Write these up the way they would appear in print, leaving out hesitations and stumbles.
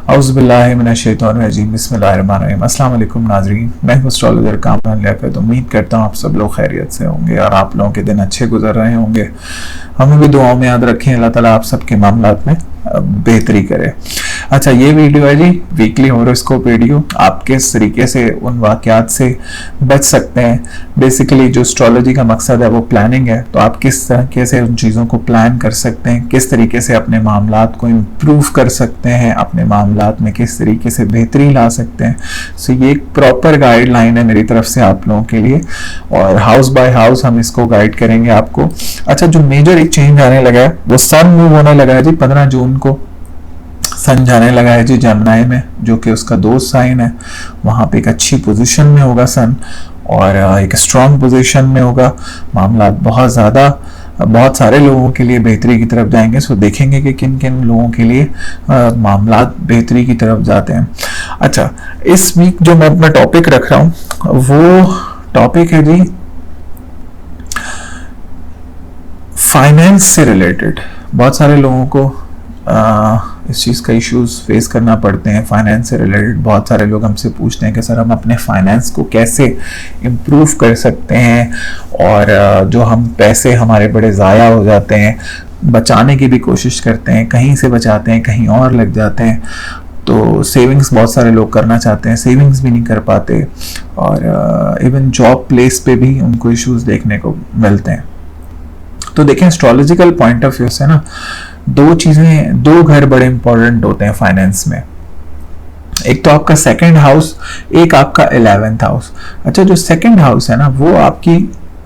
औज़ुबिल्लाहिमिनश्शैतानिर्रजीम बिस्मिल्लाहिर्रहमानिर्रहीम। अस्सलाम वालेकुम नाज़रीन, मैं हूं एस्ट्रोलॉजर कामरान लियाकत। उम्मीद करता हूं आप सब लोग खैरियत से होंगे और आप लोगों के दिन अच्छे गुजर रहे होंगे। हमें भी दुआओं में याद रखें, अल्लाह ताला आप सबके मामलात में बेहतरी करे। अच्छा, ये वीडियो है जी वीकली हॉरोस्कोप वीडियो। आप किस तरीके से उन वाक़यात से बच सकते हैं। बेसिकली जो एस्ट्रोलॉजी का मकसद है वो प्लानिंग है, तो आप किस तरीके से उन चीज़ों को प्लान कर सकते हैं, किस तरीके से अपने मामलात को इम्प्रूव कर सकते हैं, अपने मामलात में किस तरीके से बेहतरी ला सकते हैं। सो ये एक प्रॉपर गाइडलाइन है मेरी तरफ से आप लोगों के लिए, और हाउस बाय हाउस हम इसको गाइड करेंगे आपको। अच्छा, जो मेजर एक चेंज आने लगा है वो सन मूव होने लगा है जी 15 जून को। सन जाने लगा है जी जमनाई में, जो कि उसका दोस्त साइन है। वहाँ पे एक अच्छी पोजीशन में होगा सन, और एक स्ट्रॉन्ग पोजीशन में होगा। मामला बहुत सारे लोगों के लिए बेहतरी की तरफ जाएंगे। सो देखेंगे कि किन किन लोगों के लिए मामला बेहतरी की तरफ जाते हैं। अच्छा, इस वीक जो मैं अपना टॉपिक रख रहा हूँ वो टॉपिक है जी फाइनेंस से रिलेटेड। बहुत सारे लोगों को इस चीज़ का इश्यूज फेस करना पड़ते हैं फाइनेंस से रिलेटेड। बहुत सारे लोग हमसे पूछते हैं कि सर हम अपने फाइनेंस को कैसे इम्प्रूव कर सकते हैं, और जो हम पैसे हमारे बड़े ज़ाया हो जाते हैं, बचाने की भी कोशिश करते हैं, कहीं से बचाते हैं कहीं और लग जाते हैं। तो सेविंग्स बहुत सारे लोग करना चाहते हैं, सेविंग्स भी नहीं कर पाते, और इवन जॉब प्लेस पे भी उनको इश्यूज देखने को मिलते हैं। तो देखें, एस्ट्रोलॉजिकल पॉइंट ऑफ व्यू से ना दो घर बड़े इंपॉर्टेंट होते हैं फाइनेंस में। एक तो आपका सेकंड हाउस, एक आपका 11th हाउस। अच्छा, जो सेकंड हाउस है ना वो आपकी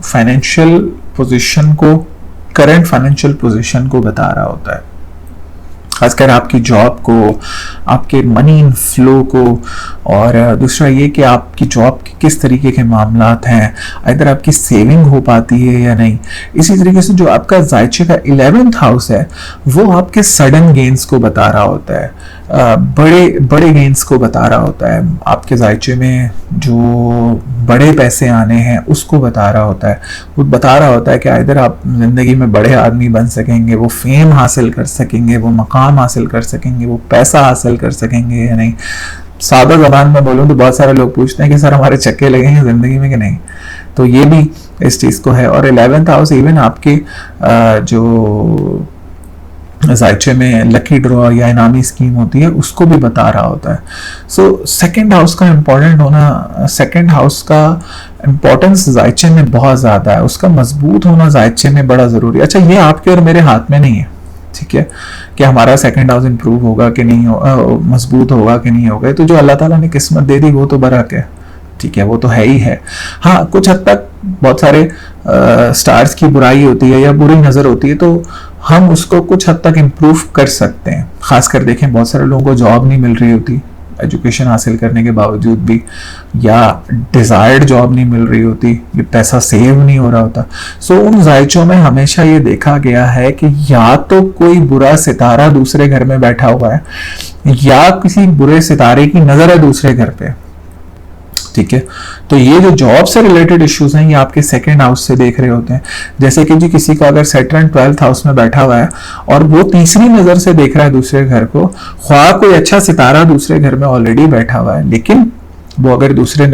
फाइनेंशियल पोजीशन को, करंट फाइनेंशियल पोजीशन को बता रहा होता है, खासकर आपकी जॉब को, आपके मनी इनफ्लो को, और दूसरा ये कि आपकी जॉब के किस तरीके के मामलात हैं, इधर आपकी सेविंग हो पाती है या नहीं। इसी तरीके से जो आपका जायचे का 11th हाउस है वो आपके सडन गेन्स को बता रहा होता है, बड़े गेन्स को बता रहा होता है। आपके जायचे में जो बड़े पैसे आने हैं उसको बता रहा होता है। वो बता रहा होता है कि इधर आप जिंदगी में बड़े आदमी बन सकेंगे, वो फेम हासिल कर सकेंगे, वो मकाम हासिल कर सकेंगे, वो पैसा हासिल कर सकेंगे या नहीं। सादा जबान में बोलूँ तो बहुत सारे लोग पूछते हैं कि सर हमारे चक्के लगेंगे जिंदगी में कि नहीं। तो ये भी इस चीज़ को है। और 11th हाउस इवन आपके जो जायचे में लकी ड्रॉ या इनामी स्कीम होती है उसको भी बता रहा होता है। सो सेकंड हाउस का इम्पोर्टेंट होना, सेकंड हाउस का इम्पोर्टेंस जायचे में बहुत ज़्यादा है, उसका मजबूत होना जायचे में बड़ा ज़रूरी है। अच्छा, ये आपके और मेरे हाथ में नहीं है, ठीक है, कि हमारा सेकंड हाउस इंप्रूव होगा कि नहीं, मजबूत होगा कि नहीं होगा। तो जो अल्लाह ताला ने किस्मत दे दी वो तो बरकत है, ठीक है, वो तो है ही है। हाँ, कुछ हद तक बहुत सारे स्टार्स की बुराई होती है या बुरी नज़र होती है, तो हम उसको कुछ हद तक इम्प्रूव कर सकते हैं। खासकर देखें, बहुत सारे लोगों को जॉब नहीं मिल रही होती एजुकेशन हासिल करने के बावजूद भी, या डिज़ायर्ड जॉब नहीं मिल रही होती, ये पैसा सेव नहीं हो रहा होता। सो उन जायचों में हमेशा ये देखा गया है कि या तो कोई बुरा सितारा दूसरे घर में बैठा हुआ है, या किसी बुरे सितारे की नज़र है दूसरे घर पे, ठीक है। तो ये जो जॉब से रिलेटेड इश्यूज हैं ये आपके सेकंड हाउस से देख रहे होते हैं। जैसे कि जी किसी का अगर सैटर्न 12th हाउस में बैठा हुआ है और वो तीसरी नजर से देख रहा है दूसरे घर को, ख्वाह कोई अच्छा सितारा दूसरे घर में ऑलरेडी बैठा हुआ है, लेकिन वो अगर तीसरी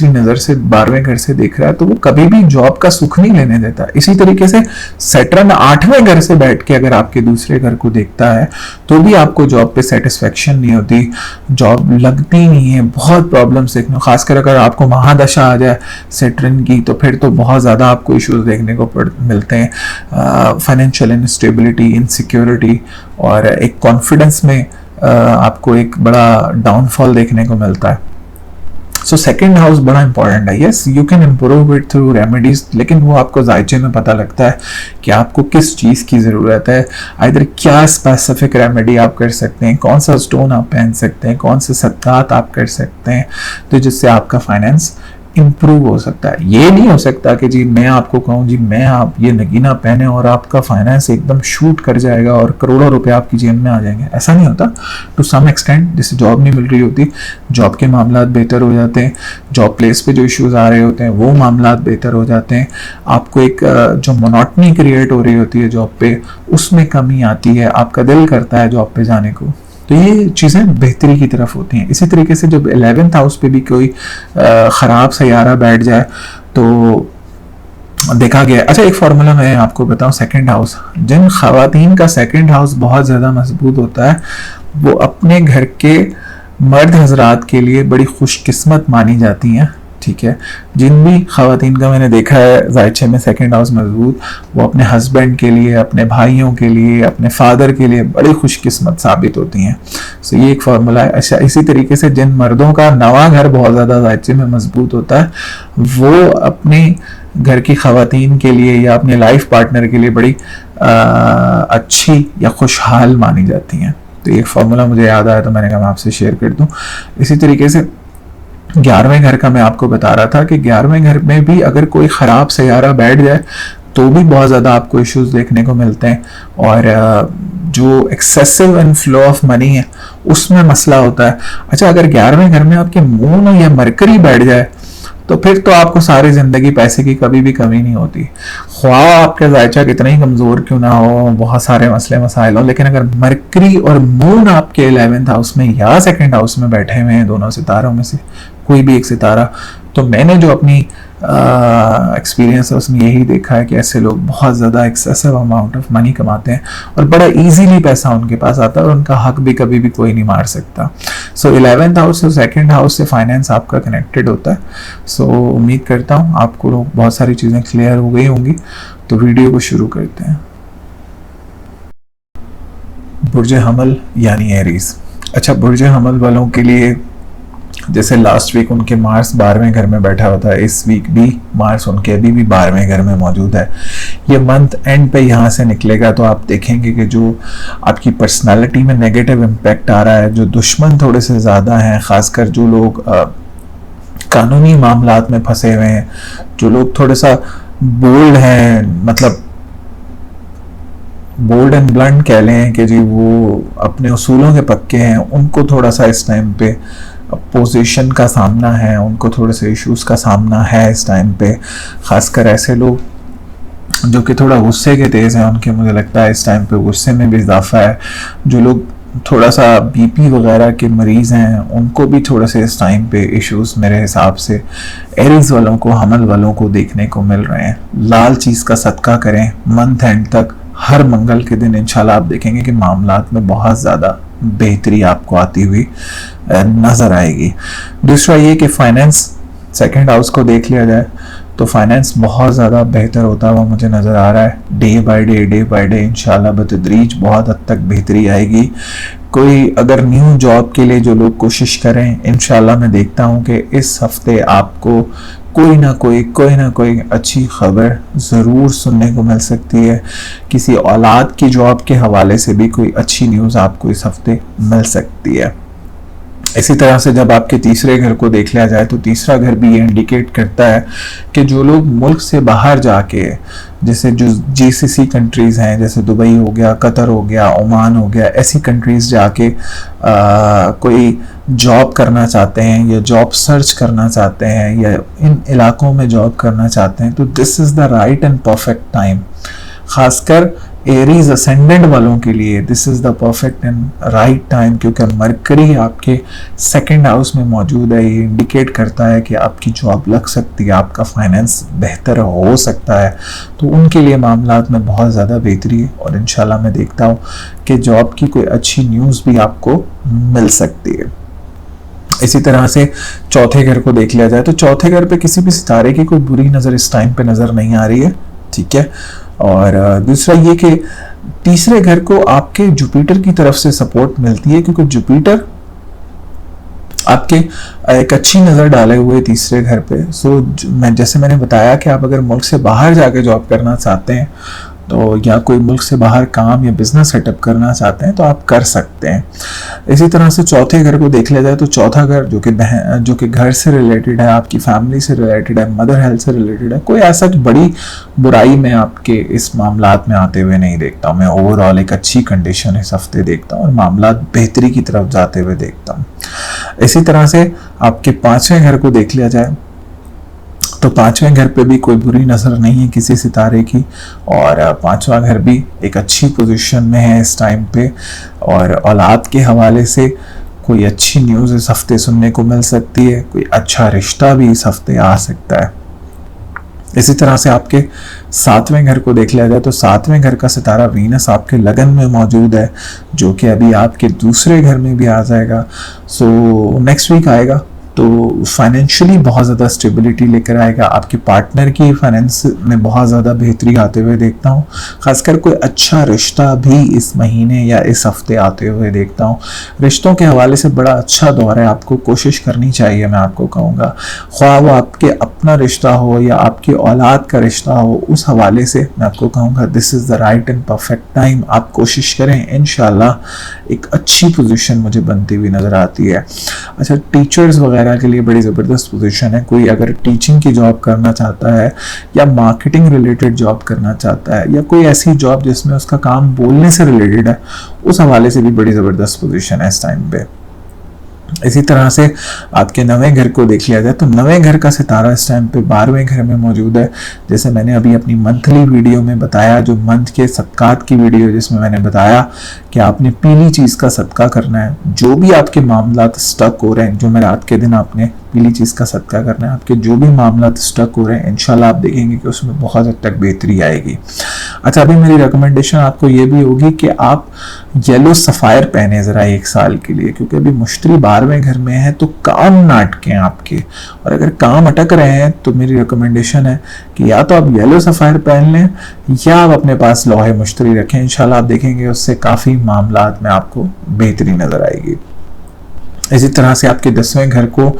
नजर से 12वें घर से देख रहा है तो वो कभी भी जॉब का सुख नहीं लेने देता। इसी तरीके से सैटर्न 8वें घर से बैठ के अगर आपके दूसरे घर को देखता है तो भी आपको जॉब पे सेटिस्फेक्शन नहीं होती, जॉब लगती नहीं है, बहुत प्रॉब्लम्स देखने। खासकर अगर आपको महादशा आ जाए सैटर्न की तो फिर तो बहुत ज़्यादा आपको इश्यूज देखने को मिलते हैं। फाइनेंशियल इनस्टेबिलिटी, इनसिक्योरिटी, और एक कॉन्फिडेंस में आपको एक बड़ा डाउनफॉल देखने को मिलता है। सो सेकेंड हाउस बड़ा इंपॉर्टेंट है। Yes, you can improve it through remedies, लेकिन वो आपको जायचे में पता लगता है कि आपको किस चीज़ की ज़रूरत है, इधर क्या स्पेसिफिक रेमेडी आप कर सकते हैं, कौन सा स्टोन आप पहन सकते हैं, कौन से सदकात आप कर सकते हैं, तो जिससे आपका फाइनेंस इम्प्रूव हो सकता है। ये नहीं हो सकता कि जी मैं आपको कहूँ जी मैं आप ये नगीना पहने और आपका फाइनेंस एकदम शूट कर जाएगा और करोड़ों रुपए आपकी जेब में आ जाएंगे, ऐसा नहीं होता। टू सम एक्सटेंट, जिससे जॉब नहीं मिल रही होती, जॉब के मामला बेहतर हो जाते हैं, जॉब प्लेस पे जो इश्यूज आ रहे होते हैं वो मामला बेहतर हो जाते हैं, आपको एक जो मोनोटनी क्रिएट हो रही होती है जॉब पे उसमें कमी आती है, आपका दिल करता है जॉब पे जाने को। तो ये चीज़ें बेहतरी की तरफ होती हैं। इसी तरीके से जब 11th हाउस पे भी कोई ख़राब सैयारा बैठ जाए तो देखा गया। अच्छा, एक फार्मूला मैं आपको बताऊं, सेकंड हाउस, जिन खवातीन का सेकंड हाउस बहुत ज़्यादा मजबूत होता है वो अपने घर के मर्द हजरात के लिए बड़ी खुशकिस्मत मानी जाती हैं, ठीक है। जिन भी खवातीन का मैंने देखा है जायचे में सेकंड हाउस मजबूत, वो अपने हस्बैंड के लिए, अपने भाइयों के लिए, अपने फादर के लिए बड़ी खुशकिस्मत साबित होती हैं। सो ये एक फार्मूला है। अच्छा, इसी तरीके से जिन मर्दों का नवा घर बहुत ज़्यादा जायचे में मजबूत होता है वो अपने घर की खवातीन के लिए या अपने लाइफ पार्टनर के लिए बड़ी अच्छी या खुशहाल मानी जाती हैं। तो ये फार्मूला मुझे याद आया तो मैंने कहा मैं आपसे शेयर कर दूं। इसी तरीके से 11वें घर का मैं आपको बता रहा था कि 11वें घर में भी अगर कोई ख़राब सैयारा बैठ जाए तो भी बहुत ज़्यादा आपको इश्यूज देखने को मिलते हैं, और जो एक्सेसिव इनफ्लो ऑफ मनी है उसमें मसला होता है। अच्छा, अगर 11वें घर में आपके मून या मरकरी बैठ जाए तो फिर तो आपको सारी जिंदगी पैसे की कभी भी कमी नहीं होती, ख्वाह आपका जायचा कितना ही कमजोर क्यों ना हो, बहुत सारे मसले मसाइल हो, लेकिन अगर मरकरी और मून आपके 11th हाउस में या सेकंड हाउस में बैठे हुए हैं, दोनों सितारों में से कोई भी एक सितारा, तो मैंने जो अपनी एक्सपीरियंस है उसमें यही देखा है कि ऐसे लोग बहुत ज़्यादा एक्सेसिव अमाउंट ऑफ मनी कमाते हैं और बड़ा इजीली पैसा उनके पास आता है और उनका हक भी कभी भी कोई नहीं मार सकता। सो 11th हाउस और सेकंड हाउस से फाइनेंस आपका कनेक्टेड होता है। सो उम्मीद करता हूँ आपको बहुत सारी चीज़ें क्लियर हो गई होंगी। तो वीडियो को शुरू करते हैं। बुर्ज हमल यानी एरीज। अच्छा, बुर्ज हमल वालों के लिए जैसे लास्ट वीक उनके मार्स 12वें घर में बैठा हुआ था, इस वीक भी मार्स उनके अभी भी 12वें घर में मौजूद है। ये मंथ एंड पे यहाँ से निकलेगा तो आप देखेंगे कि जो आपकी पर्सनालिटी में नेगेटिव इम्पैक्ट आ रहा है, जो दुश्मन थोड़े से ज़्यादा हैं, ख़ासकर जो लोग कानूनी मामलात में फंसे हुए हैं, जो लोग थोड़ा सा बोल्ड हैं, मतलब बोल्ड एंड ब्लंट कह लें कि जी वो अपने उसूलों के पक्के हैं, उनको थोड़ा सा इस टाइम पे अपोजिशन का सामना है, उनको थोड़े से इश्यूज का सामना है इस टाइम पे। खासकर ऐसे लोग जो कि थोड़ा गुस्से के तेज़ हैं, उनके मुझे लगता है इस टाइम पे गुस्से में भी इजाफा है। जो लोग थोड़ा सा बीपी वगैरह के मरीज़ हैं उनको भी थोड़े से इस टाइम पे इश्यूज मेरे हिसाब से एरीज वालों को, हमल वालों को देखने को मिल रहे हैं। लाल चीज़ का सदका करें मंथ एंड तक, हर मंगल के दिन इंशाल्लाह आप देखेंगे कि मामलात में बहुत ज़्यादा बेहतरी आपको आती हुई नज़र आएगी। दूसरा ये कि फाइनेंस, सेकंड हाउस को देख लिया जाए तो फाइनेंस बहुत ज़्यादा बेहतर होता हुआ मुझे नज़र आ रहा है। डे बाय डे इंशाल्लाह बतदरीज बहुत हद तक बेहतरी आएगी। कोई अगर न्यू जॉब के लिए जो लोग कोशिश करें, इंशाल्लाह मैं देखता हूँ कि इस हफ्ते आपको कोई ना कोई अच्छी खबर ज़रूर सुनने को मिल सकती है। किसी औलाद की जॉब के हवाले से भी कोई अच्छी न्यूज़ आपको इस हफ्ते मिल सकती है। इसी तरह से जब आपके तीसरे घर को देख लिया जाए तो तीसरा घर भी ये इंडिकेट करता है कि जो लोग मुल्क से बाहर जाके, जैसे जो जीसीसी कंट्रीज़ हैं, जैसे दुबई हो गया, कतर हो गया, ओमान हो गया, ऐसी कंट्रीज़ जाके कोई जॉब करना चाहते हैं या जॉब सर्च करना चाहते हैं या इन इलाकों में जॉब करना चाहते हैं, तो this is the right and perfect time. खासकर एरीज असेंडेंट वालों के लिए this is the perfect and right time, क्योंकि मरकरी आपके सेकंड हाउस में मौजूद है। ये इंडिकेट करता है कि आपकी जॉब लग सकती है, आपका फाइनेंस बेहतर हो सकता है, तो उनके लिए मामलात में बहुत ज़्यादा बेहतरी है। और इंशाल्लाह मैं देखता हूँ कि जॉब की कोई अच्छी न्यूज़ भी आपको मिल सकती है। इसी तरह से चौथे घर को देख लिया जाए तो चौथे घर पे किसी भी सितारे की कोई बुरी नज़र इस टाइम पे नज़र नहीं आ रही है, ठीक है। और दूसरा ये कि तीसरे घर को आपके जुपिटर की तरफ से सपोर्ट मिलती है, क्योंकि जुपिटर आपके एक अच्छी नज़र डाले हुए तीसरे घर पे। जैसे मैंने बताया कि आप अगर मुल्क से बाहर जाके जॉब करना चाहते हैं तो या कोई मुल्क से बाहर काम या बिजनेस सेटअप करना चाहते हैं तो आप कर सकते हैं। इसी तरह से चौथे घर को देख लिया जाए तो चौथा घर जो कि घर से रिलेटेड है, आपकी फैमिली से रिलेटेड है, मदर हेल्थ से रिलेटेड है, कोई ऐसा बड़ी बुराई में आपके इस मामलात में आते हुए नहीं देखता हूँ। मैं ओवरऑल एक अच्छी कंडीशन इस हफ्ते देखता हूँ और मामलात बेहतरी की तरफ जाते हुए देखता हूँ। इसी तरह से आपके पांचवें घर को देख लिया जाए तो पांचवें घर पे भी कोई बुरी नज़र नहीं है किसी सितारे की, और पांचवा घर भी एक अच्छी पोजीशन में है इस टाइम पे, और औलाद के हवाले से कोई अच्छी न्यूज़ इस हफ्ते सुनने को मिल सकती है, कोई अच्छा रिश्ता भी इस हफ्ते आ सकता है। इसी तरह से आपके सातवें घर को देख लिया जाए तो सातवें घर का सितारा वीनस आपके लगन में मौजूद है, जो कि अभी आपके दूसरे घर में भी आ जाएगा। सो नेक्स्ट वीक आएगा तो फाइनेंशियली बहुत ज़्यादा स्टेबिलिटी लेकर आएगा। आपके पार्टनर की फाइनेंस में बहुत ज़्यादा बेहतरी आते हुए देखता हूँ। खासकर कोई अच्छा रिश्ता भी इस महीने या इस हफ्ते आते हुए देखता हूँ। रिश्तों के हवाले से बड़ा अच्छा दौर है, आपको कोशिश करनी चाहिए। मैं आपको कहूँगा, ख्वाह वो आपके अपना रिश्ता हो या आपकी औलाद का रिश्ता हो, उस हवाले से मैं आपको कहूँगा this is the right and perfect time. आप कोशिश करें, इंशाल्लाह एक अच्छी पोजीशन मुझे बनती हुई नज़र आती है। अच्छा, टीचर्स वगैरह के लिए बड़ी ज़बरदस्त पोजीशन है। कोई अगर टीचिंग की जॉब करना चाहता है या मार्केटिंग रिलेटेड जॉब करना चाहता है या कोई ऐसी जॉब जिसमें उसका काम बोलने से रिलेटेड है, उस हवाले से भी बड़ी ज़बरदस्त पोजीशन है इस टाइम पे। इसी तरह से आपके नवें घर को देख लिया जाए तो नवें घर का सितारा इस टाइम पे 12वें घर में मौजूद है। जैसे मैंने अभी अपनी मंथली वीडियो में बताया, जो मंथ के सदकात की वीडियो, जिसमें मैंने बताया कि आपने पीली चीज़ का सदका करना है। जो भी आपके मामलात स्टक हो रहे हैं, जो मैं रात के दिन आपने पीली चीज़ का सदका करना है, आपके जो भी मामलात स्टक हो रहे हैं, इंशाल्लाह आप देखेंगे कि उसमें बहुत हद तक बेहतरी आएगी। अच्छा, अभी मेरी रिकमेंडेशन आपको ये भी होगी कि आप येलो सफ़ायर पहने ज़रा 1 साल के लिए, क्योंकि अभी मुश्तरी 12वें घर में है तो काम ना अटके आपके, और अगर काम अटक रहे हैं तो मेरी रिकमेंडेशन है कि या तो आप येलो सफ़ायर पहन लें या आप अपने पास लोहे मुश्तरी रखें। इंशाल्लाह आप देखेंगे उससे काफ़ी मामलात में आपको बेहतरी नज़र आएगी। इसी तरह से आपके 10वें घर को,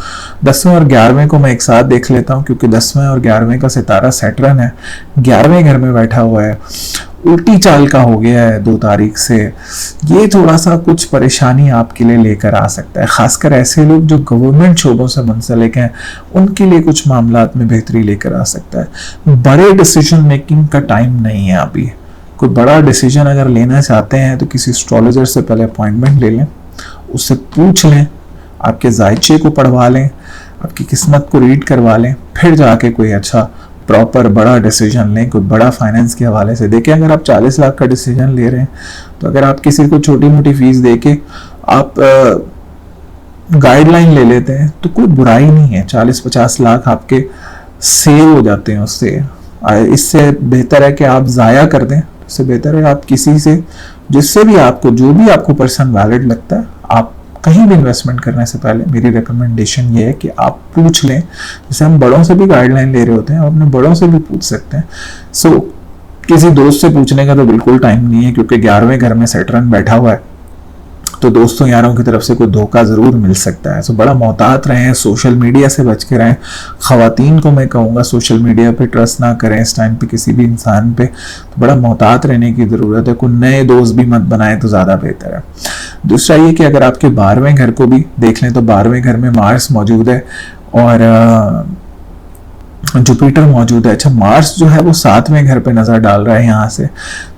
10वें और 11वें को मैं एक साथ देख लेता हूँ, क्योंकि 10वें और 11वें का सितारा सैटर्न है, 11वें घर में बैठा हुआ है, उल्टी चाल का हो गया है 2 तारीख से। ये थोड़ा सा कुछ परेशानी आपके लिए लेकर आ सकता है, खासकर ऐसे लोग जो गवर्नमेंट शोबों से मुंसलिक हैं, उनके लिए कुछ मामलात में बेहतरी लेकर आ सकता है। बड़े डिसीजन मेकिंग का टाइम नहीं है अभी। कोई बड़ा डिसीजन अगर लेना चाहते हैं तो किसी एस्ट्रोलॉजर से पहले अपॉइंटमेंट ले लें, उससे पूछ लें, आपके जायचे को पढ़वा लें, आपकी किस्मत को रीड करवा लें, फिर जाके कोई अच्छा प्रॉपर बड़ा डिसीजन लें। कोई बड़ा फाइनेंस के हवाले से देखें। अगर आप 40 लाख का डिसीजन ले रहे हैं तो अगर आप किसी को छोटी मोटी फीस दे के आप गाइडलाइन ले लेते हैं तो कोई बुराई नहीं है। 40-50 लाख आपके सेव हो जाते हैं उससे। इससे बेहतर है कि आप ज़ाया कर दें, इससे बेहतर है आप किसी से, जिससे भी आपको, जो भी आपको पर्सन वैलिड लगता है, आप कहीं भी इन्वेस्टमेंट करने से पहले मेरी रिकमेंडेशन ये है कि आप पूछ लें। जैसे हम बड़ों से भी गाइडलाइन ले रहे होते हैं, आप अपने बड़ों से भी पूछ सकते हैं। सो किसी दोस्त से पूछने का तो बिल्कुल टाइम नहीं है, क्योंकि 11वें घर में सैटर्न बैठा हुआ है, तो दोस्तों यारों की तरफ से कोई धोखा ज़रूर मिल सकता है। सो बड़ा मोहतात रहें, सोशल मीडिया से बच के रहें। ख़वातीन को मैं कहूँगा सोशल मीडिया पे ट्रस्ट ना करें इस टाइम पे किसी भी इंसान पे, तो बड़ा मोहतात रहने की ज़रूरत है। कोई नए दोस्त भी मत बनाए तो ज़्यादा बेहतर है। दूसरा ये कि अगर आपके 12वें घर को भी देख लें तो 12वें घर में मार्स मौजूद है और जुपिटर मौजूद है। अच्छा, मार्स जो है वो 7वें घर पे नज़र डाल रहा है यहाँ से,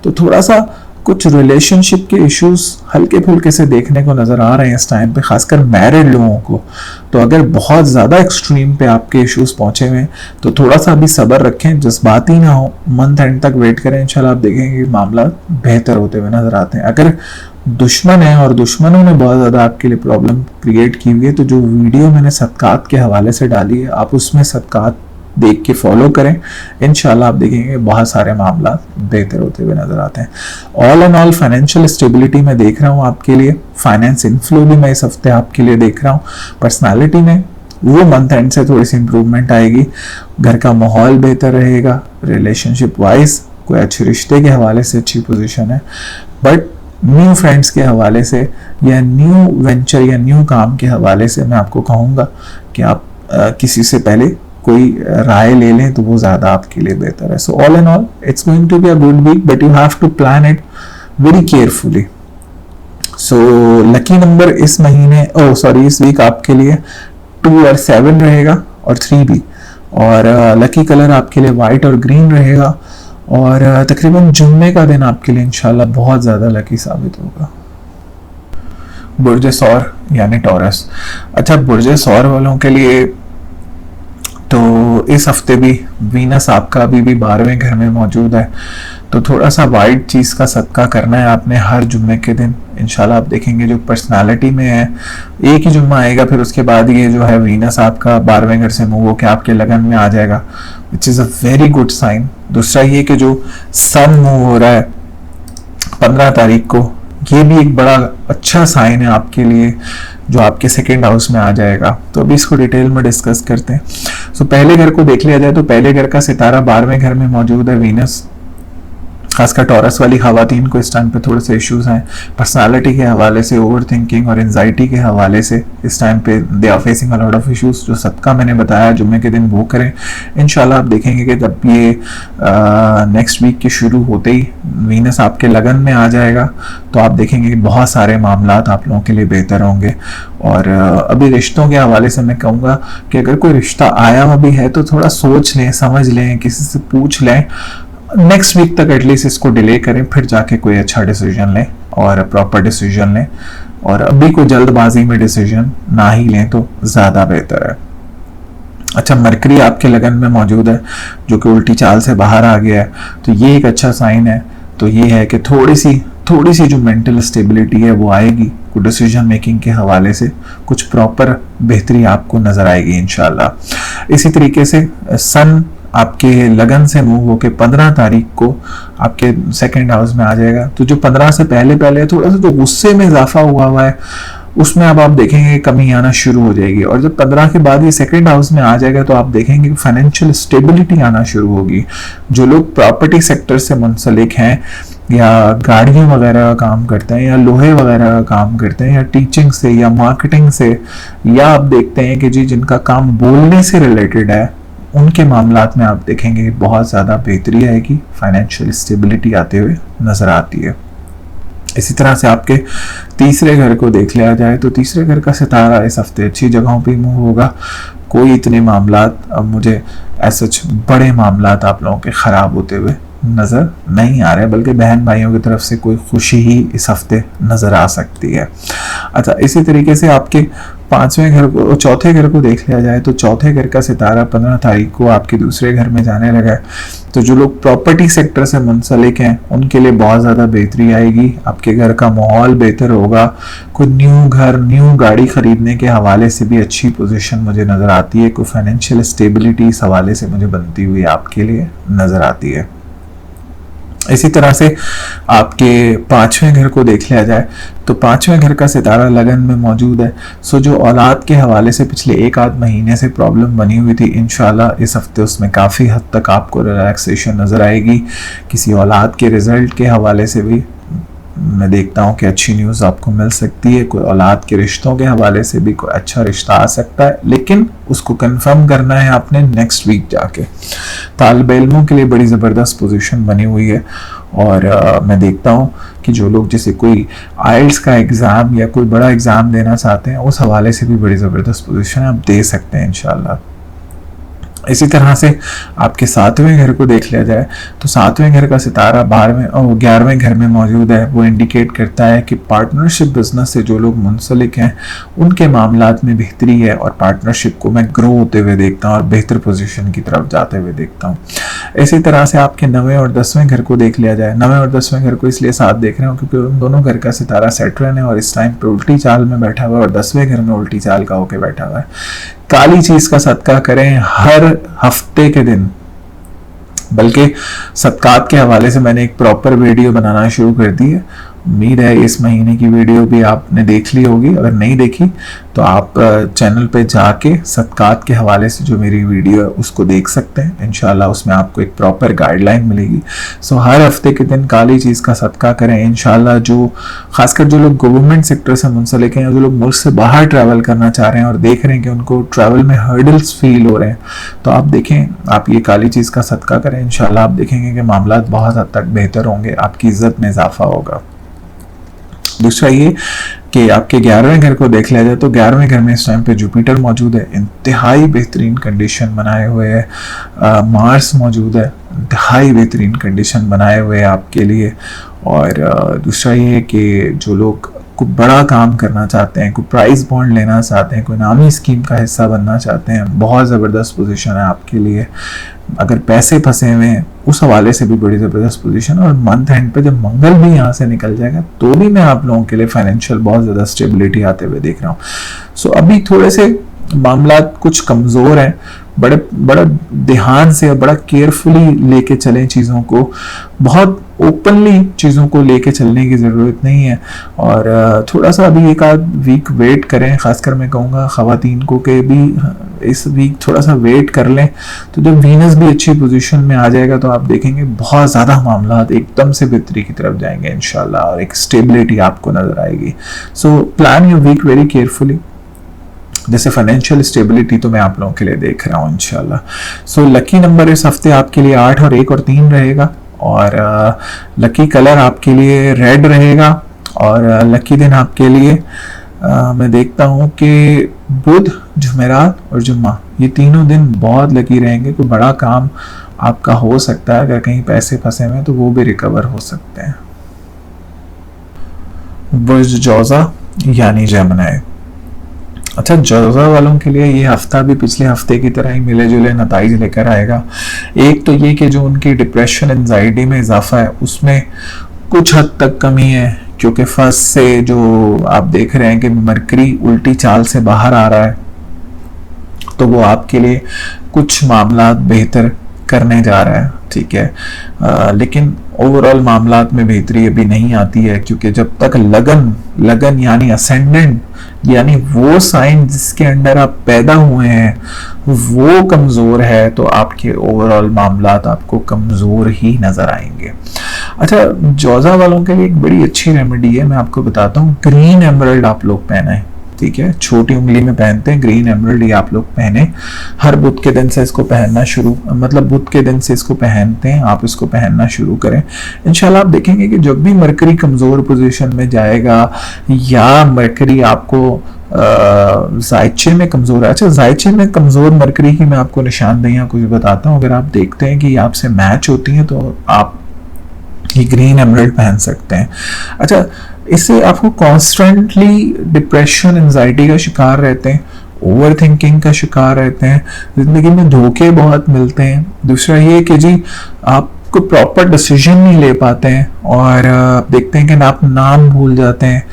तो थोड़ा सा कुछ रिलेशनशिप के इश्यूज हल्के फुल्के से देखने को नज़र आ रहे हैं इस टाइम पे, खासकर मैरिड लोगों को। तो अगर बहुत ज़्यादा एक्सट्रीम पे आपके इश्यूज पहुंचे हुए तो थोड़ा सा अभी सब्र रखें, जज्बाती ना हो, मंथ एंड तक वेट करें। इंशाल्लाह आप देखेंगे मामला बेहतर होते हुए नज़र आते हैं। अगर दुश्मन है और दुश्मनों ने बहुत ज़्यादा आपके लिए प्रॉब्लम क्रिएट की हुई है, तो जो वीडियो मैंने सदकात के हवाले से डाली है, आप उसमें सदकात देख के फॉलो करें। इंशाल्लाह आप देखेंगे बहुत सारे मामला बेहतर होते हुए नजर आते हैं। All and all financial stability में देख रहा हूँ आपके लिए, फाइनेंस इनफ्लो भी मैं इस हफ्ते आपके लिए देख रहा हूँ। पर्सनालिटी में वो मंथ एंड से थोड़ी सी इंप्रूवमेंट आएगी, घर का माहौल बेहतर रहेगा, रिलेशनशिप वाइज कोई अच्छे रिश्ते के हवाले से अच्छी पोजीशन है, बट न्यू फ्रेंड्स के हवाले से या न्यू वेंचर या न्यू काम के हवाले से मैं आपको कहूँगा कि आप किसी से पहले कोई राय ले लें तो वो ज़्यादा आपके लिए बेहतर है। So all and all it's going to be a good week, but you have to plan it very carefully. So lucky number इस महीने, इस वीक आपके लिए 2 और 7 रहेगा और 3 भी, और लकी कलर आपके लिए वाइट और ग्रीन रहेगा, और तकरीबन जुम्मे का दिन आपके लिए इंशाल्लाह बहुत ज़्यादा लकी साबित होगा। बुर्ज सौर यानी टॉरस। अच्छा, बुर्ज सौर वालों के लिए तो इस हफ्ते भी वीनस आपका अभी भी 12वें घर में मौजूद है, तो थोड़ा सा वाइट चीज़ का सदका करना है आपने हर जुम्मे के दिन। इंशाल्लाह आप देखेंगे जो पर्सनालिटी में है, एक ही जुम्मा आएगा फिर उसके बाद ये जो है वीनस आपका 12वें घर से मूव होकर आपके लगन में आ जाएगा, which is a very good sign. दूसरा ये कि जो सन मूव हो रहा है 15 तारीख को, ये भी एक बड़ा अच्छा साइन है आपके लिए, जो आपके सेकेंड हाउस में आ जाएगा। तो अभी इसको डिटेल में डिस्कस करते हैं। सो पहले घर को देख लिया जाए तो पहले घर का सितारा 12वें घर में मौजूद है वीनस। खासकर टॉरस वाली खवातीन को इस टाइम पे थोड़े से इश्यूज हैं पर्सनालिटी के हवाले से, ओवर थिंकिंग और एंजाइटी के हवाले से। इस टाइम पे they are facing a lot of issues. जो सदका मैंने बताया जुम्मे के दिन वो करें, इंशाल्लाह आप देखेंगे कि जब ये नेक्स्ट वीक के शुरू होते ही वीनस आपके लगन में आ जाएगा तो आप देखेंगे कि बहुत सारे मामलात आप लोगों के लिए बेहतर होंगे। और अभी रिश्तों के हवाले से मैं कहूँगा कि अगर कोई रिश्ता आया हुआ भी है तो थोड़ा सोच लें, समझ लें, किसी से पूछ लें, नेक्स्ट वीक तक एटलीस्ट इसको डिले करें, फिर जाके कोई अच्छा डिसीजन लें और प्रॉपर डिसीजन लें। और अभी कोई जल्दबाजी में डिसीजन ना ही लें तो ज़्यादा बेहतर है। अच्छा, मरकरी आपके लगन में मौजूद है जो कि उल्टी चाल से बाहर आ गया है, तो ये एक अच्छा साइन है। तो ये है कि थोड़ी सी जो मेंटल स्टेबिलिटी है वो आएगी, कुछ डिसीजन मेकिंग के हवाले से कुछ प्रॉपर बेहतरी आपको नज़र आएगी इंशाल्लाह। इसी तरीके से सन आपके लगन से मूव होके 15 तारीख को आपके सेकंड हाउस में आ जाएगा। तो जो 15 से पहले थोड़ा सा जो गुस्से में इजाफा हुआ है उसमें अब आप देखेंगे कमी आना शुरू हो जाएगी। और जब 15 के बाद ये सेकंड हाउस में आ जाएगा तो आप देखेंगे कि फाइनेंशियल स्टेबिलिटी आना शुरू होगी। जो लोग प्रॉपर्टी सेक्टर से मुंसलिक हैं या गाड़ियों वगैरह का काम करते हैं या लोहे वगैरह का काम करते हैं या टीचिंग से या मार्केटिंग से, या आप देखते हैं कि जी जिनका काम बोलने से रिलेटेड है, उनके मामलात में आप देखेंगे बहुत ज़्यादा बेहतरी आएगी, फाइनेंशियल स्टेबिलिटी आते हुए नज़र आती है। इसी तरह से आपके तीसरे घर को देख लिया जाए तो तीसरे घर का सितारा इस हफ्ते अच्छी जगहों पे मूव होगा। कोई इतने मामलात अब मुझे ऐसे बड़े मामलात आप लोगों के ख़राब होते हुए नज़र नहीं आ रहे, बल्कि बहन भाइयों की तरफ से कोई खुशी ही इस हफ्ते नज़र आ सकती है। अच्छा, इसी तरीके से आपके चौथे घर को देख लिया जाए तो चौथे घर का सितारा 15 तारीख को आपके दूसरे घर में जाने लगा है। तो जो लोग प्रॉपर्टी सेक्टर से मुंसलिक हैं उनके लिए बहुत ज़्यादा बेहतरी आएगी, आपके घर का माहौल बेहतर होगा। कोई न्यू घर, न्यू गाड़ी खरीदने के हवाले से भी अच्छी पोजीशन मुझे नज़र आती है। कोई फाइनेंशियल स्टेबिलिटी इस हवाले से मुझे बनती हुई आपके लिए नज़र आती है। इसी तरह से आपके 5वें घर को देख लिया जाए तो 5वें घर का सितारा लगन में मौजूद है। सो जो औलाद के हवाले से पिछले 1-8 महीने से प्रॉब्लम बनी हुई थी, इंशाल्लाह इस हफ्ते उसमें काफ़ी हद तक आपको रिलैक्सेशन नज़र आएगी। किसी औलाद के रिजल्ट के हवाले से भी मैं देखता हूँ कि अच्छी न्यूज़ आपको मिल सकती है। कोई औलाद के रिश्तों के हवाले से भी कोई अच्छा रिश्ता आ सकता है, लेकिन उसको कंफर्म करना है आपने नेक्स्ट वीक जाके। तालिब इल्मों के लिए बड़ी ज़बरदस्त पोजीशन बनी हुई है। और मैं देखता हूँ कि जो लोग जैसे कोई आइल्स का एग्ज़ाम या कोई बड़ा एग्ज़ाम देना चाहते हैं, उस हवाले से भी बड़ी ज़बरदस्त पोजीशन आप दे सकते हैं इंशाल्लाह। इसी तरह से आपके 7वें घर को देख लिया जाए तो 7वें घर का सितारा 11वें घर में मौजूद है। वो इंडिकेट करता है कि पार्टनरशिप बिजनेस से जो लोग मुंसलिक हैं उनके मामलात में बेहतरी है और पार्टनरशिप को मैं ग्रो होते हुए देखता हूँ और बेहतर पोजीशन की तरफ जाते हुए देखता हूँ। इसी तरह से आपके 9वें और 10वें घर को देख लिया जाए। 9वें और 10वें घर को इसलिए साथ देख रहे हो क्योंकि उन दोनों घर का सितारा सैटर्न है और इस टाइम पर उल्टी चाल में बैठा हुआ है और 10वें घर में उल्टी चाल का होकर बैठा हुआ है। काली चीज का सदका करें हर हफ्ते के दिन, बल्कि सदकात के हवाले से मैंने एक प्रॉपर वीडियो बनाना शुरू कर दी है। उम्मीद है इस महीने की वीडियो भी आपने देख ली होगी, अगर नहीं देखी तो आप चैनल पे जाके सदकात के हवाले से जो मेरी वीडियो है उसको देख सकते हैं। इंशाल्लाह उसमें आपको एक प्रॉपर गाइडलाइन मिलेगी। सो हर हफ्ते के दिन काली चीज़ का सदका करें इंशाल्लाह। जो खासकर जो लोग गवर्नमेंट सेक्टर से मुंसलिक हैं, जो लोग मुल्क से बाहर ट्रैवल करना चाह रहे हैं और देख रहे हैं कि उनको ट्रैवल में हर्डल्स फील हो रहे हैं, तो आप देखें, आप ये काली चीज़ का सदका करें। इंशाल्लाह आप देखेंगे कि मामला बहुत हद तक बेहतर होंगे, आपकी इज्जत में इजाफा होगा। दूसरा ये कि आपके 11वें घर को देख लिया जाए तो 11वें घर में इस टाइम पे जुपिटर मौजूद है, इंतहाई बेहतरीन कंडीशन बनाए हुए है। मार्स मौजूद है, इंतहाई बेहतरीन कंडीशन बनाए हुए हैं आपके लिए। और दूसरा ये कि जो लोग कोई बड़ा काम करना चाहते हैं, कोई प्राइज बॉन्ड लेना चाहते हैं, कोई नामी स्कीम का हिस्सा बनना चाहते हैं, बहुत ज़बरदस्त पोजीशन है आपके लिए। अगर पैसे फंसे हुए हैं उस हवाले से भी बड़ी ज़बरदस्त पोजीशन है। और मंथ एंड पे जब मंगल भी यहाँ से निकल जाएगा तो भी मैं आप लोगों के लिए फाइनेंशियल बहुत ज़्यादा स्टेबिलिटी आते हुए देख रहा हूँ। सो अभी थोड़े से मामला कुछ कमज़ोर हैं, बड़ा ध्यान से और बड़ा केयरफुली लेके चलें चीज़ों को, बहुत ओपनली चीज़ों को लेके चलने की ज़रूरत नहीं है। और थोड़ा सा अभी एक आध वीक वेट करें, ख़ासकर मैं कहूँगा ख़वातीन को कि भी इस वीक थोड़ा सा वेट कर लें। तो जब वीनस भी अच्छी पोजीशन में आ जाएगा तो आप देखेंगे बहुत ज़्यादा मामला एकदम से बेहतरी की तरफ जाएंगे इंशाल्लाह, और एक स्टेबिलिटी आपको नज़र आएगी। So plan your week very carefully. जैसे फाइनेंशियल स्टेबिलिटी तो मैं आप लोगों के लिए देख रहा हूँ इंशाल्लाह। सो लकी नंबर इस हफ्ते आपके लिए 8 और 1 और 3 रहेगा, और लकी कलर आपके लिए रेड रहेगा, और लकी दिन आपके लिए मैं देखता हूँ कि बुध, जुमेरात और जुम्मा, ये तीनों दिन बहुत लकी रहेंगे। कोई बड़ा काम आपका हो सकता है, अगर कहीं पैसे फंसे हुए तो वो भी रिकवर हो सकते हैं। बुर्ज जौज़ा यानी जेमिनी। अच्छा, जौज़ा वालों के लिए ये हफ्ता भी पिछले हफ्ते की तरह ही मिले जुले नताइज लेकर आएगा। एक तो ये कि जो उनकी डिप्रेशन एंजाइटी में इजाफा है उसमें कुछ हद तक कमी है, क्योंकि फर्स्ट से जो आप देख रहे हैं कि मरकरी उल्टी चाल से बाहर आ रहा है, तो वो आपके लिए कुछ मामला बेहतर करने जा रहा है, ठीक है। लेकिन ओवरऑल मामलात में बेहतरी अभी नहीं आती है, क्योंकि जब तक लगन यानी असेंडेंट यानी वो साइन जिसके अंडर आप पैदा हुए हैं वो कमज़ोर है, तो आपके ओवरऑल मामलात आपको कमज़ोर ही नज़र आएंगे। अच्छा, जौज़ा वालों के लिए एक बड़ी अच्छी रेमेडी है, मैं आपको बताता हूँ। ग्रीन एमरल्ड आप लोग पहना है, ठीक है, छोटी उंगली में पहनते हैं ग्रीन एमरल्ड, ये आप लोग पहने। हर बुध के दिन से इसको पहनना शुरू, मतलब बुध के दिन से इसको पहनते हैं, आप इसको पहनना शुरू करें। इंशाल्लाह आप देखेंगे कि जब भी मरकरी कमज़ोर पोजीशन में जाएगा या मरकरी आपको जायचे में कमज़ोर है। अच्छा, जायचे में कमज़ोर मरकरी की मैं आपको निशानदेहियाँ कुछ बताता हूँ। अगर आप देखते हैं कि ये आपसे मैच होती हैं तो आप ये ग्रीन एमरल्ड पहन सकते हैं। अच्छा, इससे आपको कॉन्स्टेंटली डिप्रेशन एंजाइटी का शिकार रहते हैं, ओवर थिंकिंग का शिकार रहते हैं, जिंदगी में धोखे बहुत मिलते हैं। दूसरा ये कि जी आपको प्रॉपर डिसीजन नहीं ले पाते हैं, और देखते हैं कि आप नाम भूल जाते हैं,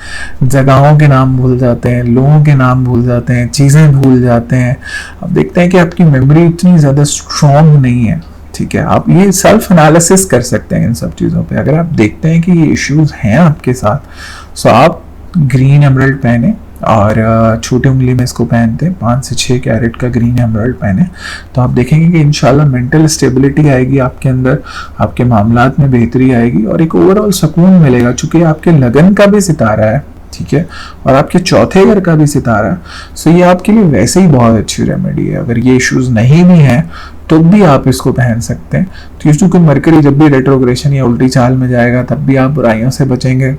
जगहों के नाम भूल जाते हैं, लोगों के नाम भूल जाते हैं, चीज़ें भूल जाते हैं। अब देखते हैं कि आपकी मेमोरी इतनी ज़्यादा स्ट्रॉन्ग नहीं है, ठीक है। आप ये सेल्फ एनालिसिस कर सकते हैं इन सब चीज़ों पे। अगर आप देखते हैं कि ये इश्यूज हैं आपके साथ, तो आप ग्रीन एमरल्ड पहने, और छोटी उंगली में इसको पहनते हैं, 5 से 6 कैरेट का ग्रीन एमरल्ड पहने, तो आप देखेंगे कि इंशाल्लाह मेंटल स्टेबिलिटी आएगी आपके अंदर, आपके मामलात में बेहतरी आएगी, और एक ओवरऑल सुकून मिलेगा। चूंकि आपके लगन का भी सितारा है, ठीक है, और आपके चौथे घर का भी सितारा है, सो ये आपके लिए वैसे ही बहुत अच्छी रेमेडी है। अगर ये इश्यूज नहीं भी हैं तो भी आप इसको पहन सकते हैं। तो क्योंकि मरकरी जब भी रेट्रोग्रेशन या उल्टी चाल में जाएगा तब भी आप बुराइयों से बचेंगे,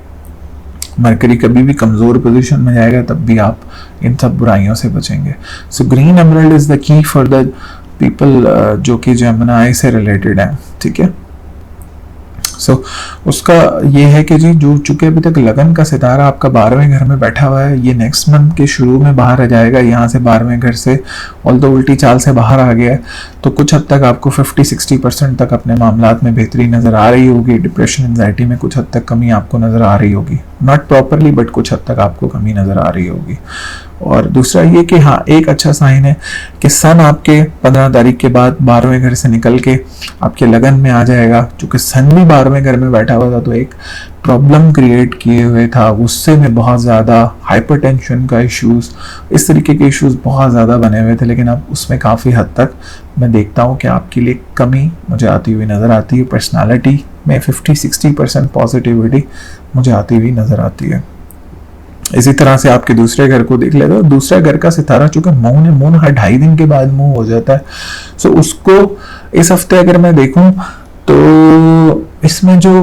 मरकरी कभी भी कमज़ोर पोजीशन में जाएगा तब भी आप इन सब बुराइयों से बचेंगे। So green emerald is the key for the people जो कि जेमिनी से रिलेटेड है, ठीक है। सो उसका ये है कि जी जो चूंकि अभी तक लगन का सितारा आपका 12वें घर में बैठा हुआ है, ये नेक्स्ट मंथ के शुरू में बाहर आ जाएगा यहाँ से 12वें घर से, ऑल्दो उल्टी चाल से बाहर आ गया है, तो कुछ हद तक आपको 50-60% तक अपने मामलात में बेहतरी नज़र आ रही होगी। डिप्रेशन एंजाइटी में कुछ हद तक कमी आपको नज़र आ रही होगी, नॉट प्रॉपरली बट कुछ हद तक आपको कमी नज़र आ रही होगी। और दूसरा ये कि हाँ, एक अच्छा साइन है कि सन आपके 15 तारीख के बाद 12वें घर से निकल के आपके लगन में आ जाएगा। चूँकि सन भी 12वें घर में बैठा हुआ था तो एक प्रॉब्लम क्रिएट किए हुए था, गुस्से में बहुत ज़्यादा, हाइपरटेंशन का इश्यूज, इस तरीके के इश्यूज बहुत ज़्यादा बने हुए थे। लेकिन अब उसमें काफ़ी हद तक मैं देखता हूँ कि आपके लिए कमी मुझे आती हुई नज़र आती है। पर्सनालिटी में 50-60% पॉजिटिविटी मुझे आती हुई नज़र आती है। इसी तरह से आपके दूसरे घर को देख लेते हो, दूसरे घर का सितारा चूंकि मून हर 2.5 दिन के बाद मूव हो जाता है, सो उसको इस हफ्ते अगर मैं देखूं तो इसमें जो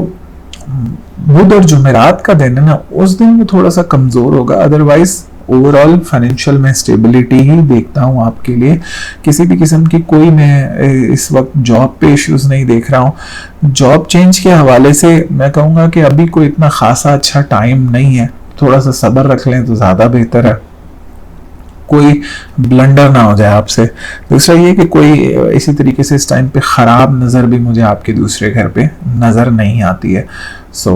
बुध और जुमेरात का दिन है ना, उस दिन वो थोड़ा सा कमजोर होगा। अदरवाइज ओवरऑल फाइनेंशियल में स्टेबिलिटी ही देखता हूँ आपके लिए। किसी भी किस्म की कोई मैं इस वक्त जॉब पे इश्यूज नहीं देख रहा हूँ। जॉब चेंज के हवाले से मैं कहूँगा कि अभी कोई इतना खासा अच्छा टाइम नहीं है, थोड़ा सा सब्र रख लें तो ज़्यादा बेहतर है, कोई ब्लंडर ना हो जाए आपसे। दूसरा ये कि कोई इसी तरीके से इस टाइम पे ख़राब नज़र भी मुझे आपके दूसरे घर पे नज़र नहीं आती है।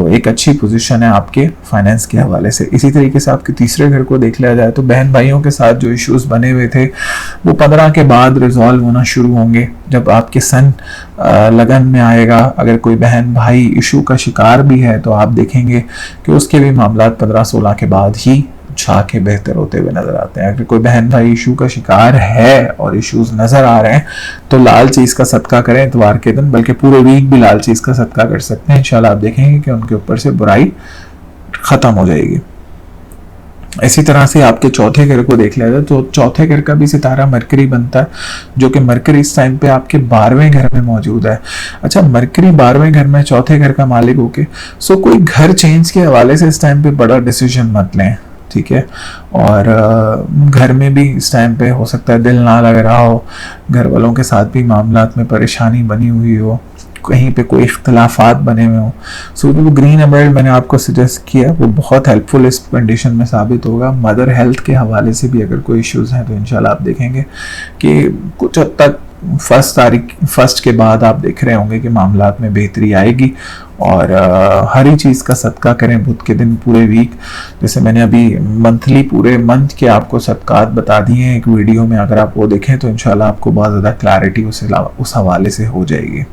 एक अच्छी पोजीशन है आपके फाइनेंस के हवाले से। इसी तरीके से आपके तीसरे घर को देख लिया जाए तो बहन भाइयों के साथ जो इश्यूज बने हुए थे वो 15 के बाद रिजॉल्व होना शुरू होंगे। जब आपके सन लगन में आएगा, अगर कोई बहन भाई इशू का शिकार भी है तो आप देखेंगे कि उसके भी मामला 15-16 के बाद ही छा के बेहतर होते हुए नजर आते हैं। अगर कोई बहन भाई इशू का शिकार है और इश्यूज नजर आ रहे हैं तो लाल चीज का सदका करें इतवार के दिन, बल्कि पूरे वीक भी लाल चीज का सदका कर सकते हैं। इंशाल्लाह आप देखेंगे कि उनके ऊपर से बुराई खत्म हो जाएगी। इसी तरह से आपके चौथे घर को देख लिया जाए तो चौथे घर का भी सितारा मरकरी बनता है, जो कि मरकरी इस टाइम पे आपके 12वें घर में मौजूद है। अच्छा, मरकरी 12वें घर में चौथे घर का मालिक होके कोई घर चेंज के हवाले से इस टाइम पे बड़ा डिसीजन मत लें, ठीक है। और घर में भी इस टाइम पे हो सकता है दिल ना लग रहा हो, घर वालों के साथ भी मामलात में परेशानी बनी हुई हो, कहीं पे कोई इख्तलाफात बने हुए हों। वो ग्रीन एमराल्ड मैंने आपको सजेस्ट किया, वो बहुत हेल्पफुल इस कंडीशन में साबित होगा। मदर हेल्थ के हवाले से भी अगर कोई इश्यूज़ हैं तो इंशाल्लाह आप देखेंगे कि कुछ हद तक फर्स्ट के बाद आप देख रहे होंगे कि मामलात में बेहतरी आएगी। और हर चीज़ का सदका करें बुध के दिन पूरे वीक। जैसे मैंने अभी मंथली पूरे मंथ के आपको सदकात बता दिए हैं एक वीडियो में, अगर आप वो देखें तो इंशाल्लाह आपको बहुत ज़्यादा क्लैरिटी उस हवाले से हो जाएगी।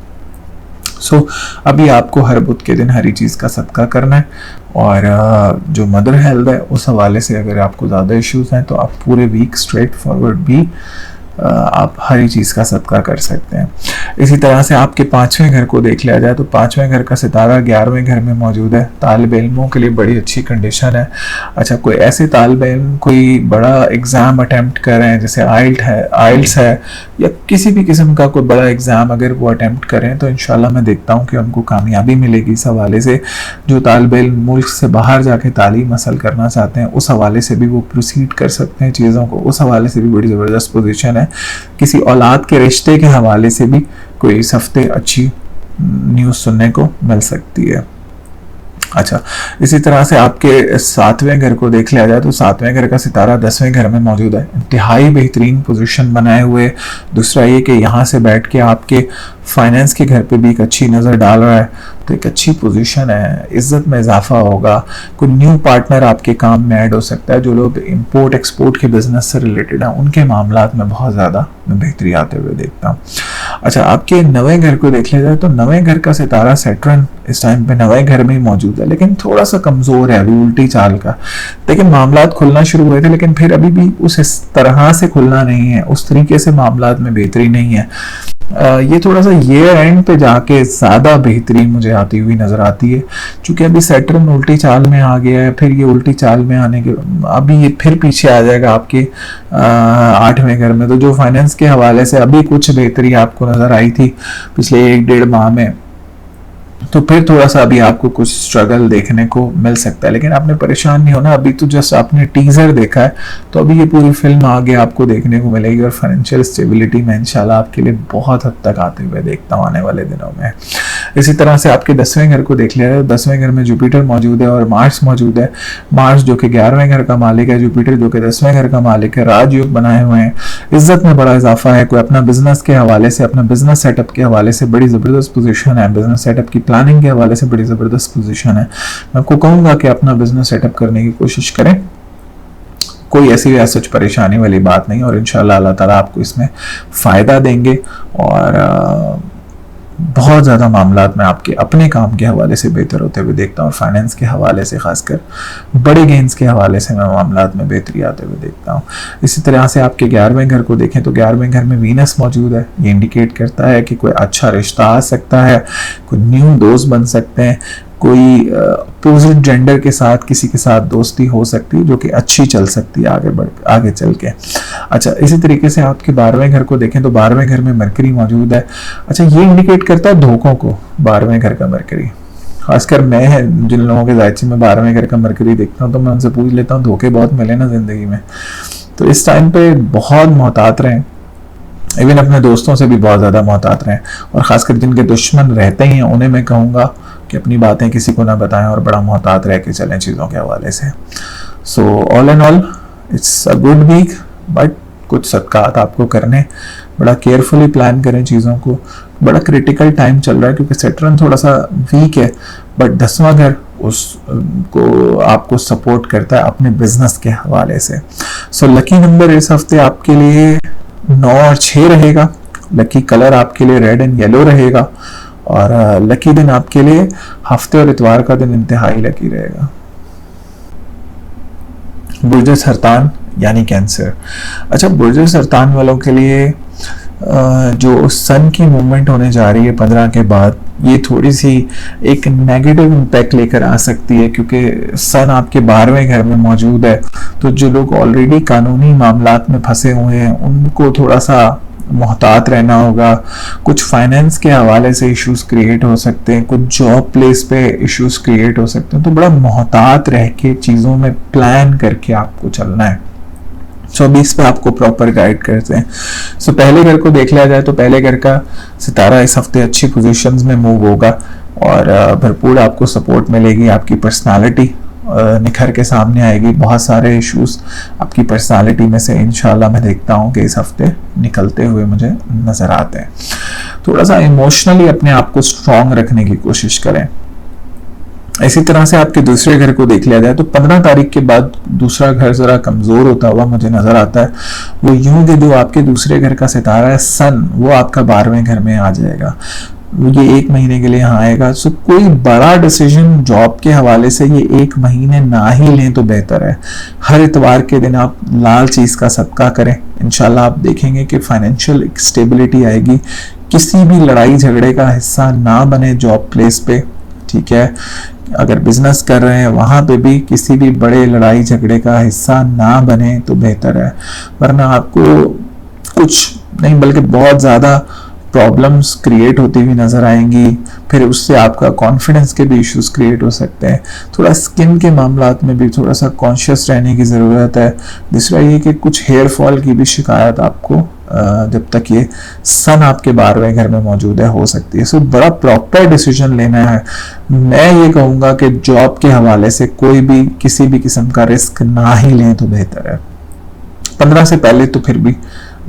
अभी आपको हर बुध के दिन हरी चीज़ का सदका करना है। और जो मदर हेल्थ है उस हवाले से अगर आपको ज़्यादा इश्यूज़ हैं तो आप पूरे वीक स्ट्रेट फॉरवर्ड भी आप हरी चीज़ का सदका कर सकते हैं। इसी तरह से आपके 5वें घर को देख लिया जाए तो 5वें घर का सितारा 11वें घर में मौजूद है। तालिब इल्मों के लिए बड़ी अच्छी कंडीशन है। अच्छा, कोई ऐसे तालिब इल्म कोई बड़ा एग्ज़ाम अटैम्प्ट कर रहे हैं, जैसे आइल्स है या किसी भी किस्म का कोई बड़ा एग्ज़ाम अगर वो अटैम्प्ट करें तो इंशाल्लाह मैं देखता हूँ कि उनको कामयाबी मिलेगी। इस हवाले से जो तालिब इल्म मुल्क से बाहर जाके तालीम हासिल करना चाहते हैं उस हवाले से भी वो प्रोसीड कर सकते हैं चीज़ों को, उस हवाले से भी बड़ी ज़बरदस्त पोजीशन है। किसी औलाद के रिश्ते के हवाले से भी कोई इस हफ्ते अच्छी न्यूज़ सुनने को मिल सकती है। अच्छा, इसी तरह से आपके 7वें घर को देख लिया जाए तो 7वें घर का सितारा 10वें घर में मौजूद है, इंतहाई बेहतरीन पोजीशन बनाए हुए। दूसरा ये कि यहाँ से बैठ के आपके फाइनेंस के घर पे भी एक अच्छी नज़र डाल रहा है, तो एक अच्छी पोजीशन है, इज्जत में इजाफा होगा। कोई न्यू पार्टनर आपके काम में ऐड हो सकता है। जो लोग इंपोर्ट एक्सपोर्ट के बिजनेस से रिलेटेड हैं उनके मामलात में बहुत ज़्यादा बेहतरी आते हुए देखता हूँ। अच्छा, आपके 9वें घर को देख लिया जाए तो 9वें घर का सितारा सैटर्न इस टाइम पे 9वें घर में ही मौजूद है, लेकिन थोड़ा सा कमज़ोर है, अभी उल्टी चाल का। लेकिन मामलात खुलना शुरू हुए थे, लेकिन फिर अभी भी उस तरह से खुलना नहीं है, उस तरीके से मामलात में बेहतरी नहीं है। ये थोड़ा सा ईयर एंड पे जाके ज़्यादा बेहतरी मुझे आती हुई नज़र आती है, क्योंकि अभी सैटर्न उल्टी चाल में आ गया है। फिर ये उल्टी चाल में आने के अभी ये फिर पीछे आ जाएगा आपके 8वें घर में। तो जो फाइनेंस के हवाले से अभी कुछ बेहतरी आपको नज़र आई थी पिछले 1-1.5 माह में, तो फिर थोड़ा सा अभी आपको कुछ स्ट्रगल देखने को मिल सकता है। लेकिन आपने परेशान नहीं होना, अभी तो जस्ट आपने टीजर देखा है, तो अभी ये पूरी फिल्म आगे आपको देखने को मिलेगी। और फाइनेंशियल स्टेबिलिटी में इंशाल्लाह आपके लिए बहुत हद तक आते हुए देखता हूँ आने वाले दिनों में। इसी तरह से आपके 10वें घर को देख लिया है, 10वें घर में जुपिटर मौजूद है और मार्स मौजूद है। मार्स जो कि 11वें घर का मालिक है, जुपिटर जो कि 10वें घर का मालिक है, राजयोग बनाए हुए हैं। इज्जत में बड़ा इजाफा है। कोई अपना बिजनेस के हवाले से, अपना बिजनेस सेटअप के हवाले से बड़ी ज़बरदस्त पोजीशन है। बिजनेस सेटअप की प्लानिंग के हवाले से बड़ी ज़बरदस्त पोजीशन है। मैं आपको कहूँगा कि अपना बिजनेस सेटअप करने की कोशिश करें, कोई ऐसी सच परेशानी वाली बात नहीं, और इंशाल्लाह अल्लाह ताला आपको इसमें फ़ायदा देंगे। और बहुत ज़्यादा मामलात में आपके अपने काम के हवाले से बेहतर होते हुए देखता हूँ, और फाइनेंस के हवाले से खासकर बड़े गेंस के हवाले से मैं मामलात में बेहतरी आते हुए देखता हूँ। इसी तरह से आपके 11वें घर को देखें तो 11वें घर में वीनस मौजूद है। ये इंडिकेट करता है कि कोई अच्छा रिश्ता आ सकता है, कोई न्यू दोस्त बन सकते हैं, कोई अपोजिट जेंडर के साथ किसी के साथ दोस्ती हो सकती है जो कि अच्छी चल सकती है आगे चल के। अच्छा, इसी तरीके से आपके 12वें घर को देखें तो 12वें घर में मरकरी मौजूद है। अच्छा, ये इंडिकेट करता है धोखों को, 12वें घर का मरकरी। खासकर मैं जिन लोगों के जायचे में 12वें घर का मरकरी देखता हूँ तो मैं उनसे पूछ लेता हूँ धोखे बहुत मिले ना जिंदगी में, तो इस टाइम पे बहुत मोहतात रहें। इवन अपने दोस्तों से भी बहुत ज़्यादा मोहतात रहें, और ख़ासकर जिनके दुश्मन रहते ही हैं उन्हें मैं कहूँगा कि अपनी बातें किसी को ना बताएं और बड़ा मोहतात रह के चलें चीज़ों के हवाले से। So all and all it's a good week, but कुछ सदकात आपको करने, बड़ा केयरफुली प्लान करें चीज़ों को। बड़ा क्रिटिकल टाइम चल रहा है क्योंकि सैटर्न थोड़ा सा वीक है, बट 10वां घर उसको आपको सपोर्ट करता है अपने बिजनेस के हवाले से। सो लकी नंबर इस हफ्ते आपके लिए 9 और 6 रहेगा। लकी कलर आपके लिए रेड एंड येलो रहेगा। और लकी दिन आपके लिए हफ्ते और इतवार का दिन इंतहाई लकी रहेगा। बुर्ज सरतान यानी कैंसर। अच्छा, बुर्ज सरतान वालों के लिए जो सन की मूवमेंट होने जा रही है 15 के बाद, ये थोड़ी सी एक नेगेटिव इम्पैक्ट लेकर आ सकती है क्योंकि सन आपके 12वें घर में मौजूद है। तो जो लोग ऑलरेडी कानूनी मामलात में फंसे हुए हैं उनको थोड़ा सा मोहतात रहना होगा। कुछ फाइनेंस के हवाले से इश्यूज क्रिएट हो सकते हैं, कुछ जॉब प्लेस पे इश्यूज क्रिएट हो सकते हैं। तो बड़ा मोहतात रह के चीज़ों में प्लान करके आपको चलना है। 24 पे आपको प्रॉपर गाइड करते हैं। सो पहले घर को देख लिया जाए तो पहले घर का सितारा इस हफ्ते अच्छी पोजीशंस में मूव होगा और भरपूर आपको सपोर्ट मिलेगी। आपकी पर्सनालिटी निखर के सामने आएगी। बहुत सारे इश्यूज आपकी पर्सनालिटी में से इंशाल्लाह मैं देखता हूँ कि इस हफ्ते निकलते हुए मुझे नजर आते हैं। थोड़ा सा इमोशनली अपने आप को स्ट्रांग रखने की कोशिश करें। इसी तरह से आपके दूसरे घर को देख लिया जाए तो 15 तारीख के बाद दूसरा घर जरा कमजोर होता हुआ मुझे नजर आता है। वो यूं कि जो आपके दूसरे घर का सितारा है सन, वो आपका 12वें घर में आ जाएगा। ये 1 महीने के लिए यहाँ आएगा। सो कोई बड़ा डिसीजन जॉब के हवाले से ये 1 महीने ना ही लें तो बेहतर है। हर इतवार के दिन आप लाल चीज का सदका करें। इंशाल्लाह आप देखेंगे कि फाइनेंशियल स्टेबिलिटी आएगी। किसी भी लड़ाई झगड़े का हिस्सा ना बने जॉब प्लेस पे, ठीक है। अगर बिजनेस कर रहे हैं वहां पे भी किसी भी बड़े लड़ाई झगड़े का हिस्सा ना बने तो बेहतर है, वरना आपको कुछ नहीं बल्कि बहुत ज्यादा प्रॉब्लम्स क्रिएट होती हुई नजर आएंगी। फिर उससे आपका कॉन्फिडेंस के भी इश्यूज क्रिएट हो सकते हैं। थोड़ा स्किन के मामलात में भी थोड़ा सा कॉन्शियस रहने की ज़रूरत है। दूसरा ये कि कुछ हेयर फॉल की भी शिकायत आपको जब तक ये सन आपके 12वें घर में मौजूद है हो सकती है। सो बड़ा प्रॉपर डिसीजन लेना है। मैं ये कहूँगा कि जॉब के हवाले से कोई भी किसी भी किस्म का रिस्क ना ही लें तो बेहतर है। 15 से पहले तो फिर भी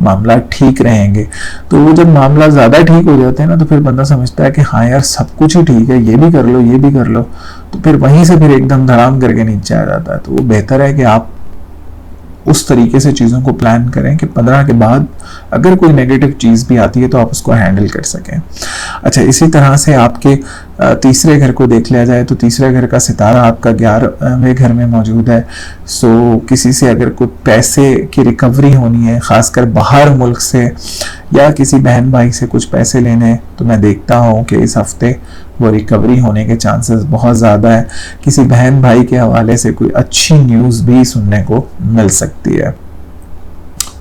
मामला ठीक रहेंगे। तो वो जब मामला ज्यादा ठीक हो जाते हैं ना तो फिर बंदा समझता है कि हाँ यार सब कुछ ही ठीक है, ये भी कर लो ये भी कर लो, तो फिर वहीं से फिर एकदम धड़ाम करके नीचे आ जाता है। तो वो बेहतर है कि आप उस तरीके से चीज़ों को प्लान करें कि 15 के बाद अगर कोई नेगेटिव चीज़ भी आती है तो आप उसको हैंडल कर सकें। अच्छा, इसी तरह से आपके तीसरे घर को देख लिया जाए तो तीसरे घर का सितारा आपका 11वें घर में मौजूद है। सो किसी से अगर कोई पैसे की रिकवरी होनी है, खासकर बाहर मुल्क से या किसी बहन भाई से कुछ पैसे लेने, तो मैं देखता हूँ कि इस हफ्ते वो रिकवरी होने के चांसेस बहुत ज़्यादा है। किसी बहन भाई के हवाले से कोई अच्छी न्यूज़ भी सुनने को मिल सकती है।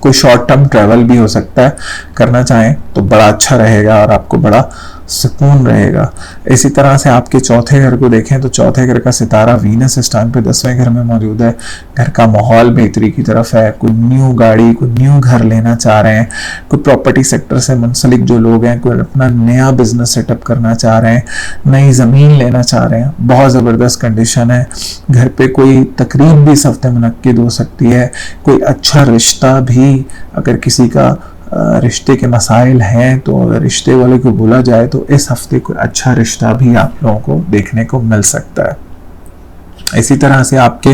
कोई शॉर्ट टर्म ट्रैवल भी हो सकता है, करना चाहें तो बड़ा अच्छा रहेगा और आपको बड़ा सुकून रहेगा। इसी तरह से आपके चौथे घर को देखें तो चौथे घर का सितारा वीनस इस टाइम पे 10वें घर में मौजूद है। घर का माहौल बेहतरी की तरफ है। कोई न्यू गाड़ी, कोई न्यू घर लेना चाह रहे हैं, कोई प्रॉपर्टी सेक्टर से मुंसलिक जो लोग हैं, कोई अपना नया बिजनेस सेटअप करना चाह रहे हैं, नई ज़मीन लेना चाह रहे हैं, बहुत ज़बरदस्त कंडीशन है। घर पे कोई तकरीब भी इस हफ्ते मुनक्किद हो सकती है। कोई अच्छा रिश्ता भी, अगर किसी का रिश्ते के मसाइल हैं तो अगर रिश्ते वाले को बोला जाए तो इस हफ्ते कोई अच्छा रिश्ता भी आप लोगों को देखने को मिल सकता है। इसी तरह से आपके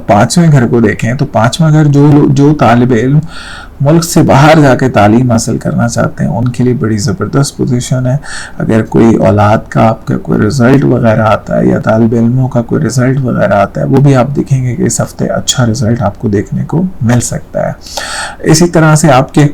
5वें घर को देखें तो 5वां घर जो तालिबे इल्म मुल्क से बाहर जाके तालीम हासिल करना चाहते हैं उनके लिए बड़ी ज़बरदस्त पोजीशन है। अगर कोई औलाद का आपका कोई रिज़ल्ट वगैरह आता है या तालिबे इल्मों का कोई रिज़ल्ट वगैरह आता है, वो भी आप देखेंगे कि इस हफ्ते अच्छा रिज़ल्ट आपको देखने को मिल सकता है। इसी तरह से आपके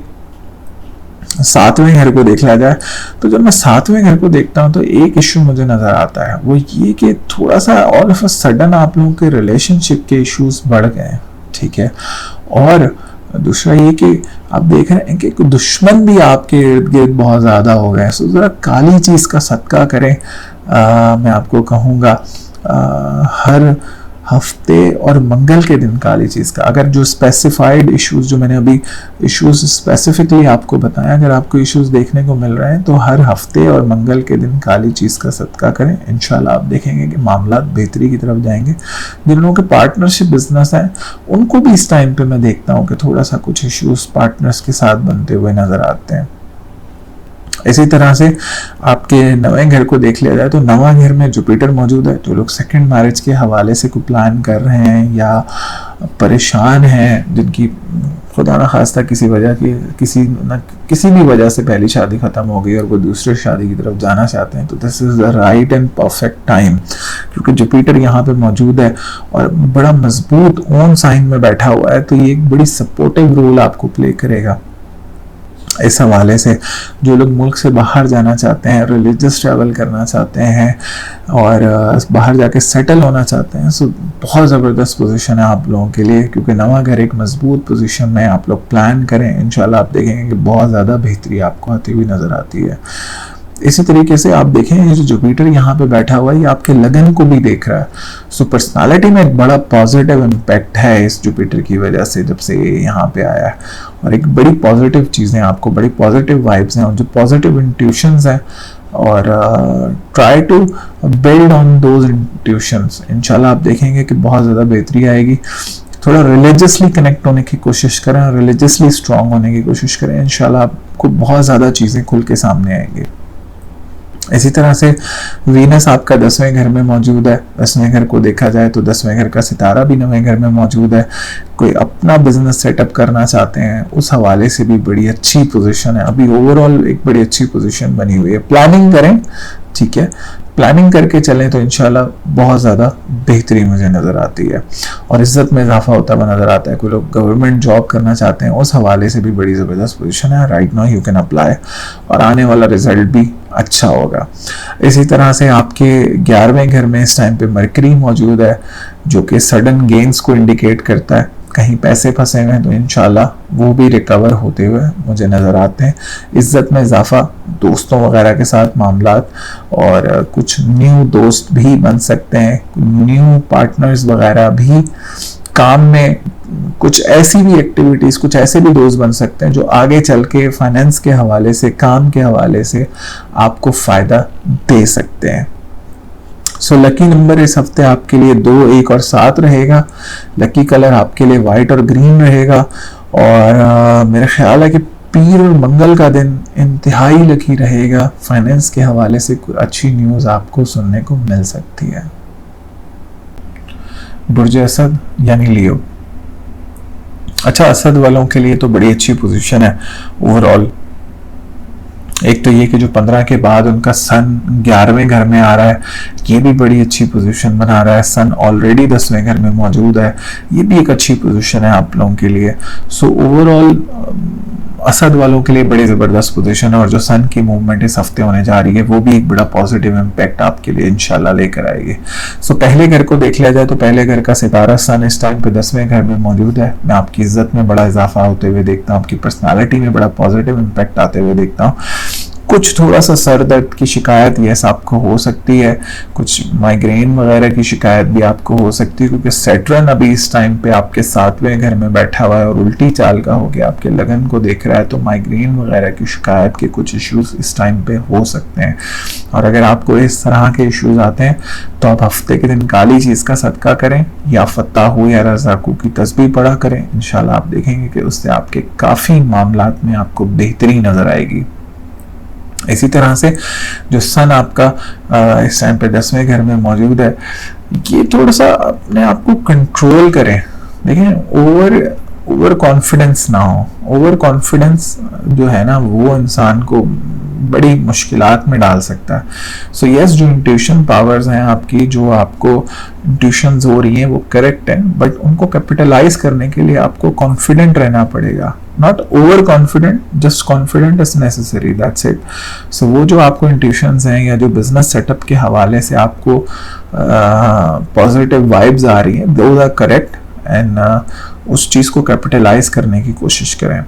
7वें घर को देख लिया जाए तो जब मैं 7वें घर को देखता हूँ तो एक इशू मुझे नज़र आता है, वो ये कि थोड़ा सा ऑल ऑफ अ सडन आप लोगों के रिलेशनशिप के इश्यूज बढ़ गए हैं, ठीक है। और दूसरा ये कि आप देख रहे हैं कि दुश्मन भी आपके इर्द गिर्द बहुत ज़्यादा हो गए हैं। सो ज़रा काली चीज़ का सदका करें। मैं आपको कहूँगा हफ्ते और मंगल के दिन काली चीज़ का, अगर जो स्पेसिफाइड इश्यूज जो मैंने अभी इश्यूज स्पेसिफिकली आपको बताया, अगर आपको इश्यूज देखने को मिल रहे हैं तो हर हफ्ते और मंगल के दिन काली चीज़ का सदका करें। इंशाल्लाह आप देखेंगे कि मामला बेहतरी की तरफ जाएंगे। जिन लोगों के पार्टनरशिप बिजनेस है उनको भी इस टाइम पे मैं देखता हूँ कि थोड़ा सा कुछ इश्यूज पार्टनर्स के साथ बनते हुए नजर आते हैं। इसी तरह से आपके नवे घर को देख लिया जाए तो नवा घर में जुपिटर मौजूद है। जो लोग सेकंड मैरिज के हवाले से कोई प्लान कर रहे हैं या परेशान हैं, जिनकी खुदा ना खास्ता किसी वजह की किसी भी वजह से पहली शादी खत्म हो गई और वो दूसरी शादी की तरफ जाना चाहते हैं, तो this is the right and perfect time, क्योंकि जुपिटर यहाँ पे मौजूद है और बड़ा मजबूत ओन साइन में बैठा हुआ है, तो ये एक बड़ी सपोर्टिव रोल आपको प्ले करेगा। इस हवाले से जो लोग मुल्क से बाहर जाना चाहते हैं, रिलीजियस ट्रैवल करना चाहते हैं और बाहर जाके सेटल होना चाहते हैं, सो बहुत ज़बरदस्त पोजीशन है आप लोगों के लिए, क्योंकि नवा घर एक मजबूत पोजीशन में आप लोग प्लान करें, इंशाल्लाह आप देखेंगे कि बहुत ज़्यादा बेहतरी आपको आती हुई नज़र आती है। इसी तरीके से आप देखें ये जो जुपिटर यहाँ पे बैठा हुआ है ये आपके लगन को भी देख रहा है, सो पर्सनालिटी में एक बड़ा पॉजिटिव इम्पैक्ट है इस जुपिटर की वजह से जब से ये यहाँ पे आया है, और एक बड़ी पॉजिटिव चीज़ें आपको, बड़ी पॉजिटिव वाइब्स हैं और जो पॉजिटिव इंट्यूशंस हैं, और try to build on those intuitions. इंशाल्लाह आप देखेंगे कि बहुत ज़्यादा बेहतरी आएगी। थोड़ा रिलीजियसली कनेक्ट होने की कोशिश करें, रिलीजियसली स्ट्रांग होने की कोशिश करें, इंशाल्लाह आपको बहुत ज़्यादा चीज़ें खुल के सामने आएंगी। इसी तरह से वीनस आपका 10वें घर में मौजूद है। 10वें घर को देखा जाए तो 10वें घर का सितारा भी 9वें घर में मौजूद है। कोई अपना बिजनेस सेटअप करना चाहते हैं उस हवाले से भी बड़ी अच्छी पोजीशन है, अभी ओवरऑल एक बड़ी अच्छी पोजीशन बनी हुई है। प्लानिंग करें, ठीक है, प्लानिंग करके चलें तो इंशाल्लाह बहुत ज़्यादा बेहतरी मुझे नज़र आती है और इज्जत में इजाफा होता हुआ नज़र आता है। कोई लोग गवर्नमेंट जॉब करना चाहते हैं उस हवाले से भी बड़ी ज़बरदस्त पोजीशन है। Right now you can apply और आने वाला रिजल्ट भी अच्छा होगा। इसी तरह से आपके 11वें घर में इस टाइम पे मरकरी मौजूद है जो कि सडन गेन्स को इंडिकेट करता है। कहीं पैसे फंसे हुए हैं तो इंशाल्लाह वो भी रिकवर होते हुए मुझे नज़र आते हैं। इज्जत में इजाफा, दोस्तों वगैरह के साथ मामलात और कुछ न्यू दोस्त भी बन सकते हैं, न्यू पार्टनर्स वगैरह भी, काम में कुछ ऐसी भी एक्टिविटीज़, कुछ ऐसे भी दोस्त बन सकते हैं जो आगे चल के फाइनेंस के हवाले से, काम के हवाले से आपको फ़ायदा दे सकते हैं। सो लकी नंबर इस हफ्ते आपके लिए 2, 1 और 7 रहेगा। लकी कलर आपके लिए वाइट और ग्रीन रहेगा और मेरा ख्याल है कि पीर और मंगल का दिन इंतहाई लकी रहेगा। फाइनेंस के हवाले से कोई अच्छी न्यूज़ आपको सुनने को मिल सकती है। बुर्ज असद यानी लियो, अच्छा असद वालों के लिए तो बड़ी अच्छी पोजीशन है ओवरऑल। एक तो ये कि जो 15 के बाद उनका सन 11वें घर में आ रहा है, ये भी बड़ी अच्छी पोजीशन बना रहा है। सन ऑलरेडी 10वें घर में मौजूद है, ये भी एक अच्छी पोजीशन है आप लोगों के लिए। सो ओवरऑल असद वालों के लिए बड़ी ज़बरदस्त पोजीशन है और जो सन की मूवमेंट इस हफ्ते होने जा रही है वो भी एक बड़ा पॉजिटिव इम्पैक्ट आपके लिए इंशाल्लाह लेकर आएगी। सो पहले घर को देख लिया जाए तो पहले घर का सितारा सन इस टाइम पे 10वें घर में मौजूद है। मैं आपकी इज्जत में बड़ा इजाफा होते हुए देखता हूँ, आपकी पर्सनालिटी में बड़ा पॉजिटिव इम्पैक्ट आते हुए देखता हूँ। कुछ थोड़ा सा सर दर्द की शिकायत यस आपको हो सकती है, कुछ माइग्रेन वगैरह की शिकायत भी आपको हो सकती है, क्योंकि सैटर्न अभी इस टाइम पे आपके 7वें घर में बैठा हुआ है और उल्टी चाल का हो गया, आपके लगन को देख रहा है, तो माइग्रेन वगैरह की शिकायत के कुछ इश्यूज इस टाइम पे हो सकते हैं। और अगर आपको इस तरह के इश्यूज आते हैं तो आप हफ्ते के दिन काली चीज़ का सदका करें या फत्ताहू या रज़ाकू की तस्बीह पढ़ा करें। इंशाल्लाह आप देखेंगे कि उससे आपके काफ़ी मामलात में आपको बेहतरी नज़र आएगी। इसी तरह से जो सन आपका इस टाइम पे 10वें घर में मौजूद है, ये थोड़ा सा अपने आप को कंट्रोल करें। देखें ओवर कॉन्फिडेंस ना हो। ओवर कॉन्फिडेंस जो है ना वो इंसान को बड़ी मुश्किलात में डाल सकता है। सो यस, जो इंट्यूशन पावर्स हैं आपकी, जो आपको इंट्यूशंस हो रही हैं वो करेक्ट हैं, बट उनको कैपिटलाइज करने के लिए आपको कॉन्फिडेंट रहना पड़ेगा। Not over confident, just confident is necessary, that's it. So वो जो आपको इंट्यूशंस हैं या जो बिजनेस सेटअप के हवाले से आपको पॉजिटिव वाइब्स आ रही हैं, दोज आर करेक्ट एंड उस चीज़ को कैपिटलाइज करने की कोशिश करें।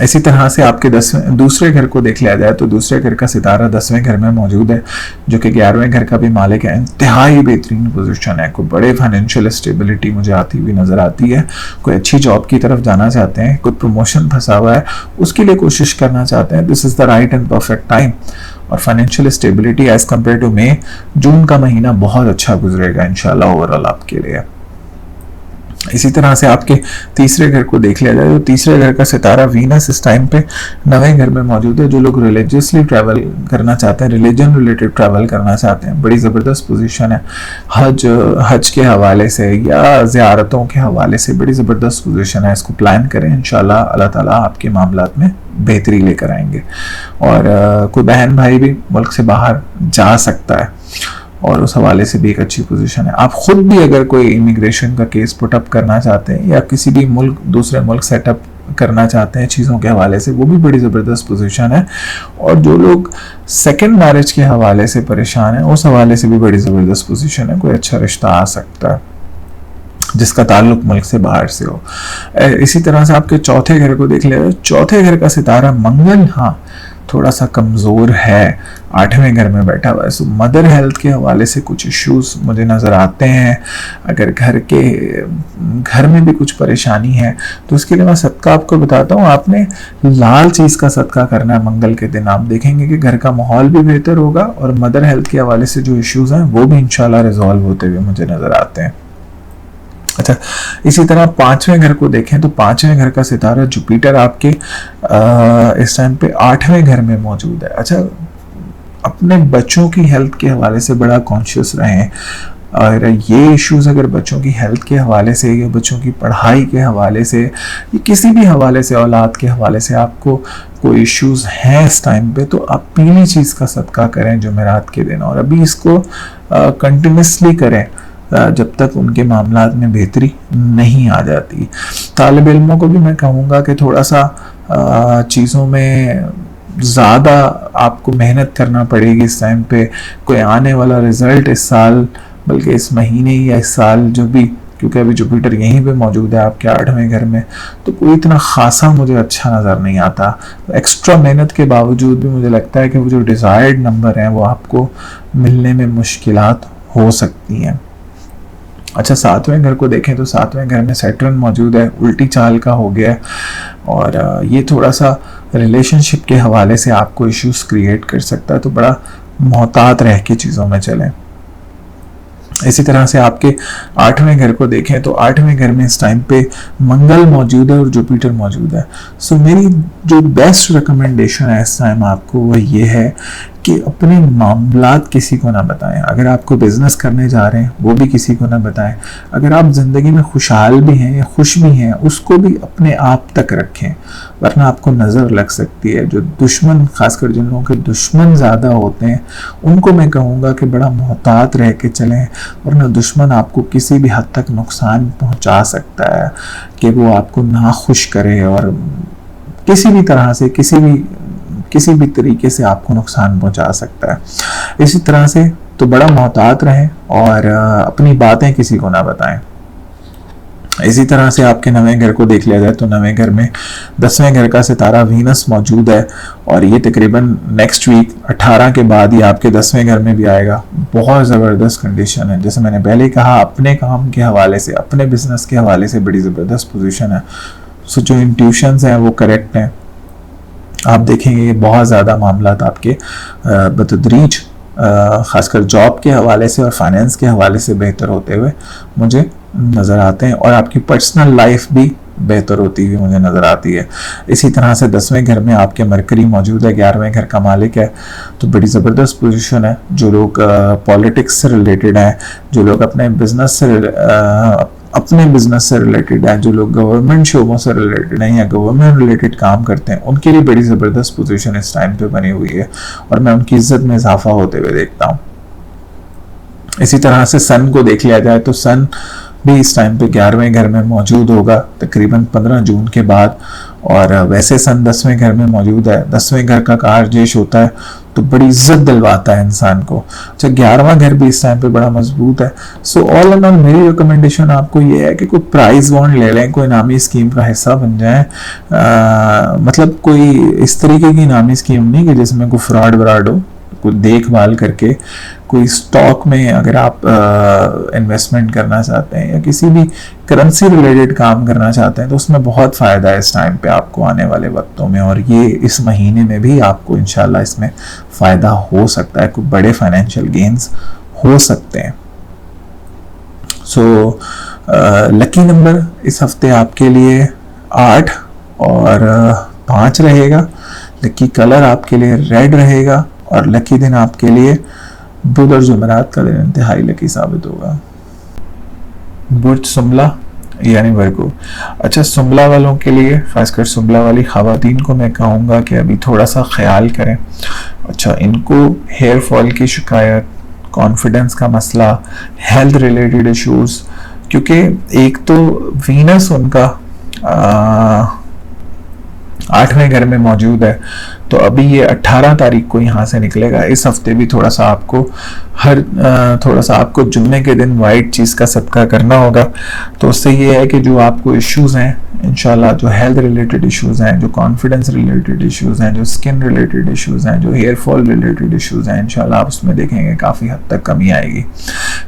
इसी तरह से आपके दूसरे घर को देख लिया जाए तो दूसरे घर का सितारा 10वें घर में मौजूद है, जो कि 11वें घर का भी मालिक है। इंतहाई बेहतरीन पोजीशन है। कोई बड़े फाइनेंशियल स्टेबिलिटी मुझे आती हुई नजर आती है। कोई अच्छी जॉब की तरफ जाना चाहते हैं, कोई प्रमोशन फंसा हुआ है, उसके लिए कोशिश करना चाहते हैं, this is the right and perfect time. और financial stability as compare to May, जून का महीना बहुत अच्छा गुजरेगा इंशाल्लाह ओवरऑल आपके लिए। इसी तरह से आपके तीसरे घर को देख लिया जाए तो तीसरे घर का सितारा वीनस इस टाइम पे 9वें घर में मौजूद है। जो लोग रिलीजियसली ट्रैवल करना चाहते हैं, रिलीजन रिलेटेड ट्रैवल करना चाहते हैं, बड़ी ज़बरदस्त पोजीशन है। हज के हवाले से या ज़ियारतों के हवाले से बड़ी ज़बरदस्त पोजीशन है। इसको प्लान करें, इंशाल्लाह अल्लाह ताला आपके मामलात में बेहतरी लेकर आएंगे। और कोई बहन भाई भी मुल्क से बाहर जा सकता है और उस हवाले से भी एक अच्छी पोजीशन है। आप खुद भी अगर कोई इमिग्रेशन का केस पुटअप करना चाहते हैं या किसी भी दूसरे मुल्क सेटअप करना चाहते हैं चीज़ों के हवाले से, वो भी बड़ी ज़बरदस्त पोजीशन है। और जो लोग सेकंड मैरिज के हवाले से परेशान हैं, उस हवाले से भी बड़ी ज़बरदस्त पोजीशन है। कोई अच्छा रिश्ता आ सकता है जिसका ताल्लुक मुल्क से बाहर से हो। इसी तरह से आपके चौथे घर को देख लिया, चौथे घर का सितारा मंगल हाँ थोड़ा सा कमज़ोर है, 8वें घर में बैठा हुआ है। सो मदर हेल्थ के हवाले से कुछ इश्यूज मुझे नज़र आते हैं। अगर घर में भी कुछ परेशानी है तो उसके लिए मैं सदका आपको बताता हूँ। आपने लाल चीज़ का सदका करना है मंगल के दिन। आप देखेंगे कि घर का माहौल भी बेहतर होगा और मदर हेल्थ के हवाले से जो इश्यूज हैं वो भी इंशाल्लाह रिजॉल्व होते हुए मुझे नज़र आते हैं। अच्छा, इसी तरह 5वें घर को देखें तो 5वें घर का सितारा जुपिटर आपके इस टाइम पे 8वें घर में मौजूद है। अच्छा, अपने बच्चों की हेल्थ के हवाले से बड़ा कॉन्शियस रहें। और ये इश्यूज अगर बच्चों की हेल्थ के हवाले से या बच्चों की पढ़ाई के हवाले से या किसी भी हवाले से, औलाद के हवाले से आपको कोई इश्यूज हैं इस टाइम पे, तो आप पीली चीज़ का सदका करें जुमेरात के दिन। और अभी इसको कंटिन्यूसली करें जब तक उनके मामलात में बेहतरी नहीं आ जाती। तालिब इल्मों को भी मैं कहूँगा कि थोड़ा सा चीज़ों में ज़्यादा आपको मेहनत करना पड़ेगी इस टाइम पे। कोई आने वाला रिज़ल्ट इस साल, बल्कि इस महीने या इस साल जो भी, क्योंकि अभी जुपिटर यहीं पे मौजूद है आपके 8वें घर में, तो कोई इतना खासा मुझे अच्छा नज़र नहीं आता। एक्स्ट्रा मेहनत के बावजूद भी मुझे लगता है कि वो जो डिज़ायर्ड नंबर हैं वो आपको मिलने में मुश्किलात हो सकती हैं। अच्छा, 7वें घर को देखें तो 7वें घर में सैटर्न मौजूद है, उल्टी चाल का हो गया है। और ये थोड़ा सा रिलेशनशिप के हवाले से आपको इश्यूज क्रिएट कर सकता है, तो बड़ा मोहतात रह के चीज़ों में चलें। इसी तरह से आपके 8वें घर को देखें तो 8वें घर में इस टाइम पे मंगल मौजूद है और जुपिटर मौजूद है। सो मेरी जो बेस्ट रिकमेंडेशन है इस टाइम आपको वो ये है कि अपने मामलात किसी को ना बताएं। अगर आपको बिजनेस करने जा रहे हैं वो भी किसी को ना बताएं। अगर आप ज़िंदगी में खुशहाल भी हैं या खुश भी हैं उसको भी अपने आप तक रखें, वरना आपको नज़र लग सकती है। जो दुश्मन, खासकर जिन लोगों के दुश्मन ज़्यादा होते हैं, उनको मैं कहूँगा कि बड़ा मोहतात रह के चलें, वरना दुश्मन आपको किसी भी हद तक नुकसान पहुँचा सकता है कि वो आपको नाखुश करे और किसी भी तरह से किसी भी तरीके से आपको नुकसान पहुंचा सकता है। इसी तरह से तो बड़ा मोहतात रहें और अपनी बातें किसी को ना बताएं। इसी तरह से आपके 9वें घर को देख लिया जाए तो 9वें घर में 10वें घर का सितारा वीनस मौजूद है और ये तकरीबन नेक्स्ट वीक 18 के बाद ही आपके 10वें घर में भी आएगा। बहुत ज़बरदस्त कंडीशन है। जैसे मैंने पहले कहा, अपने काम के हवाले से, अपने बिजनेस के हवाले से बड़ी ज़बरदस्त पोजीशन है। सो जो इंट्यूशंस हैं वो करेक्ट हैं। आप देखेंगे कि बहुत ज़्यादा मामलात आपके बतदरीज ख़ासकर जॉब के हवाले से और फाइनेंस के हवाले से बेहतर होते हुए मुझे नज़र आते हैं और आपकी पर्सनल लाइफ भी बेहतर होती हुई मुझे नज़र आती है। इसी तरह से 10वें घर में आपके मरकरी मौजूद है, 11वें घर का मालिक है, तो बड़ी ज़बरदस्त पोजीशन है। जो लोग पॉलिटिक्स से रिलेटेड हैं, जो लोग अपने बिजनेस से रिलेटेड हैं, जो लोग गवर्नमेंट शोबों से रिलेटेड हैं या गवर्नमेंट रिलेटेड काम करते हैं, उनके लिए बड़ी ज़बरदस्त पोजीशन इस टाइम पे बनी हुई है और मैं उनकी इज्जत में इजाफा होते हुए देखता हूँ। इसी तरह से सन को देख लिया जाए तो सन भी इस टाइम पे 11वें घर में मौजूद होगा तकरीबन 15 जून के बाद। और वैसे सन 10वें घर में मौजूद है। 10वें घर का कारजेश होता है तो बड़ी इज्जत दिलवाता है इंसान को। अच्छा, 11वां घर भी इस टाइम पे बड़ा मजबूत है। सो ऑल एंड ऑल मेरी रिकमेंडेशन आपको ये है कि कोई प्राइज बॉन्ड ले लें, कोई इनामी स्कीम का हिस्सा बन जाए। मतलब कोई इस तरीके की इनामी स्कीम नहीं कि जिसमें कोई फ्रॉड व्राड हो, कोई देखभाल करके कोई स्टॉक में अगर आप इन्वेस्टमेंट करना चाहते हैं या किसी भी करेंसी रिलेटेड काम करना चाहते हैं तो उसमें बहुत फ़ायदा है इस टाइम पे आपको आने वाले वक्तों में, और ये इस महीने में भी आपको इंशाल्लाह इसमें फ़ायदा हो सकता है, कोई बड़े फाइनेंशियल गेन्स हो सकते हैं। सो लकी नंबर इस हफ्ते आपके लिए 8 और 5 रहेगा। लकी कलर आपके लिए रेड रहेगा और लकी दिन आपके लिए बुध और जुमेरात का दिन इंतहाई लकी साबित होगा। बुध सुमला यानी वर्गो। अच्छा, सुमला वालों के लिए, खासकर सुमला वाली खवातीन को मैं कहूँगा कि अभी थोड़ा सा ख्याल करें। अच्छा, इनको हेयर फॉल की शिकायत, कॉन्फिडेंस का मसला, हेल्थ रिलेटेड इश्यूज, क्योंकि एक तो वीनस उनका 8वें घर में मौजूद है, तो अभी ये 18 तारीख को यहाँ से निकलेगा। इस हफ्ते भी थोड़ा सा आपको जुम्मे के दिन वाइट चीज़ का सदका करना होगा। तो उससे ये है कि जो आपको इश्यूज हैं इंशाल्लाह, जो हेल्थ रिलेटेड इश्यूज हैं, जो कॉन्फिडेंस रिलेटेड इश्यूज हैं, जो स्किन रिलेटेड इश्यूज हैं, जो हेयर फॉल रिलेटेड इश्यूज हैं, इंशाल्लाह आप उसमें देखेंगे काफ़ी हद तक कमी आएगी।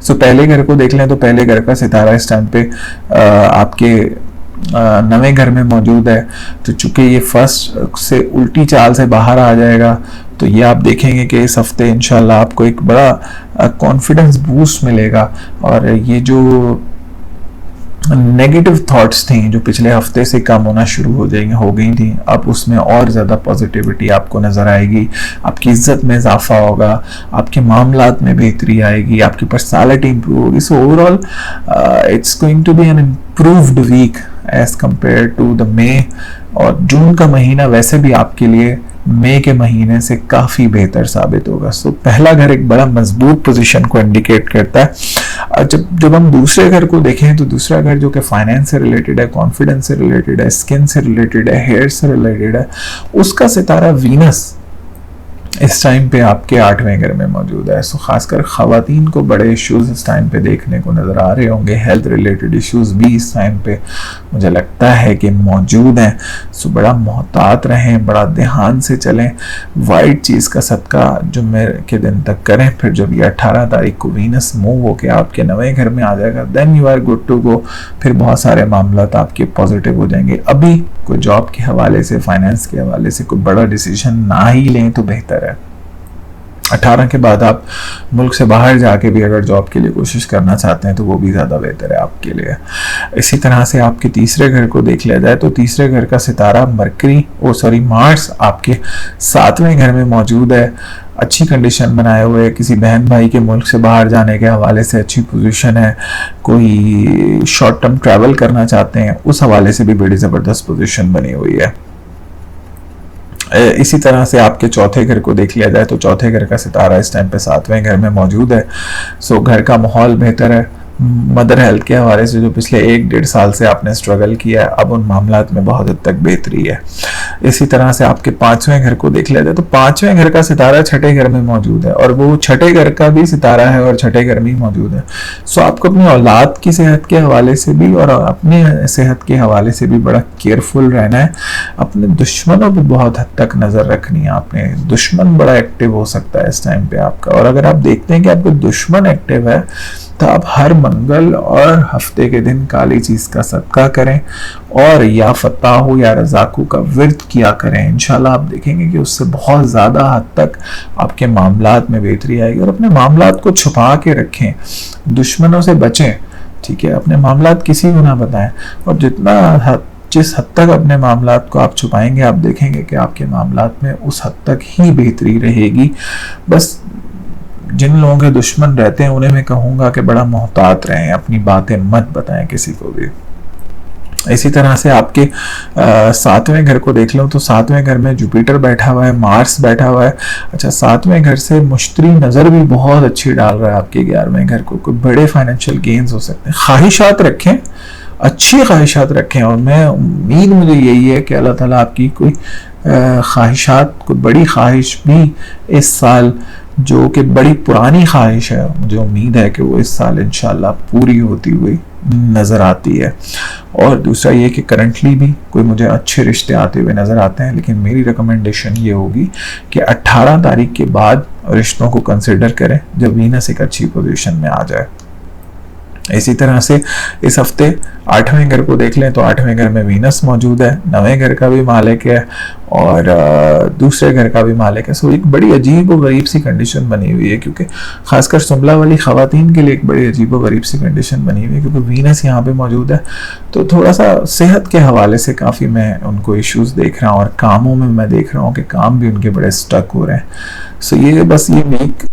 सो पहले घर को देख लें तो पहले घर का सितारा इस टाइम पे आपके 9वें घर में मौजूद है, तो चूंकि ये फर्स्ट से उल्टी चाल से बाहर आ जाएगा तो ये आप देखेंगे कि इस हफ्ते इंशाल्लाह आपको एक बड़ा कॉन्फिडेंस बूस्ट मिलेगा, और ये जो नेगेटिव थॉट्स थी जो पिछले हफ्ते से कम होना शुरू हो गई थी, अब उसमें और ज़्यादा पॉजिटिविटी आपको नज़र आएगी, आपकी इज्जत में इजाफा होगा, आपके मामलात में बेहतरी आएगी, आपकी पर्सनालिटी इंप्रूव होगी। So overall it's going to be an improved week as compare to the May, और जून का महीना वैसे भी आपके लिए मई के महीने से काफ़ी बेहतर साबित होगा। सो पहला घर एक बड़ा मजबूत पोजीशन को इंडिकेट करता है। जब हम दूसरे घर को देखें तो दूसरा घर जो कि फाइनेंस से रिलेटेड है, कॉन्फिडेंस से रिलेटेड है, स्किन से रिलेटेड है, हेयर से रिलेटेड है, उसका सितारा वीनस इस टाइम पे आपके 8वें घर में मौजूद है। सो खासकर खवातीन को बड़े इश्यूज इस टाइम पे देखने को नज़र आ रहे होंगे, हेल्थ रिलेटेड इश्यूज भी इस टाइम पे मुझे लगता है कि मौजूद हैं। सो बड़ा मोहतात रहें, बड़ा ध्यान से चलें, वाइट चीज़ का सदका जुम्मे के दिन तक करें, फिर जब ये 18 तारीख को वीनस मूव होकर आपके 9वें घर में आ जाएगा then you are good to go, फिर बहुत सारे मामला आपके पॉजिटिव हो जाएंगे। अभी कोई जॉब के हवाले से, फाइनेंस के हवाले से कोई बड़ा डिसीजन ना ही लें तो बेहतर है। 18 के बाद आप मुल्क से बाहर जाके भी अगर जॉब के लिए कोशिश करना चाहते हैं तो वो भी ज़्यादा बेहतर है आपके लिए। इसी तरह से आपके तीसरे घर को देख लिया जाए तो तीसरे घर का सितारा मार्स आपके 7वें घर में मौजूद है, अच्छी कंडीशन बनाए हुए, किसी बहन भाई के मुल्क से बाहर जाने के हवाले से अच्छी पोजीशन है, कोई शॉर्ट टर्म ट्रैवल करना चाहते हैं उस हवाले से भी बड़ी ज़बरदस्त पोजीशन बनी हुई है। इसी तरह से आपके चौथे घर को देख लिया जाए तो चौथे घर का सितारा इस टाइम पे 7वें घर में मौजूद है। सो घर का माहौल बेहतर है, मदर हेल्थ के हवाले से जो पिछले 1-1.5 साल से आपने स्ट्रगल किया है अब उन मामलात में बहुत हद तक बेहतरी है। इसी तरह से आपके 5वें घर को देख लिया जाए तो 5वें घर का सितारा 6ठे घर में मौजूद है, और वो 6ठे घर का भी सितारा है और 6ठे घर में ही मौजूद है। सो आपको अपनी औलाद की सेहत के हवाले से भी और अपने सेहत के हवाले से भी बड़ा केयरफुल रहना है। अपने दुश्मनों पर बहुत हद तक नज़र रखनी है आपने, दुश्मन बड़ा एक्टिव हो सकता है इस टाइम पे आपका, और अगर आप देखते हैं कि आपका दुश्मन एक्टिव है तो आप हर मंगल और हफ्ते के दिन काली चीज़ का सदका करें और या फताहु या रज़ाकू का विर्द किया करें। इंशाल्लाह आप देखेंगे कि उससे बहुत ज़्यादा हद तक आपके मामलात में बेहतरी आएगी। और अपने मामलात को छुपा के रखें, दुश्मनों से बचें, ठीक है, अपने मामलात किसी को ना बताएं, और जिस हद तक अपने मामलात को आप छुपाएंगे आप देखेंगे कि आपके मामलात में उस हद तक ही बेहतरी रहेगी। बस जिन लोगों के दुश्मन रहते हैं उन्हें मैं कहूँगा कि बड़ा मोहतात रहें, अपनी बातें मत बताएं किसी को भी। इसी तरह से आपके 7वें घर को देख लो तो 7वें घर में जुपिटर बैठा हुआ है, मार्स बैठा हुआ है। अच्छा, 7वें घर से मुश्तरी नज़र भी बहुत अच्छी डाल रहा है आपके 11वें घर को, कोई बड़े फाइनेंशियल गेन्स हो सकते हैं। ख्वाहिशात रखें, अच्छी ख्वाहिशात रखें। और मैं उम्मीद मुझे यही है कि अल्लाह ताला आपकी कोई ख्वाहिशात, कोई बड़ी ख्वाहिश भी इस साल, जो कि बड़ी पुरानी ख्वाहिश है, मुझे उम्मीद है कि वो इस साल इंशाल्लाह पूरी होती हुई नज़र आती है। और दूसरा ये कि करंटली भी कोई मुझे अच्छे रिश्ते आते हुए नज़र आते हैं, लेकिन मेरी रिकमेंडेशन ये होगी कि 18 तारीख के बाद रिश्तों को कंसिडर करें जब वीनस एक अच्छी पोजीशन में आ जाए। इसी तरह से इस हफ्ते 8वें घर को देख लें तो 8वें घर में वीनस मौजूद है, 9वें घर का भी मालिक है और दूसरे घर का भी मालिक है। सो एक बड़ी अजीब व गरीब सी कंडीशन बनी हुई है, क्योंकि खासकर सुमला वाली ख़वातीन के लिए एक बड़ी अजीब व गरीब सी कंडीशन बनी हुई है, क्योंकि वीनस यहाँ पे मौजूद है। तो थोड़ा सा सेहत के हवाले से काफ़ी मैं उनको इश्यूज़ देख रहा हूँ, और कामों में मैं देख रहा हूँ कि काम भी उनके बड़े स्टक हो रहे हैं। सो ये बस ये वीक,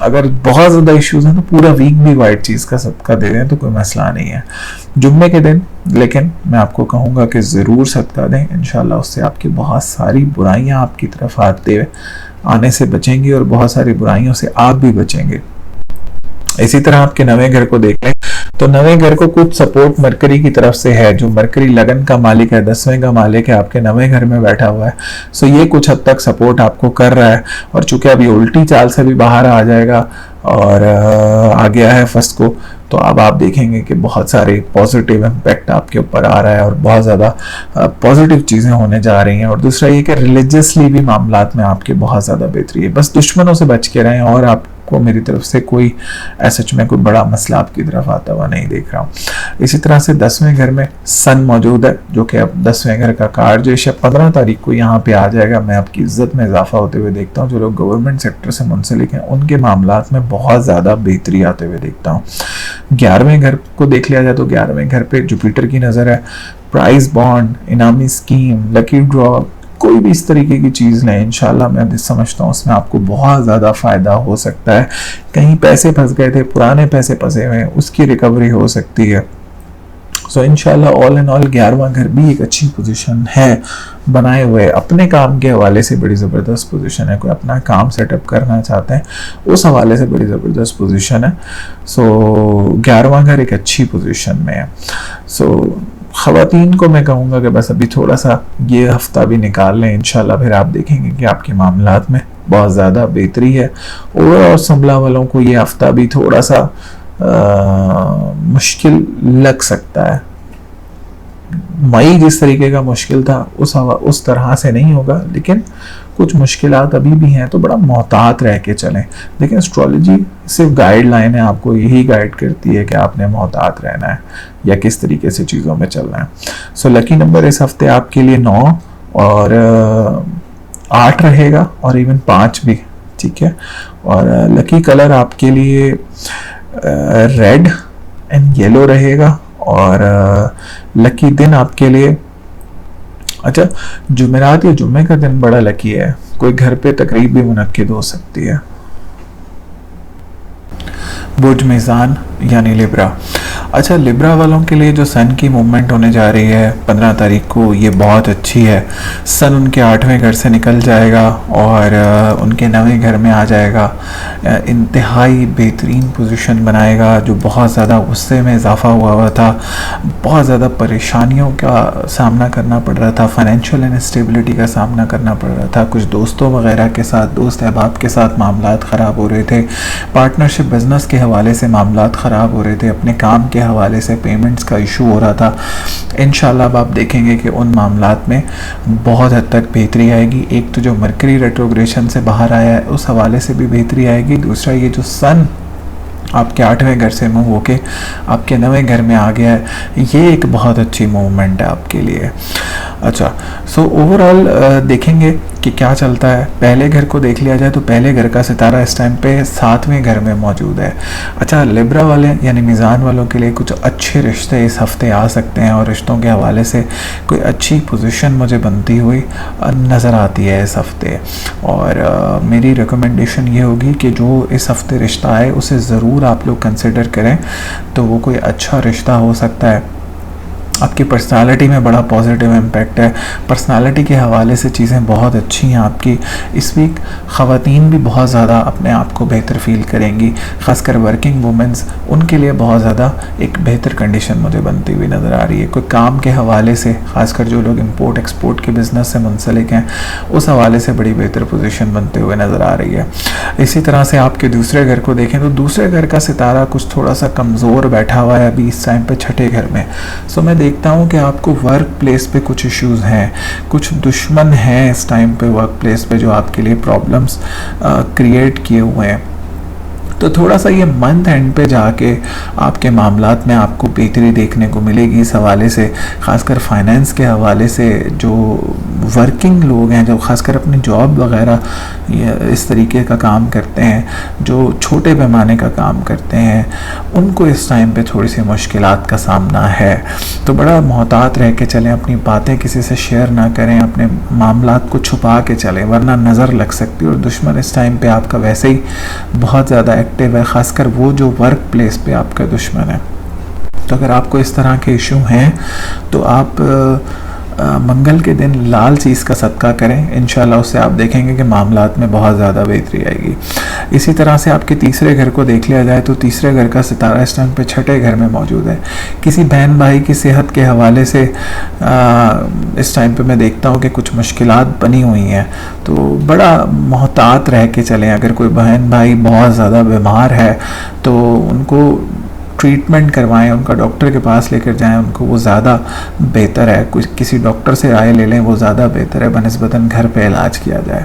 अगर बहुत ज़्यादा इश्यूज हैं तो पूरा वीक भी वाइट चीज़ का सदका दे दें तो कोई मसला नहीं है जुम्मे के दिन। लेकिन मैं आपको कहूँगा कि ज़रूर सदका दें, इंशाल्लाह उससे आपकी बहुत सारी बुराइयां आपकी तरफ आने से बचेंगी और बहुत सारी बुराइयों से आप भी बचेंगे। इसी तरह आपके 9वें घर को देख लें तो 9वें घर को कुछ सपोर्ट मरकरी की तरफ से है, जो मरकरी लगन का मालिक है, 10वें का मालिक है, आपके 9वें घर में बैठा हुआ है। सो ये कुछ हद तक सपोर्ट आपको कर रहा है, और चूंकि अभी उल्टी चाल से भी बाहर आ जाएगा और आ गया है फर्स्ट को, तो अब आप देखेंगे कि बहुत सारे पॉजिटिव इम्पैक्ट आपके ऊपर आ रहा है और बहुत ज़्यादा पॉजिटिव चीज़ें होने जा रही हैं। और दूसरा ये कि रिलीजियसली भी मामलात में आपके बहुत ज़्यादा बेहतरी है। बस दुश्मनों से बच के रहें, और आपको मेरी तरफ से कोई सच में कोई बड़ा मसला आपकी तरफ आता हुआ नहीं देख रहा हूँ। इसी तरह से 10वें घर में सन मौजूद है, जो कि अब 10वें घर का कार्ड जो है 15 तारीख को यहाँ पे आ जाएगा। मैं आपकी इज्जत में इजाफा होते हुए देखता हूँ। जो लोग गवर्नमेंट सेक्टर से मुंसलिक हैं उनके मामलात में बहुत ज़्यादा बेहतरी आते हुए देखता हूँ। 11वें घर को देख लिया जाए तो 11वें घर पे जुपिटर की नज़र है। प्राइज बॉन्ड, इनामी स्कीम, लकी ड्रॉ, कोई भी इस तरीके की चीज़ लें, इंशाल्लाह मैं समझता हूँ उसमें आपको बहुत ज़्यादा फ़ायदा हो सकता है। कहीं पैसे फंस गए थे, पुराने पैसे फंसे हुए हैं, उसकी रिकवरी हो सकती है। सो इंशाल्लाह ऑल एंड ऑल 11वां घर भी एक अच्छी पोजीशन है बनाए हुए। अपने काम के हवाले से बड़ी ज़बरदस्त पोजीशन है, कोई अपना काम सेटअप करना चाहते हैं उस हवाले से बड़ी ज़बरदस्त पोजीशन है। सो 11वां घर एक अच्छी पोजीशन में है। सो ख़वातीन को मैं कहूँगा कि बस अभी थोड़ा सा ये हफ्ता भी निकाल लें, इंशाल्लाह फिर आप देखेंगे कि आपके मामलात में बहुत ज़्यादा बेहतरी है। और संभला वालों को ये हफ्ता भी थोड़ा सा मुश्किल लग सकता है। मई जिस तरीके का मुश्किल था उस तरह से नहीं होगा, लेकिन कुछ मुश्किलात अभी भी हैं, तो बड़ा मोहतात रह के चलें। लेकिन एस्ट्रोलॉजी सिर्फ गाइडलाइन है, आपको यही गाइड करती है कि आपने मोहतात रहना है या किस तरीके से चीज़ों में चलना है। सो लकी नंबर इस हफ्ते आपके लिए 9 और 8 रहेगा, और इवन 5 भी, ठीक है। और लकी कलर आपके लिए रेड एंड येलो रहेगा। और लकी दिन आपके लिए, अच्छा, जुमेरात या जुम्मे का दिन बड़ा लकी है, कोई घर पे तकरीब भी मुनक्किद हो सकती है। बुर्ज मीज़ान यानी लिब्रा। अच्छा, लिब्रा वालों के लिए जो सन की मूवमेंट होने जा रही है 15 तारीख को, ये बहुत अच्छी है। सन उनके 8वें घर से निकल जाएगा और उनके 9वें घर में आ जाएगा। इंतहाई बेहतरीन पोजीशन बनाएगा। जो बहुत ज़्यादा गुस्से में इजाफा हुआ था, बहुत ज़्यादा परेशानियों का सामना करना पड़ रहा था, फाइनेंशियल इनस्टेबिलिटी का सामना करना पड़ रहा था, कुछ दोस्तों वगैरह के साथ, दोस्त अहबाब के साथ मामलात ख़राब हो रहे थे, पार्टनरशिप बिजनेस के हवाले से मामलात ख़राब हो रहे थे, अपने काम के हवाले से पेमेंट्स का इशू हो रहा था। इंशाल्लाह अब आप देखेंगे कि उन मामलात में बहुत हद तक बेहतरी आएगी। एक तो जो मरकरी रेट्रोग्रेशन से बाहर आया है उस हवाले से भी बेहतरी आएगी। दूसरा ये जो सन आपके 8वें घर से मूव होके आपके 9वें घर में आ गया है, ये एक बहुत अच्छी मूवमेंट है आपके लिए। अच्छा, सो ओवरऑल देखेंगे कि क्या चलता है। पहले घर को देख लिया जाए तो पहले घर का सितारा इस टाइम पे 7वें घर में मौजूद है। अच्छा, लिब्रा वाले यानी मीज़ान वालों के लिए कुछ अच्छे रिश्ते इस हफ्ते आ सकते हैं, और रिश्तों के हवाले से कोई अच्छी पोजीशन मुझे बनती हुई नज़र आती है इस हफ्ते। और मेरी रिकमेंडेशन ये होगी कि जो इस हफ्ते रिश्ता आए उसे ज़रूर आप लोग कंसिडर करें, तो वो कोई अच्छा रिश्ता हो सकता है। आपकी पर्सनालिटी में बड़ा पॉजिटिव इम्पैक्ट है। पर्सनालिटी के हवाले से चीज़ें बहुत अच्छी हैं आपकी। इस वीक ख़वातीन भी बहुत ज़्यादा अपने आप को बेहतर फील करेंगी, ख़ासकर वर्किंग वुमेंस, उनके लिए बहुत ज़्यादा एक बेहतर कंडीशन मुझे बनती हुई नज़र आ रही है। कोई काम के हवाले से, ख़ासकर जो लोग इंपोर्ट एक्सपोर्ट के बिज़नेस से मुंसलिक हैं, उस हवाले से बड़ी बेहतर पोजीशन बनते हुए नज़र आ रही है। इसी तरह से आपके दूसरे घर को देखें तो दूसरे घर का सितारा कुछ थोड़ा सा कमज़ोर बैठा हुआ है अभी इस टाइम पे छठे घर में। सो मैं देखता हूँ कि आपको वर्क प्लेस पे कुछ इश्यूज़ हैं, कुछ दुश्मन हैं इस टाइम पे वर्क प्लेस पे जो आपके लिए प्रॉब्लम्स क्रिएट किए हुए हैं। तो थोड़ा सा ये मंथ एंड पे जाके आपके मामलात में आपको बेहतरी देखने को मिलेगी इस हवाले से। ख़ासकर फाइनेंस के हवाले से जो वर्किंग लोग हैं, जो ख़ासकर अपनी जॉब वगैरह इस तरीके का काम करते हैं, जो छोटे पैमाने का काम करते हैं, उनको इस टाइम पे थोड़ी सी मुश्किलात का सामना है। तो बड़ा मोहतात रह के चलें, अपनी बातें किसी से शेयर ना करें, अपने मामलात को छुपा के चलें, वरना नज़र लग सकती है। और दुश्मन इस टाइम पे आपका वैसे ही बहुत ज़्यादा एक्टिव है, ख़ासकर वो जो वर्क प्लेस पे आपका दुश्मन है। तो अगर आपको इस तरह के इशू हैं तो आप मंगल के दिन लाल चीज़ का सदका करें, इंशाल्लाह उससे आप देखेंगे कि मामलात में बहुत ज़्यादा बेहतरी आएगी। इसी तरह से आपके तीसरे घर को देख लिया जाए तो तीसरे घर का सितारा इस टाइम पे छठे घर में मौजूद है। किसी बहन भाई की सेहत के हवाले से इस टाइम पे मैं देखता हूँ कि कुछ मुश्किलात बनी हुई हैं, तो बड़ा मोहतात रह के चलें। अगर कोई बहन भाई बहुत ज़्यादा बीमार है तो उनको ट्रीटमेंट करवाएं, उनका डॉक्टर के पास लेकर जाएं, उनको वो ज़्यादा बेहतर है। कुछ किसी डॉक्टर से राय ले लें, वो ज़्यादा बेहतर है बनिस्बतन घर पे इलाज किया जाए।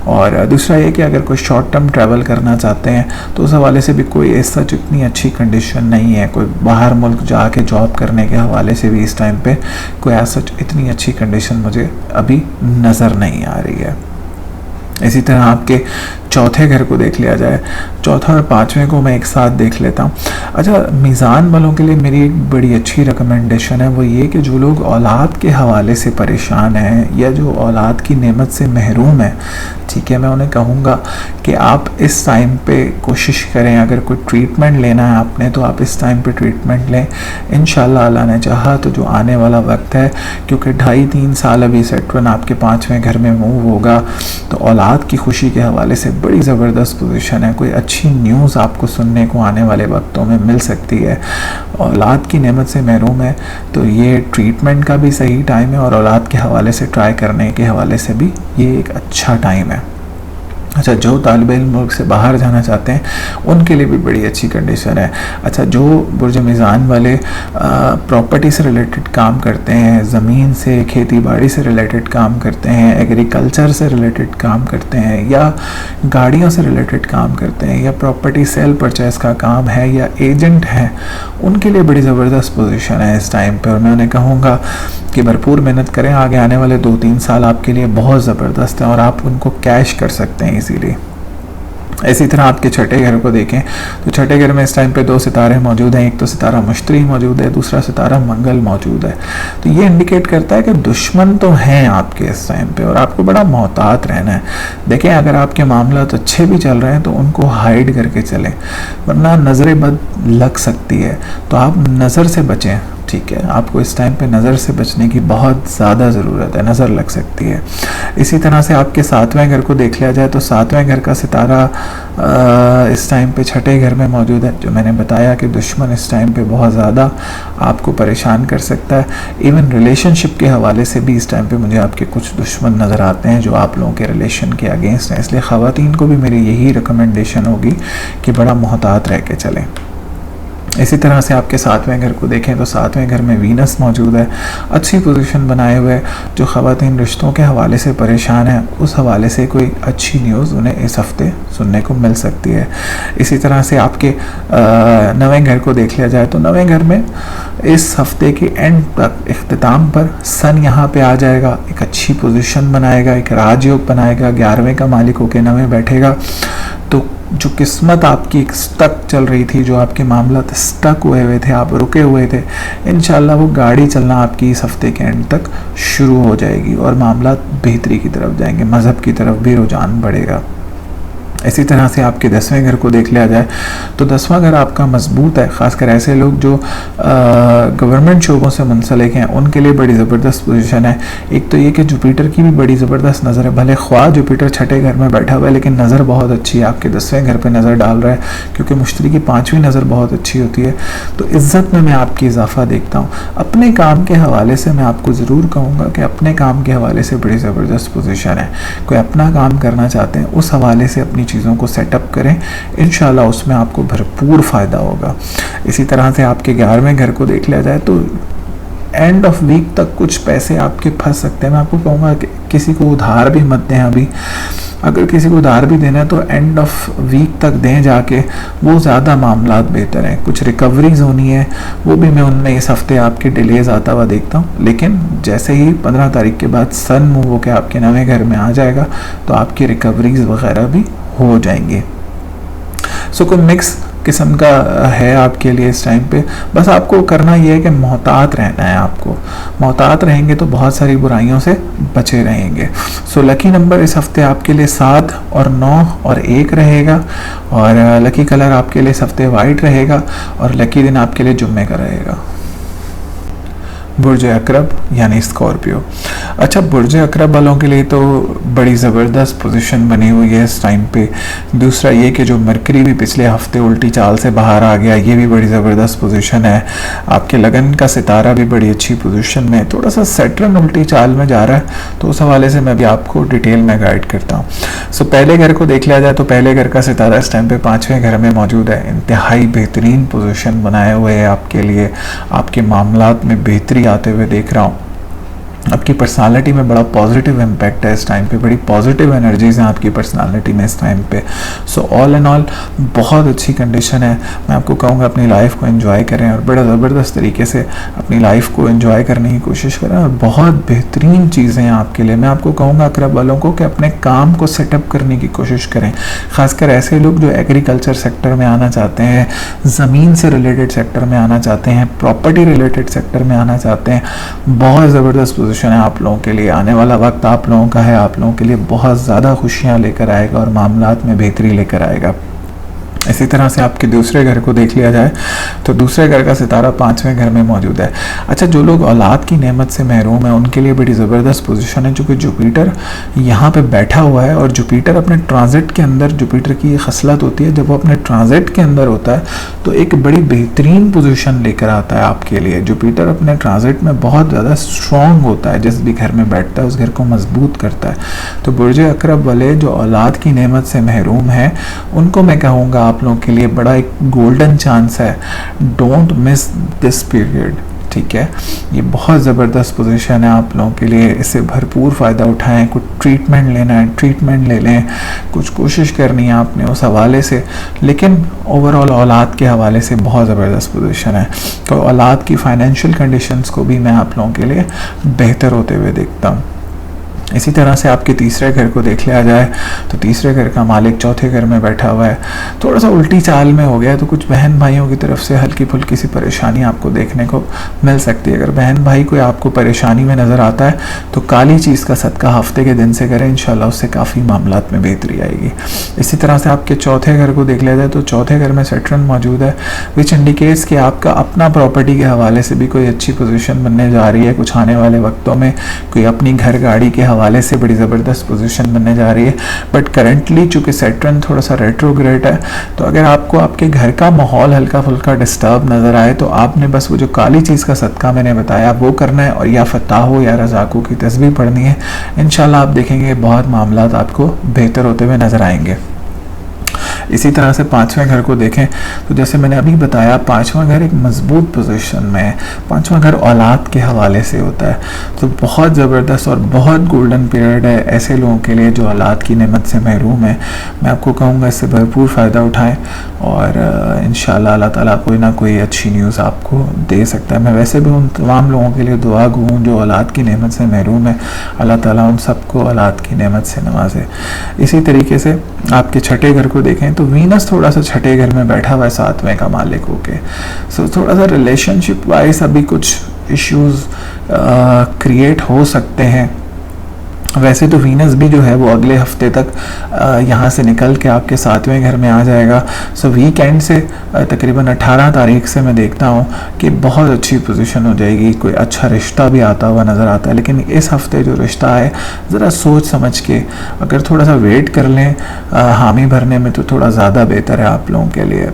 और दूसरा ये कि अगर कोई शॉर्ट टर्म ट्रैवल करना चाहते हैं तो उस हवाले से भी कोई ऐसा इतनी अच्छी कंडीशन नहीं है। कोई बाहर मुल्क जाके जॉब करने के हवाले से भी इस टाइम पे कोई ऐसा इतनी अच्छी कंडीशन मुझे अभी नज़र नहीं आ रही है। इसी तरह आपके चौथे घर को देख लिया जाए, चौथा और पाँचवें को मैं एक साथ देख लेता हूँ। अच्छा, मीज़ान वालों के लिए मेरी एक बड़ी अच्छी रिकमेंडेशन है, वो ये कि जो लोग औलाद के हवाले से परेशान हैं या जो औलाद की नेमत से महरूम है, ठीक है, मैं उन्हें कहूँगा कि आप इस टाइम पे कोशिश करें, अगर कोई ट्रीटमेंट लेना है आपने तो आप इस टाइम पे ट्रीटमेंट लें। इंशाल्लाह अल्लाह ने चाहा तो जो आने वाला वक्त है, क्योंकि 2.5-3 साल अभी सेटवन आपके पाँचवें घर में मूव होगा, तो औलाद की खुशी के हवाले से बड़ी ज़बरदस्त पोजीशन है। कोई अच्छी न्यूज़ आपको सुनने को आने वाले वक्तों में मिल सकती है। औलाद की नेमत से महरूम है तो ये ट्रीटमेंट का भी सही टाइम है और औलाद के हवाले से ट्राई करने के हवाले से भी ये एक अच्छा टाइम है। अच्छा, जो तालिब इल्म मुल्क से बाहर जाना चाहते हैं उनके लिए भी बड़ी अच्छी कंडीशन है। अच्छा, जो बुर्ज मीज़ान वाले प्रॉपर्टी से रिलेटेड काम करते हैं, ज़मीन से, खेती बाड़ी से रिलेटेड काम करते हैं, एग्रीकल्चर से रिलेटेड काम करते हैं, या गाड़ियों से रिलेटेड काम करते हैं, या प्रॉपर्टी सेल परचेज़ का काम है, या एजेंट हैं, उनके लिए बड़ी ज़बरदस्त पोजीशन है इस टाइम पे। और मैं उन्हें कहूँगा कि भरपूर मेहनत करें, आगे आने वाले 2-3 साल आपके लिए बहुत ज़बरदस्त हैं और आप उनको कैश कर सकते हैं इसीलिए। इसी तरह आपके छठे घर को देखें तो छठे घर में इस टाइम पे 2 सितारे मौजूद हैं। एक तो सितारा मुश्तरी मौजूद है, दूसरा सितारा मंगल मौजूद है। तो ये इंडिकेट करता है कि दुश्मन तो हैं आपके इस टाइम पे और आपको बड़ा मोहतात रहना है। देखें, अगर आपके मामला तो अच्छे भी चल रहे हैं तो उनको हाइड करके चलें, वरना नज़रें बद लग सकती है। तो आप नज़र से बचें, ठीक है, आपको इस टाइम पे नज़र से बचने की बहुत ज़्यादा ज़रूरत है, नज़र लग सकती है। इसी तरह से आपके 7वें घर को देख लिया जाए तो 7वें घर का सितारा इस टाइम पे छठे घर में मौजूद है। जो मैंने बताया कि दुश्मन इस टाइम पे बहुत ज़्यादा आपको परेशान कर सकता है। इवन रिलेशनशिप के हवाले से भी इस टाइम पे मुझे आपके कुछ दुश्मन नज़र आते हैं जो आप लोगों के रिलेशन के अगेंस्ट हैं। इसलिए ख़वातीन को भी मेरी यही रिकमेंडेशन होगी कि बड़ा मोहतात रह के चलें। इसी तरह से आपके 7वें घर को देखें तो 7वें घर में वीनस मौजूद है, अच्छी पोजीशन बनाए हुए। जो ख़वातीन रिश्तों के हवाले से परेशान हैं उस हवाले से कोई अच्छी न्यूज़ उन्हें इस हफ़्ते सुनने को मिल सकती है। इसी तरह से आपके 9वें घर को देख लिया जाए तो 9वें घर में इस हफ़्ते के एंड तक इख्तिताम पर सन यहाँ पे आ जाएगा, एक अच्छी पोजीशन बनाएगा, एक राजयोग बनाएगा, 11वें का मालिक होकर 9वें बैठेगा। तो जो किस्मत आपकी स्टक चल रही थी, जो आपके मामला स्टक हुए थे, आप रुके हुए थे, इंशाल्लाह वो गाड़ी चलना आपकी इस हफ्ते के एंड तक शुरू हो जाएगी और मामला बेहतरी की तरफ जाएंगे, मज़हब की तरफ भी रुझान बढ़ेगा। इसी तरह से आपके 10वें घर को देख लिया जाए तो 10वां घर आपका मजबूत है, खासकर ऐसे लोग जो गवर्नमेंट शोबों से मुंसलिक हैं उनके लिए बड़ी ज़बरदस्त पोजीशन है। एक तो ये कि जुपिटर की भी बड़ी ज़बरदस्त नज़र है, भले ख्वाह जुपिटर छठे घर में बैठा हुआ है लेकिन नज़र बहुत अच्छी है, आपके 10वें घर पर नज़र डाल रहा है, क्योंकि मुश्तरी की 5वीं नज़र बहुत अच्छी होती है। तो इज़्ज़त में मैं आपकी इजाफा देखता हूँ। अपने काम के हवाले से मैं आपको ज़रूर कहूँगा कि अपने काम के हवाले से बड़ी ज़बरदस्त पोजीशन है। कोई अपना काम करना चाहते हैं उस हवाले से अपनी चीज़ों को सेटअप करें, इंशाल्लाह उसमें आपको भरपूर फ़ायदा होगा। इसी तरह से आपके 11वें घर को देख लिया जाए तो एंड ऑफ वीक तक कुछ पैसे आपके फंस सकते हैं। मैं आपको कहूँगा कि किसी को उधार भी मत दें अभी, अगर किसी को उधार भी देना है तो एंड ऑफ वीक तक दें जाके, वो ज़्यादा मामला बेहतर हैं। कुछ रिकवरीज होनी है वो भी मैं उनमें इस हफ्ते आपके डिलेज आता हुआ देखता हूँ, लेकिन जैसे ही 15 तारीख के बाद सन मूव होकर आपके 9वें घर में आ जाएगा तो आपकी रिकवरीज वगैरह भी हो जाएंगी। सो कोई मिक्स किस्म का है आपके लिए इस टाइम पे। बस आपको करना ये है कि मोहतात रहना है, आपको मोहतात रहेंगे तो बहुत सारी बुराइयों से बचे रहेंगे। सो लकी नंबर इस हफ्ते आपके लिए 7 और 9 और 1 रहेगा, और लकी कलर आपके लिए इस हफ्ते वाइट रहेगा, और लकी दिन आपके लिए जुम्मे का रहेगा। बुर्ज अकरब यानी स्कॉर्पियो। अच्छा, बुर्ज अकरब वालों के लिए तो बड़ी ज़बरदस्त पोजीशन बनी हुई है इस टाइम पे। दूसरा ये कि जो मरकरी भी पिछले हफ्ते उल्टी चाल से बाहर आ गया, ये भी बड़ी ज़बरदस्त पोजीशन है। आपके लगन का सितारा भी बड़ी अच्छी पोजीशन में, थोड़ा सा सैटर्न उल्टी चाल में जा रहा है, तो उस हवाले से मैं भी आपको डिटेल में गाइड करता हूँ। सो पहले घर को देख लिया जाए तो पहले घर का सितारा इस टाइम पे 5वें घर में मौजूद है। इंतहाई बेहतरीन पोजीशन बनाए हुए है आपके लिए, आपके मामलात में बेहतरी आते हुए देख रहा हूँ। आपकी पर्सनालिटी में बड़ा पॉजिटिव इम्पैक्ट है इस टाइम पे, बड़ी पॉजिटिव एनर्जीज हैं आपकी पर्सनालिटी में इस टाइम पे। सो ऑल एंड ऑल बहुत अच्छी कंडीशन है। मैं आपको कहूँगा अपनी लाइफ को एंजॉय करें और बड़ा ज़बरदस्त तरीके से अपनी लाइफ को एंजॉय करने की कोशिश करें, और बहुत बेहतरीन चीज़ें हैं आपके लिए। मैं आपको कहूँगा अकरब वालों को कि अपने काम को सेटअप करने की कोशिश करें, ख़ासकर ऐसे लोग जो एग्रीकल्चर सेक्टर में आना चाहते हैं, ज़मीन से रिलेटेड सेक्टर में आना चाहते हैं, प्रॉपर्टी रिलेटेड सेक्टर में आना चाहते हैं। बहुत ज़बरदस्त है आप लोगों के लिए। आने वाला वक्त आप लोगों का है, आप लोगों के लिए बहुत ज़्यादा खुशियां लेकर आएगा और मामलात में बेहतरी लेकर आएगा। इसी तरह से आपके दूसरे घर को देख लिया जाए तो दूसरे घर का सितारा 5वें घर में मौजूद है। अच्छा, जो लोग औलाद की नेमत से महरूम है उनके लिए बड़ी ज़बरदस्त पोजीशन है, चूँकि जुपिटर यहाँ पे बैठा हुआ है, और जुपिटर अपने ट्रांजिट के अंदर, जुपिटर की ये खसलत होती है जब वो अपने ट्रांजिट के अंदर होता है तो एक बड़ी बेहतरीन पोजीशन लेकर आता है आपके लिए। जुपिटर अपने ट्रांजिट में बहुत ज़्यादा स्ट्रॉन्ग होता है, जिस भी घर में बैठता है उस घर को मजबूत करता है। तो बुर्ज अकरब वाले जो औलाद की नेमत से महरूम हैं उनको मैं कहूँगा आप लोगों के लिए बड़ा एक गोल्डन चांस है। डोंट मिस दिस पीरियड, ठीक है। ये बहुत ज़बरदस्त पोजीशन है आप लोगों के लिए, इससे भरपूर फ़ायदा उठाएं। कुछ ट्रीटमेंट लेना है ट्रीटमेंट ले लें, कुछ कोशिश करनी है आपने उस हवाले से, लेकिन ओवरऑल औलाद के हवाले से बहुत ज़बरदस्त पोजीशन है। तो औलाद की फाइनेंशियल कंडीशंस को भी मैं आप लोगों के लिए बेहतर होते हुए देखता हूँ। इसी तरह से आपके तीसरे घर को देख लिया जाए तो तीसरे घर का मालिक चौथे घर में बैठा हुआ है, थोड़ा सा उल्टी चाल में हो गया, तो कुछ बहन भाइयों की तरफ से हल्की फुल्की सी परेशानी आपको देखने को मिल सकती है। अगर बहन भाई कोई आपको परेशानी में नज़र आता है तो काली चीज़ का सदका हफ्ते के दिन से करें, इंशाल्लाह उससे काफ़ी मामलात में बेहतरी आएगी। इसी तरह से आपके चौथे घर को देख लिया जाए तो चौथे घर में सैटर्न मौजूद है, विच इंडिकेट्स कि आपका अपना प्रॉपर्टी के हवाले से भी कोई अच्छी पोजीशन बनने जा रही है। कुछ आने वाले वक्तों में कोई अपनी घर गाड़ी के हवाले से बड़ी ज़बरदस्त पोजीशन बनने जा रही है। बट करंटली चूँकि सैटर्न थोड़ा सा रेट्रोग्रेड है, तो अगर आपको आपके घर का माहौल हल्का फुल्का डिस्टर्ब नज़र आए तो आपने बस वो जो काली चीज़ का सदका मैंने बताया वो करना है, और या फताहो या रज़ाको की तस्बीह पढ़नी है। इंशाल्लाह आप देखेंगे बहुत मामलात आपको बेहतर होते हुए नज़र आएंगे। इसी तरह से पाँचवें घर को देखें तो जैसे मैंने अभी बताया, पाँचवां घर एक मजबूत पोजीशन में है। पाँचवां घर औलाद के हवाले से होता है, तो बहुत ज़बरदस्त और बहुत गोल्डन पीरियड है ऐसे लोगों के लिए जो औलाद की नेमत से महरूम है। मैं आपको कहूँगा इससे भरपूर फ़ायदा उठाएं, और इंशाल्लाह अल्लाह ताला कोई ना कोई अच्छी न्यूज़ आपको दे सकता है। मैं वैसे भी उन तमाम लोगों के लिए दुआ गो हूँ जो औलाद की नेमत से महरूम है, अल्लाह ताला उन सबको औलाद की नेमत से नवाजे। इसी तरीके से आपके छठे घर को देखें तो वीनस थोड़ा सा छठे घर में बैठा हुआ है सातवें का मालिक होके। सो थोड़ा सा रिलेशनशिप वाइज अभी कुछ इश्यूज क्रिएट हो सकते हैं, वैसे तो वीनस भी जो है वो अगले हफ्ते तक यहाँ से निकल के आपके 7वें घर में आ जाएगा। सो वीकेंड से तकरीबन 18 तारीख से मैं देखता हूँ कि बहुत अच्छी पोजीशन हो जाएगी, कोई अच्छा रिश्ता भी आता हुआ नज़र आता है। लेकिन इस हफ्ते जो रिश्ता है ज़रा सोच समझ के अगर थोड़ा सा वेट कर लें हामी भरने में तो थोड़ा ज़्यादा बेहतर है आप लोगों के लिए।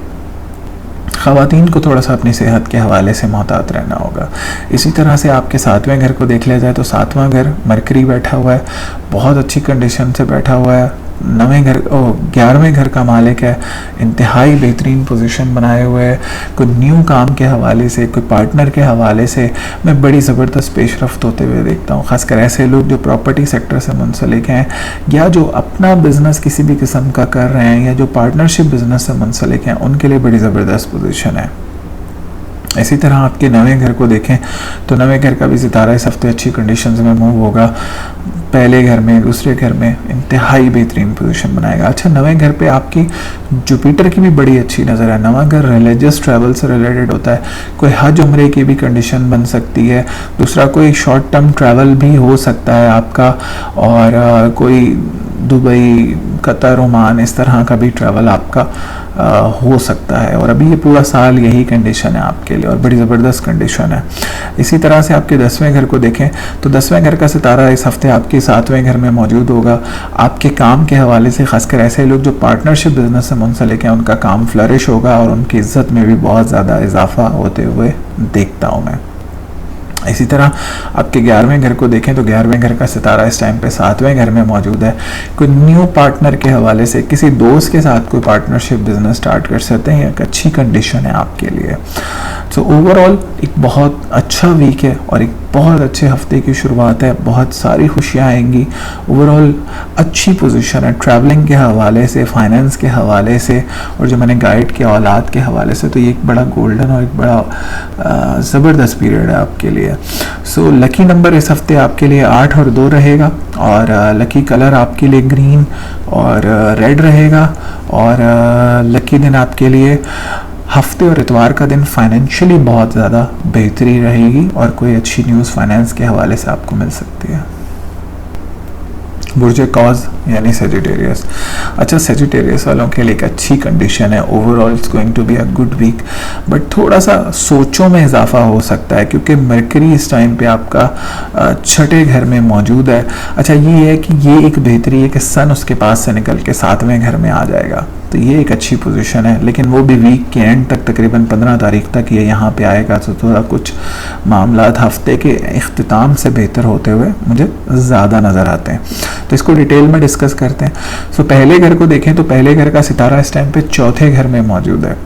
ख़वातीन को थोड़ा सा अपनी सेहत के हवाले से मोहतात रहना होगा। इसी तरह से आपके 7वें घर को देख लिया जाए तो 7वां घर मरकरी बैठा हुआ है, बहुत अच्छी कंडीशन से बैठा हुआ है। 11वें घर का मालिक है, इंतहाई बेहतरीन पोजीशन बनाए हुए है। कोई न्यू काम के हवाले से, कोई पार्टनर के हवाले से मैं बड़ी ज़बरदस्त पेशरफ्त होते हुए देखता हूँ। ख़ासकर ऐसे लोग जो प्रॉपर्टी सेक्टर से मुंसलिक हैं या जो अपना बिज़नेस किसी भी किस्म का कर रहे हैं या जो पार्टनरशिप बिज़नेस से मुंसलिक हैं, उनके लिए बड़ी ज़बरदस्त पोजीशन है। इसी तरह आपके 9वें घर को देखें तो 9वें घर का भी सितारा इस हफ्ते अच्छी कंडीशंस में मूव होगा। पहले घर में, दूसरे घर में इंतहाई बेहतरीन पोजीशन बनाएगा। अच्छा, 9वें घर पे आपकी जुपिटर की भी बड़ी अच्छी नज़र है। 9वां घर रिलीजियस ट्रैवल से रिलेटेड होता है, कोई हज उम्रे की भी कंडीशन बन सकती है। दूसरा कोई शॉर्ट टर्म ट्रैवल भी हो सकता है आपका, और कोई दुबई, कतर, ओमान इस तरह का भी ट्रैवल आपका हो सकता है। और अभी ये पूरा साल यही कंडीशन है आपके लिए और बड़ी ज़बरदस्त कंडीशन है। इसी तरह से आपके 10वें घर को देखें तो 10वें घर का सितारा इस हफ्ते आपके 7वें घर में मौजूद होगा। आपके काम के हवाले से, खासकर ऐसे लोग जो पार्टनरशिप बिजनेस से मुंसलिक हैं, उनका काम फ्लरिश होगा और उनकी इज्जत में भी बहुत ज़्यादा इजाफा होते हुए देखता हूँ मैं। इसी तरह आपके 11वें घर को देखें तो 11वें घर का सितारा इस टाइम पे 7वें घर में मौजूद है। कोई न्यू पार्टनर के हवाले से किसी दोस्त के साथ कोई पार्टनरशिप बिजनेस स्टार्ट कर सकते हैं, एक अच्छी कंडीशन है आपके लिए। सो ओवरऑल एक बहुत अच्छा वीक है और एक बहुत अच्छे हफ्ते की शुरुआत है। बहुत सारी खुशियाँ आएंगी। ओवरऑल अच्छी पोजीशन है ट्रैवलिंग के हवाले से, फाइनेंस के हवाले से, और जो मैंने गाइड किया औलाद के हवाले से, तो ये एक बड़ा गोल्डन और एक बड़ा ज़बरदस्त पीरियड है आपके लिए। सो लकी नंबर इस हफ्ते आपके लिए 8 और 2 रहेगा, और लकी कलर आपके लिए ग्रीन और रेड रहेगा, और लकी दिन आपके लिए हफ्ते और इतवार का दिन फाइनेंशियली बहुत ज़्यादा बेहतरी रहेगी और कोई अच्छी न्यूज़ फाइनेंस के हवाले से आपको मिल सकती है। बुर्ज कॉज यानी सेजिटेरियस। अच्छा, सेजिटेरियस वालों के लिए एक अच्छी कंडीशन है। Overall it's going to be a good week, but थोड़ा सा सोचों में इजाफा हो सकता है क्योंकि मरकरी इस टाइम पे आपका 6ठे घर में मौजूद है। अच्छा, ये है कि ये एक बेहतरी है कि सन उसके पास से निकल के 7वें घर में आ जाएगा, तो ये एक अच्छी पोजीशन है। लेकिन वो भी वीक के एंड तक, तकरीबन 15 तारीख तक ये यहाँ पे आएगा, तो थोड़ा कुछ मामलात हफ्ते के इख्तिताम से बेहतर होते हुए मुझे ज़्यादा नज़र आते हैं। तो इसको डिटेल में डिस्कस करते हैं। सो पहले घर को देखें तो पहले घर का सितारा इस टाइम पे 4थे घर में मौजूद है,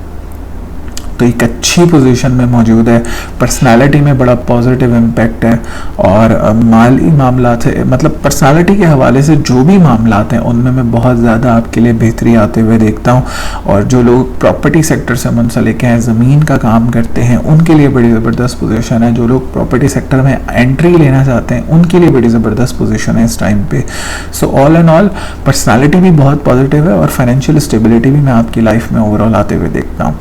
तो एक अच्छी पोजीशन में मौजूद है। पर्सनालिटी में बड़ा पॉजिटिव इम्पैक्ट है, और माली मामलात है, मतलब पर्सनालिटी के हवाले से जो भी मामलात हैं उनमें मैं बहुत ज़्यादा आपके लिए बेहतरी आते हुए देखता हूँ। और जो लोग प्रॉपर्टी सेक्टर से मुंसलिक हैं, ज़मीन का काम करते हैं, उनके लिए बड़ी ज़बरदस्त पोजीशन है। जो लोग प्रॉपर्टी सेक्टर में एंट्री लेना चाहते हैं, उनके लिए बड़ी ज़बरदस्त पोजीशन है इस टाइम पे। सो ऑल एंड ऑल पर्सनालिटी भी बहुत पॉजिटिव है और फाइनेंशियल स्टेबिलिटी भी मैं आपकी लाइफ में ओवरऑल आते हुए देखता हूँ।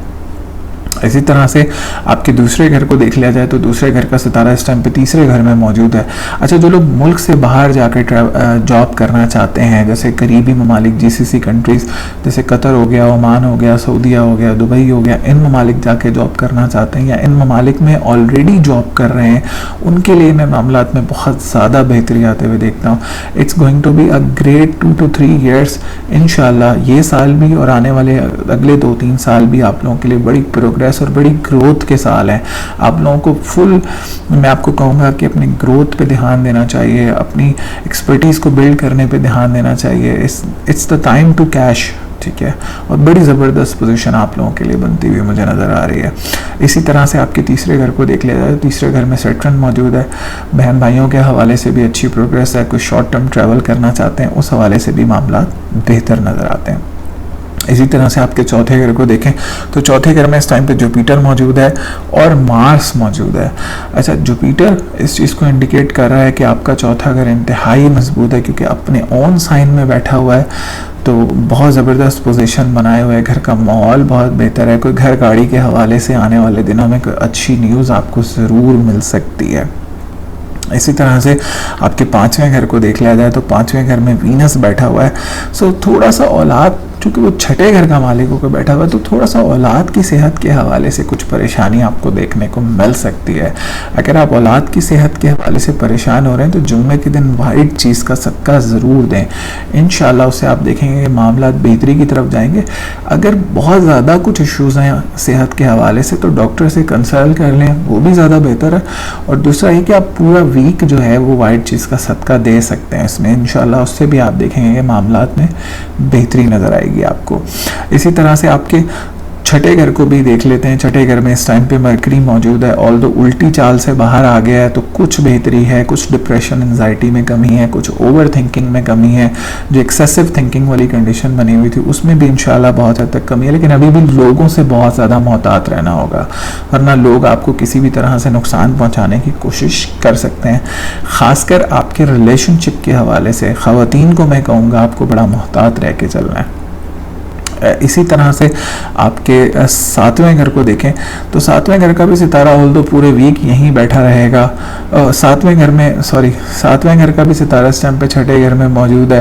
इसी तरह से आपके दूसरे घर को देख लिया जाए तो दूसरे घर का सितारा इस टाइम पे 3रे घर में मौजूद है। अच्छा, जो लोग मुल्क से बाहर जाकर जॉब करना चाहते हैं, जैसे करीबी ममालिक, GCC कंट्रीज़ जैसे कतर हो गया, ओमान हो गया, सऊदीया हो गया, दुबई हो गया, इन ममालिक जाके जॉब करना चाहते हैं या इन ममालिक में ऑलरेडी जॉब कर रहे हैं, उनके लिए मैं मामलात में बहुत ज़्यादा बेहतरी आते हुए देखता हूँ। It's going to be a great 2 to 3 years इंशाल्लाह। ये साल भी और आने वाले अगले 2-3 साल भी आप लोगों के लिए बड़ी प्रोग्रेस और बड़ी ग्रोथ के साल हैं। आप लोगों को फुल, मैं आपको कहूँगा कि अपनी ग्रोथ पे ध्यान देना चाहिए, अपनी एक्सपर्टीज़ को बिल्ड करने पे ध्यान देना चाहिए। It's the time to cash, ठीक है। और बड़ी ज़बरदस्त पोजीशन आप लोगों के लिए बनती हुई मुझे नज़र आ रही है। इसी तरह से आपके 3रे घर को देख लिया जाए, 3रे घर में सैटर्न मौजूद है। बहन भाइयों के हवाले से भी अच्छी प्रोग्रेस है। कोई शॉर्ट टर्म ट्रैवल करना चाहते हैं, उस हवाले से भी मामला बेहतर नज़र आते हैं। इसी तरह से आपके 4थे घर को देखें तो 4थे घर में इस टाइम पे जुपिटर मौजूद है और मार्स मौजूद है। अच्छा, जुपिटर इस चीज़ को इंडिकेट कर रहा है कि आपका 4था घर इंतहाई मजबूत है क्योंकि अपने ओन साइन में बैठा हुआ है, तो बहुत ज़बरदस्त पोजीशन बनाए हुए है। घर का माहौल बहुत बेहतर है। कोई घर गाड़ी के हवाले से आने वाले दिनों में कोई अच्छी न्यूज़ आपको ज़रूर मिल सकती है। इसी तरह से आपके 5वें घर को देख लिया जाए तो 5वें घर में वीनस बैठा हुआ है। सो थोड़ा सा औलाद, चूँकि वो छठे घर का मालिक होकर बैठा हुआ है, तो थोड़ा सा औलाद की सेहत के हवाले से कुछ परेशानी आपको देखने को मिल सकती है। अगर आप औलाद की सेहत के हवाले से परेशान हो रहे हैं तो जुम्मे के दिन वाइट चीज़ का सदका ज़रूर दें। इंशाल्लाह उससे आप देखेंगे कि मामला बेहतरी की तरफ जाएंगे। अगर बहुत ज़्यादा कुछ इश्यूज़ हैं सेहत के हवाले से तो डॉक्टर से कंसल्ट कर लें, वो भी ज़्यादा बेहतर है। और दूसरा ये कि आप पूरा वीक जो है वो वाइट चीज़ का सदका दे सकते हैं इसमें, इंशाल्लाह उससे भी आप देखेंगे कि मामलात में बेहतरी नज़र आएगी आपको। इसी तरह से आपके छठे घर को भी देख लेते हैं। छठे घर में इस टाइम पे मरकरी मौजूद है, ऑल्दो उल्टी चाल से बाहर आ गया है तो कुछ बेहतरी है, कुछ डिप्रेशन एंजाइटी में कमी है, कुछ ओवर थिंकिंग में कमी है। जो एक्सेसिव थिंकिंग वाली कंडीशन बनी हुई थी उसमें भी इंशाल्लाह बहुत हद तक कमी है, लेकिन अभी भी लोगों से बहुत ज़्यादा मोहतात रहना होगा, वरना लोग आपको किसी भी तरह से नुकसान पहुँचाने की कोशिश कर सकते हैं। ख़ासकर आपके रिलेशनशिप के हवाले से ख़वातीन को मैं कहूँगा आपको बड़ा मोहतात रह के चलना है। इसी तरह से आपके 7वें घर को देखें तो 7वें घर का भी सितारा ऑल्दो पूरे वीक यहीं बैठा रहेगा। 7वें घर का भी सितारा इस टाइम पे छठे घर में मौजूद है,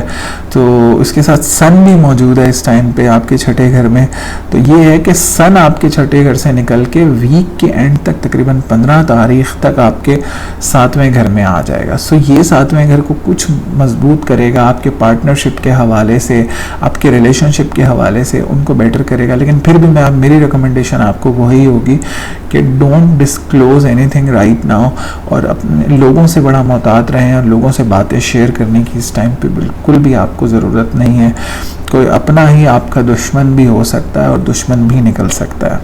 तो इसके साथ सन भी मौजूद है इस टाइम पे आपके छठे घर में। तो ये है कि सन आपके छठे घर से निकल के वीक के एंड तक तकरीबन 15 तारीख तक आपके 7वें घर में आ जाएगा। सो ये 7वें घर को कुछ मजबूत करेगा, आपके पार्टनरशिप के हवाले से, आपके रिलेशनशिप के हवाले से उनको बेटर करेगा। लेकिन फिर भी मेरी रिकमेंडेशन आपको वही होगी कि don't disclose anything right now, और अपने लोगों से बड़ा मोहतात रहें और लोगों से बातें शेयर करने की इस टाइम पे बिल्कुल भी आपको ज़रूरत नहीं है। कोई अपना ही आपका दुश्मन भी हो सकता है और दुश्मन भी निकल सकता है,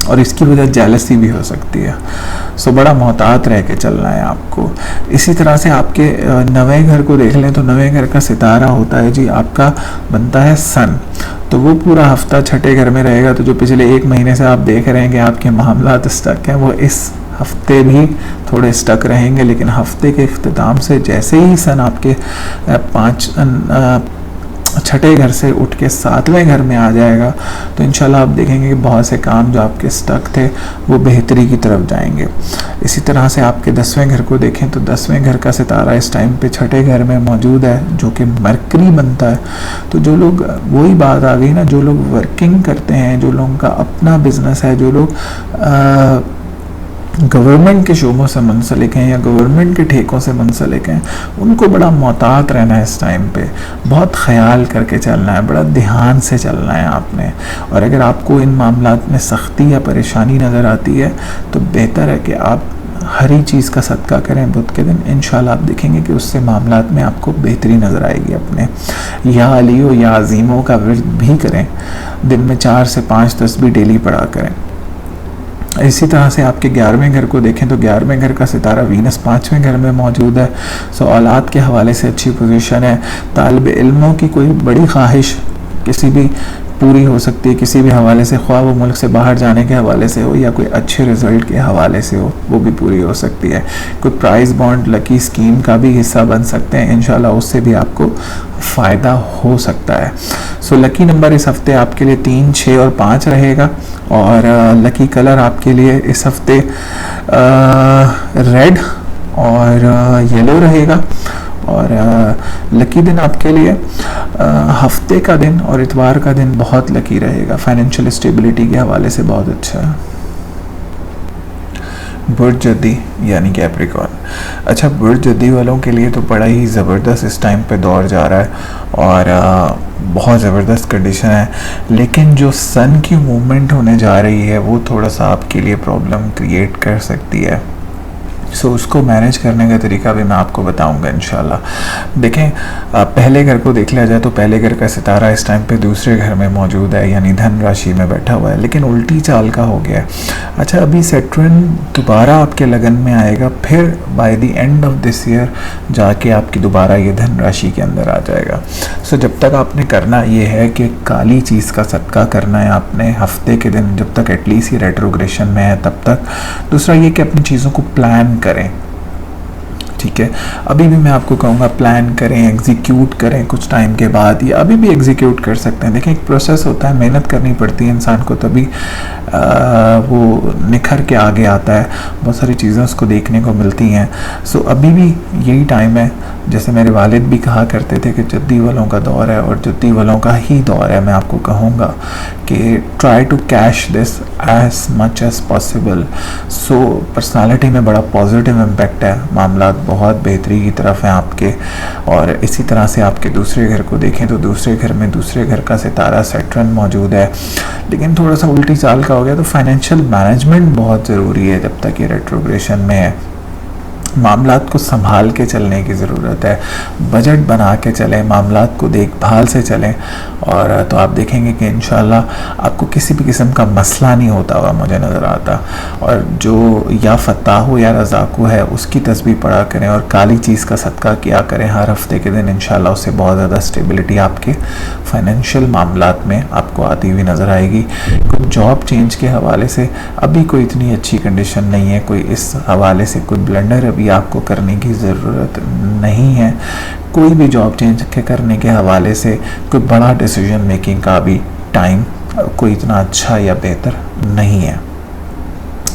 और इसकी वजह जेलसी भी हो सकती है। सो बड़ा मोहतात रह के चलना है आपको। इसी तरह से आपके 9वें घर को देख लें तो 9वें घर का सितारा होता है जी आपका, बनता है सन। तो वो पूरा हफ्ता छठे घर में रहेगा। तो जो पिछले 1 महीने से आप देख रहे हैं कि आपके मामलात स्टक हैं, वो इस हफ्ते भी थोड़े स्टक रहेंगे। लेकिन हफ्ते के इख्तिताम से जैसे ही सन आपके छठे घर से उठ के 7वें घर में आ जाएगा तो इंशाल्लाह आप देखेंगे कि बहुत से काम जो आपके स्टक थे वो बेहतरी की तरफ जाएंगे। इसी तरह से आपके 10वें घर को देखें तो 10वें घर का सितारा इस टाइम पे छठे घर में मौजूद है, जो कि मरकरी बनता है। तो जो लोग, वही बात आ गई ना, जो लोग वर्किंग करते हैं, जो लोगों का अपना बिजनेस है, जो लोग गवर्नमेंट के शोबों से मुंसलिक हैं या गवर्नमेंट के ठेकों से मुंसलिक हैं, उनको बड़ा मोहतात रहना है इस टाइम पे। बहुत ख्याल करके चलना है, बड़ा ध्यान से चलना है आपने। और अगर आपको इन मामलात में सख्ती या परेशानी नज़र आती है तो बेहतर है कि आप हरी चीज़ का सदका करें बुध के दिन। इंशाल्लाह आप देखेंगे कि उससे मामलात में आपको बेहतरी नज़र आएगी। अपने या अलियो या अजीमों का विर्द भी करें, दिन में 4 से 5 तस्बीह डेली पढ़ा करें। इसी तरह से आपके 11वें घर को देखें तो 11वें घर का सितारा वीनस 5वें घर में मौजूद है। सो औलाद के हवाले से अच्छी पोजीशन है। तालिब इल्मों की कोई बड़ी ख्वाहिश किसी भी पूरी हो सकती है, किसी भी हवाले से, ख्वाह वो मुल्क से बाहर जाने के हवाले से हो या कोई अच्छे रिज़ल्ट के हवाले से हो, वो भी पूरी हो सकती है। कोई प्राइज़ बॉन्ड लकी स्कीम का भी हिस्सा बन सकते हैं, इंशाल्लाह उससे भी आपको फ़ायदा हो सकता है। सो लकी नंबर इस हफ्ते आपके लिए 3, 6 और 5 रहेगा। और लकी कलर आपके लिए इस हफ्ते रेड और येलो रहेगा। और लकी दिन आपके लिए हफ्ते का दिन और इतवार का दिन बहुत लकी रहेगा, फाइनेंशियल स्टेबिलिटी के हवाले से बहुत अच्छा है। बुर्ज जद्दी यानी कैप्रिकॉर्न। अच्छा, बुर्ज जद्दी वालों के लिए तो बड़ा ही ज़बरदस्त इस टाइम पे दौर जा रहा है और बहुत ज़बरदस्त कंडीशन है। लेकिन जो सन की मूवमेंट होने जा रही है वो थोड़ा सा आपके लिए प्रॉब्लम क्रिएट कर सकती है। सो उसको मैनेज करने का तरीका भी मैं आपको बताऊंगा इंशाल्लाह। देखें, पहले घर को देख लिया जाए तो पहले घर का सितारा इस टाइम पे दूसरे घर में मौजूद है, यानी धन राशि में बैठा हुआ है, लेकिन उल्टी चाल का हो गया है। अच्छा, अभी सैटर्न दोबारा आपके लगन में आएगा, फिर by the end of this year जाके आपकी दोबारा ये धन राशि के अंदर आ जाएगा। सो जब तक आपने करना ये है कि काली चीज़ का सदका करना है आपने हफ्ते के दिन, जब तक एटलीस्ट ये रेट्रोग्रेशन में है तब तक। दूसरा ये कि अपनी चीज़ों को प्लान करें, ठीक है, अभी भी मैं आपको कहूँगा प्लान करें, एग्जीक्यूट करें कुछ टाइम के बाद, या अभी भी एग्जीक्यूट कर सकते हैं। देखिए एक प्रोसेस होता है, मेहनत करनी पड़ती है इंसान को, तभी वो निखर के आगे आता है, बहुत सारी चीज़ें उसको देखने को मिलती हैं। सो अभी भी यही टाइम है, जैसे मेरे वालिद भी कहा करते थे कि जद्दी वालों का दौर है, और जद्दी वालों का ही दौर है। मैं आपको कहूँगा कि try to cash this as much as possible. So personality में बड़ा पॉजिटिव इम्पैक्ट है, मामला बहुत बेहतरी की तरफ हैं आपके। और इसी तरह से आपके दूसरे घर को देखें तो दूसरे घर में दूसरे घर का सितारा सैटर्न मौजूद है, लेकिन थोड़ा सा उल्टी चाल का हो गया। तो फाइनेंशियल मैनेजमेंट बहुत ज़रूरी है जब तक ये रेट्रोग्रेशन में है। मामलात को संभाल के चलने की ज़रूरत है, बजट बना के चलें, मामलात को देखभाल से चलें, और तो आप देखेंगे कि इंशाल्लाह आपको किसी भी किस्म का मसला नहीं होता हुआ मुझे नज़र आता। और जो या फ़त्ताहु या रज़ाकु है उसकी तस्बीह पढ़ा करें, और काली चीज़ का सदका किया करें हर हफ्ते के दिन। इंशाल्लाह उससे बहुत ज़्यादा स्टेबिलिटी आपके फाइनेंशियल मामलात में आपको आती हुई नज़र आएगी। कोई जॉब चेंज के हवाले से अभी कोई इतनी अच्छी कंडीशन नहीं है, कोई इस हवाले से कोई ब्लंडर अभी आपको करने की ज़रूरत नहीं है। कोई भी जॉब चेंज के करने के हवाले से कोई बड़ा डिसीजन मेकिंग का भी टाइम कोई इतना अच्छा या बेहतर नहीं है।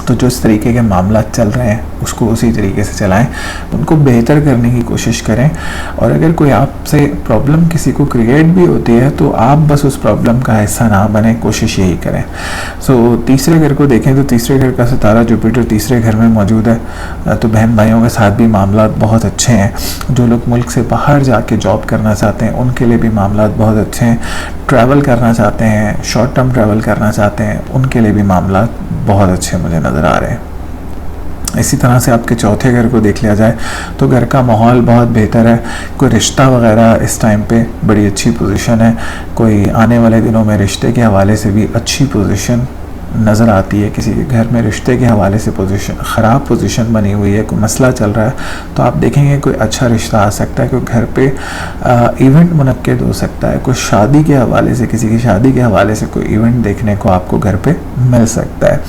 तो जो इस तरीके के मामला चल रहे हैं उसको उसी तरीके से चलाएं, उनको बेहतर करने की कोशिश करें। और अगर कोई आपसे प्रॉब्लम किसी को क्रिएट भी होती है तो आप बस उस प्रॉब्लम का हिस्सा ना बने, कोशिश यही करें। सो तीसरे घर को देखें तो तीसरे घर का सितारा जुपिटर तीसरे घर में मौजूद है, तो बहन भाइयों के साथ भी मामला बहुत अच्छे हैं। जो लोग मुल्क से बाहर जाके जॉब करना चाहते हैं उनके लिए भी मामला बहुत अच्छे हैं। ट्रैवल करना चाहते हैं, शॉर्ट टर्म ट्रैवल करना चाहते हैं, उनके लिए भी मामला बहुत अच्छे मुझे नज़र आ रहे हैं। इसी तरह से आपके चौथे घर को देख लिया जाए तो घर का माहौल बहुत बेहतर है। कोई रिश्ता वगैरह इस टाइम पे बड़ी अच्छी पोजीशन है, कोई आने वाले दिनों में रिश्ते के हवाले से भी अच्छी पोजीशन नज़र आती है। किसी के घर में रिश्ते के हवाले से ख़राब पोजीशन बनी हुई है, कोई मसला चल रहा है, तो आप देखेंगे कोई अच्छा रिश्ता आ सकता है। कोई घर पे इवेंट मुनक्किद हो सकता है, कोई शादी के हवाले से, किसी की शादी के हवाले से कोई इवेंट देखने को आपको घर पे मिल सकता है।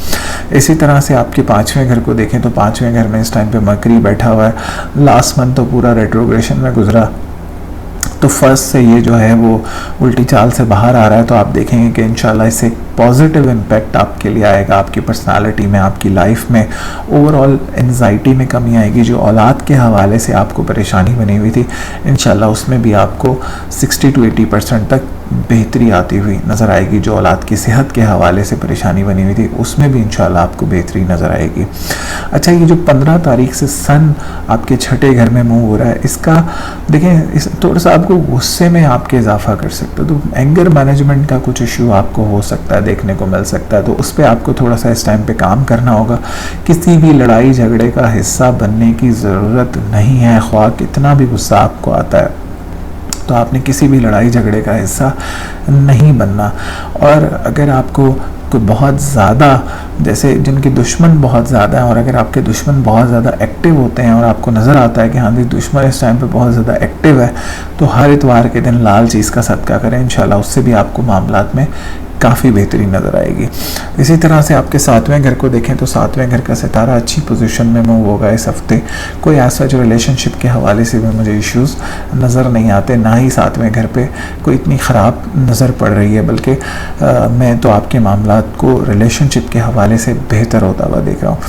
इसी तरह से आपके पाँचवें घर को देखें तो पाँचवें घर में इस टाइम पे मकरी बैठा हुआ है। लास्ट मंथ तो पूरा रेट्रोग्रेशन में गुजरा, तो फर्स्ट से ये जो है वो उल्टी चाल से बाहर आ रहा है। तो आप देखेंगे कि इंशाल्लाह इससे पॉजिटिव इम्पैक्ट आपके लिए आएगा, आपकी पर्सनालिटी में, आपकी लाइफ में। ओवरऑल एंजाइटी में कमी आएगी। जो औलाद के हवाले से आपको परेशानी बनी हुई थी, इंशाल्लाह उसमें भी आपको 60 to 80% तक बेहतरी आती हुई नज़र आएगी। जो औलाद की सेहत के हवाले से परेशानी बनी हुई थी उसमें भी इंशाल्लाह आपको बेहतरी नज़र आएगी। अच्छा, ये जो 15 तारीख से सन आपके छठे घर में मूव हो रहा है, इसका देखें, इस थोड़ा सा आपको गुस्से में आपके इजाफा कर सकता है। तो एंगर मैनेजमेंट का कुछ इशू आपको हो सकता है, देखने को मिल सकता है। तो उस पर आपको थोड़ा सा इस टाइम पे काम करना होगा। किसी भी लड़ाई झगड़े का हिस्सा बनने की ज़रूरत नहीं है, ख्वाह कितना भी गुस्सा आपको आता है, तो आपने किसी भी लड़ाई झगड़े का हिस्सा नहीं बनना। और अगर आपको कोई बहुत ज़्यादा, जैसे जिनके दुश्मन बहुत ज़्यादा हैं, और अगर आपके दुश्मन बहुत ज़्यादा एक्टिव होते हैं और आपको नज़र आता है कि हाँ जी दुश्मन इस टाइम पे बहुत ज़्यादा एक्टिव है, तो हर इतवार के दिन लाल चीज़ का सदका करें। इंशाल्लाह उससे भी आपको मामलात में काफ़ी बेहतरी नज़र आएगी। इसी तरह से आपके सातवें घर को देखें तो सातवें घर का सितारा अच्छी पोजीशन में मूव होगा इस हफ्ते। कोई ऐसा जो रिलेशनशिप के हवाले से भी मुझे इश्यूज़ नज़र नहीं आते, ना ही सातवें घर पे कोई इतनी ख़राब नज़र पड़ रही है, बल्कि मैं तो आपके मामलात को रिलेशनशिप के हवाले से बेहतर होता हुआ देख रहा हूँ।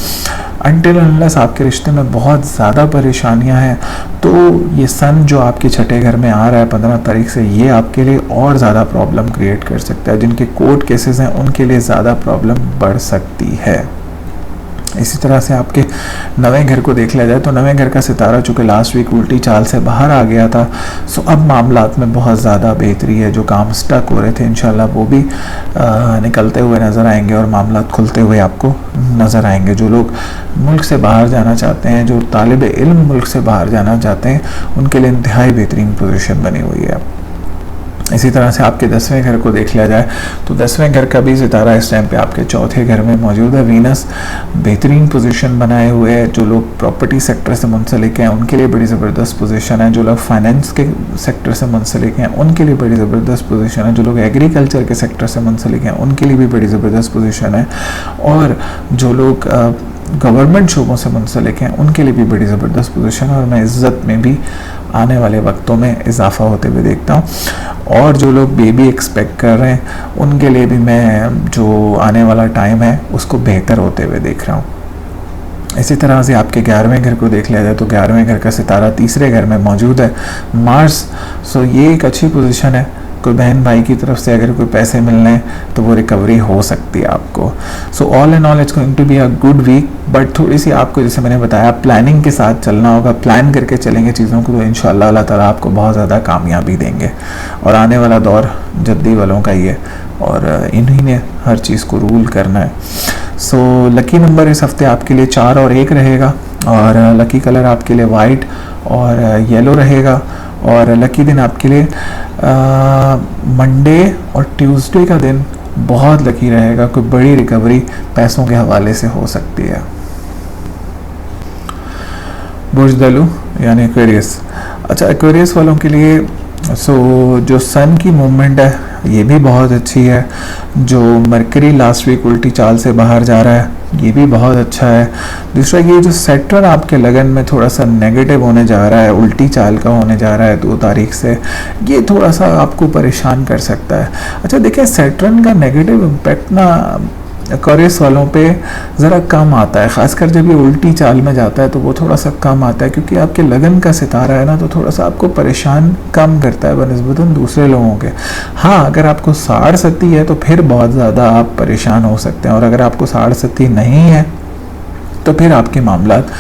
अनटिल अनलेस आपके रिश्ते में बहुत ज़्यादा परेशानियां हैं, तो ये सन जो आपके छठे घर में आ रहा है 15 तारीख से, ये आपके लिए और ज़्यादा प्रॉब्लम क्रिएट कर सकता है। जिनके कोर्ट केसेस हैं उनके लिए ज़्यादा प्रॉब्लम बढ़ सकती है। इसी तरह से आपके नवें घर को देख लिया जाए तो नवें घर का सितारा चूँकि लास्ट वीक उल्टी चाल से बाहर आ गया था, सो अब मामलात में बहुत ज़्यादा बेहतरी है। जो काम स्टक हो रहे थे इंशाल्लाह वो भी निकलते हुए नज़र आएंगे और मामलात खुलते हुए आपको नज़र आएंगे। जो लोग मुल्क से बाहर जाना चाहते हैं, जो तालिब इल्म मुल्क से बाहर जाना चाहते हैं, उनके लिए इंतहाई बेहतरीन पोजीशन बनी हुई है। इसी तरह से आपके 10वें घर को देख लिया जाए तो 10वें घर का भी सितारा इस टाइम पे आपके चौथे घर में मौजूद है। वीनस बेहतरीन पोजीशन बनाए हुए है। जो लोग प्रॉपर्टी सेक्टर से मुंसलिक हैं उनके लिए बड़ी ज़बरदस्त पोजीशन है। जो लोग फाइनेंस के सेक्टर से मुंसलिक हैं उनके लिए बड़ी ज़बरदस्त पोजीशन है। जो लोग एग्रीकल्चर के सेक्टर से मुंसलिक हैं उनके लिए भी बड़ी ज़बरदस्त पोजीशन है। और जो लोग गवर्नमेंट शोबों से मुंसलिक हैं उनके लिए भी बड़ी ज़बरदस्त पोजीशन है और मैं इज़्ज़त में भी आने वाले वक्तों में इजाफा होते हुए देखता हूँ। और जो लोग बेबी एक्सपेक्ट कर रहे हैं उनके लिए भी मैं जो आने वाला टाइम है उसको बेहतर होते हुए देख रहा हूँ। इसी तरह से आपके 11वें घर को देख लिया जाए तो 11वें घर का सितारा तीसरे घर में मौजूद है, मार्स। सो ये एक अच्छी पोजीशन है। कोई बहन भाई की तरफ से अगर कोई पैसे मिलने हैं तो वो रिकवरी हो सकती है आपको। So all and all it's going to be a good week, but थोड़ी सी आपको जैसे मैंने बताया प्लानिंग के साथ चलना होगा। प्लान करके चलेंगे चीज़ों को तो इंशाअल्लाह अल्लाह ताला आपको बहुत ज़्यादा कामयाबी देंगे। और आने वाला दौर जद्दी वालों का ही है और इन्हीं ने हर चीज़ को रूल करना है। सो लकी नंबर इस हफ्ते आपके लिए 4 और 1 रहेगा और लकी कलर आपके लिए वाइट और येलो रहेगा। और लकी दिन आपके लिए मंडे और ट्यूसडे का दिन बहुत लकी रहेगा। कोई बड़ी रिकवरी पैसों के हवाले से हो सकती है। बुर्ज दलू यानी एक्वेरियस। अच्छा, एक्वेरियस वालों के लिए जो सन की मूवमेंट है ये भी बहुत अच्छी है। जो मरकरी लास्ट वीक उल्टी चाल से बाहर जा रहा है ये भी बहुत अच्छा है। दूसरा ये जो सेक्टर आपके लगन में थोड़ा सा नेगेटिव होने जा रहा है, उल्टी चाल का होने जा रहा है 2 तारीख से, ये थोड़ा सा आपको परेशान कर सकता है। अच्छा देखिए, सैटर्न का नेगेटिव इम्पैक्ट ना एक्वेरियस वालों पे ज़रा कम आता है, ख़ासकर जब ये उल्टी चाल में जाता है तो वो थोड़ा सा कम आता है, क्योंकि आपके लगन का सितारा है ना, तो थोड़ा सा आपको परेशान कम करता है बनिस्बतन दूसरे लोगों के। हाँ, अगर आपको साढ़ सती है तो फिर बहुत ज़्यादा आप परेशान हो सकते हैं, और अगर आपको साढ़ सती नहीं है तो फिर आपके मामलात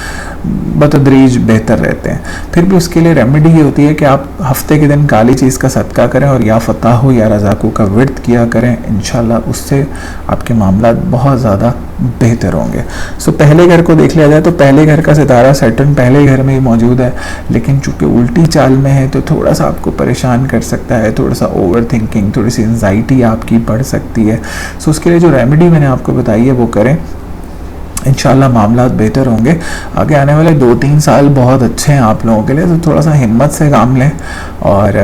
बतदरीज बेहतर रहते हैं। फिर भी उसके लिए रेमेडी ये होती है कि आप हफ्ते के दिन काली चीज़ का सदका करें और या फताह हो या रज़ाकू का विर्द किया करें। इंशाल्लाह उससे आपके मामलात बहुत ज़्यादा बेहतर होंगे। सो पहले घर को देख लिया जाए तो पहले घर का सितारा सैटर्न पहले घर में ही मौजूद है, लेकिन चूंकि उल्टी चाल में है तो थोड़ा सा आपको परेशान कर सकता है, थोड़ा सा ओवर थिंकिंग, थोड़ी सी एंजाइटी आपकी बढ़ सकती है। सो उसके लिए जो रेमेडी मैंने आपको बताई है वो करें, इंशाल्लाह मामलात बेहतर होंगे। आगे आने वाले 2-3 साल बहुत अच्छे हैं आप लोगों के लिए, तो थोड़ा सा हिम्मत से काम लें और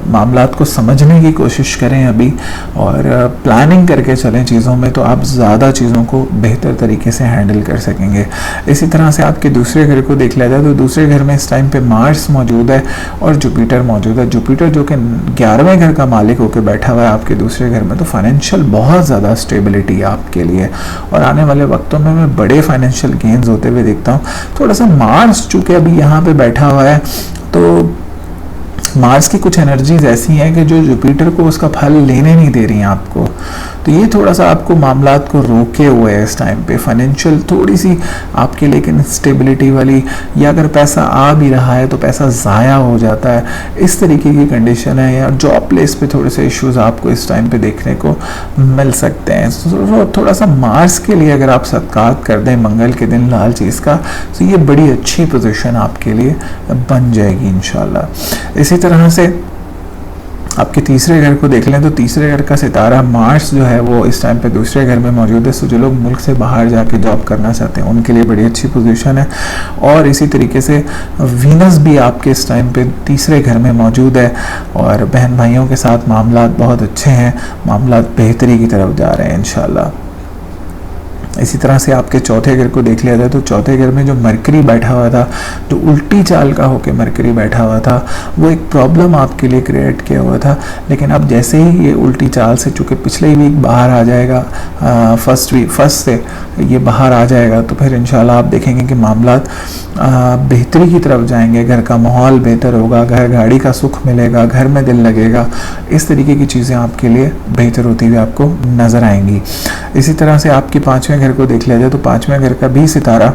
मामलात को समझने की कोशिश करें अभी, और प्लानिंग करके चलें चीज़ों में, तो आप ज़्यादा चीज़ों को बेहतर तरीके से हैंडल कर सकेंगे। इसी तरह से आपके दूसरे घर को देख लिया जाए तो दूसरे घर में इस टाइम पे मार्स मौजूद है और जुपिटर मौजूद है। जुपिटर जो कि 11वें घर का मालिक होकर बैठा हुआ है आपके दूसरे घर में, तो फाइनेंशियल बहुत ज़्यादा स्टेबिलिटी है आपके लिए, और आने वाले वक्तों में मैं बड़े फाइनेंशियल गेन्स होते हुए देखता हूँ। थोड़ा सा मार्स चूँकि अभी यहाँ पे बैठा हुआ है तो मार्स की कुछ एनर्जीज ऐसी हैं कि जो जुपिटर को उसका फल लेने नहीं दे रही हैं आपको, तो ये थोड़ा सा आपको मामलात को रोके हुए है इस टाइम पे। फाइनेंशियल थोड़ी सी आपके लिए इंस्टेबिलिटी वाली, या अगर पैसा आ भी रहा है तो पैसा ज़ाया हो जाता है, इस तरीके की कंडीशन है। या जॉब प्लेस पे थोड़े से इश्यूज आपको इस टाइम पे देखने को मिल सकते हैं। तो थोड़ा सा मार्स के लिए अगर आप सदकात कर दें मंगल के दिन लाल चीज़ का, तो ये बड़ी अच्छी पोजीशन आपके लिए बन जाएगी इंशाल्लाह। इसी तरह से आपके तीसरे घर को देख लें तो तीसरे घर का सितारा मार्स जो है वो इस टाइम पे दूसरे घर में मौजूद है। सो जो लोग मुल्क से बाहर जाके जॉब करना चाहते हैं उनके लिए बड़ी अच्छी पोजीशन है। और इसी तरीके से वीनस भी आपके इस टाइम पे तीसरे घर में मौजूद है, और बहन भाइयों के साथ मामलात बहुत अच्छे हैं, मामलात बेहतरी की तरफ जा रहे हैं इंशाल्लाह। इसी तरह से आपके चौथे घर को देख लिया जाए तो चौथे घर में जो मरकरी बैठा हुआ था, जो उल्टी चाल का होकर मरकरी बैठा हुआ था, वो एक प्रॉब्लम आपके लिए क्रिएट किया हुआ था। लेकिन अब जैसे ही ये उल्टी चाल से, चूँकि पिछले वीक बाहर आ जाएगा, फर्स्ट से ये बाहर आ जाएगा, तो फिर इंशाल्लाह आप देखेंगे कि मामलात बेहतरी की तरफ जाएंगे। घर का माहौल बेहतर होगा, घर गाड़ी का सुख मिलेगा, घर में दिल लगेगा, इस तरीके की चीज़ें आपके लिए बेहतर होती हुई आपको नज़र आएंगी। इसी तरह से आपके पाँचवें घर को देख लिया जाए तो पाँचवें घर का भी सितारा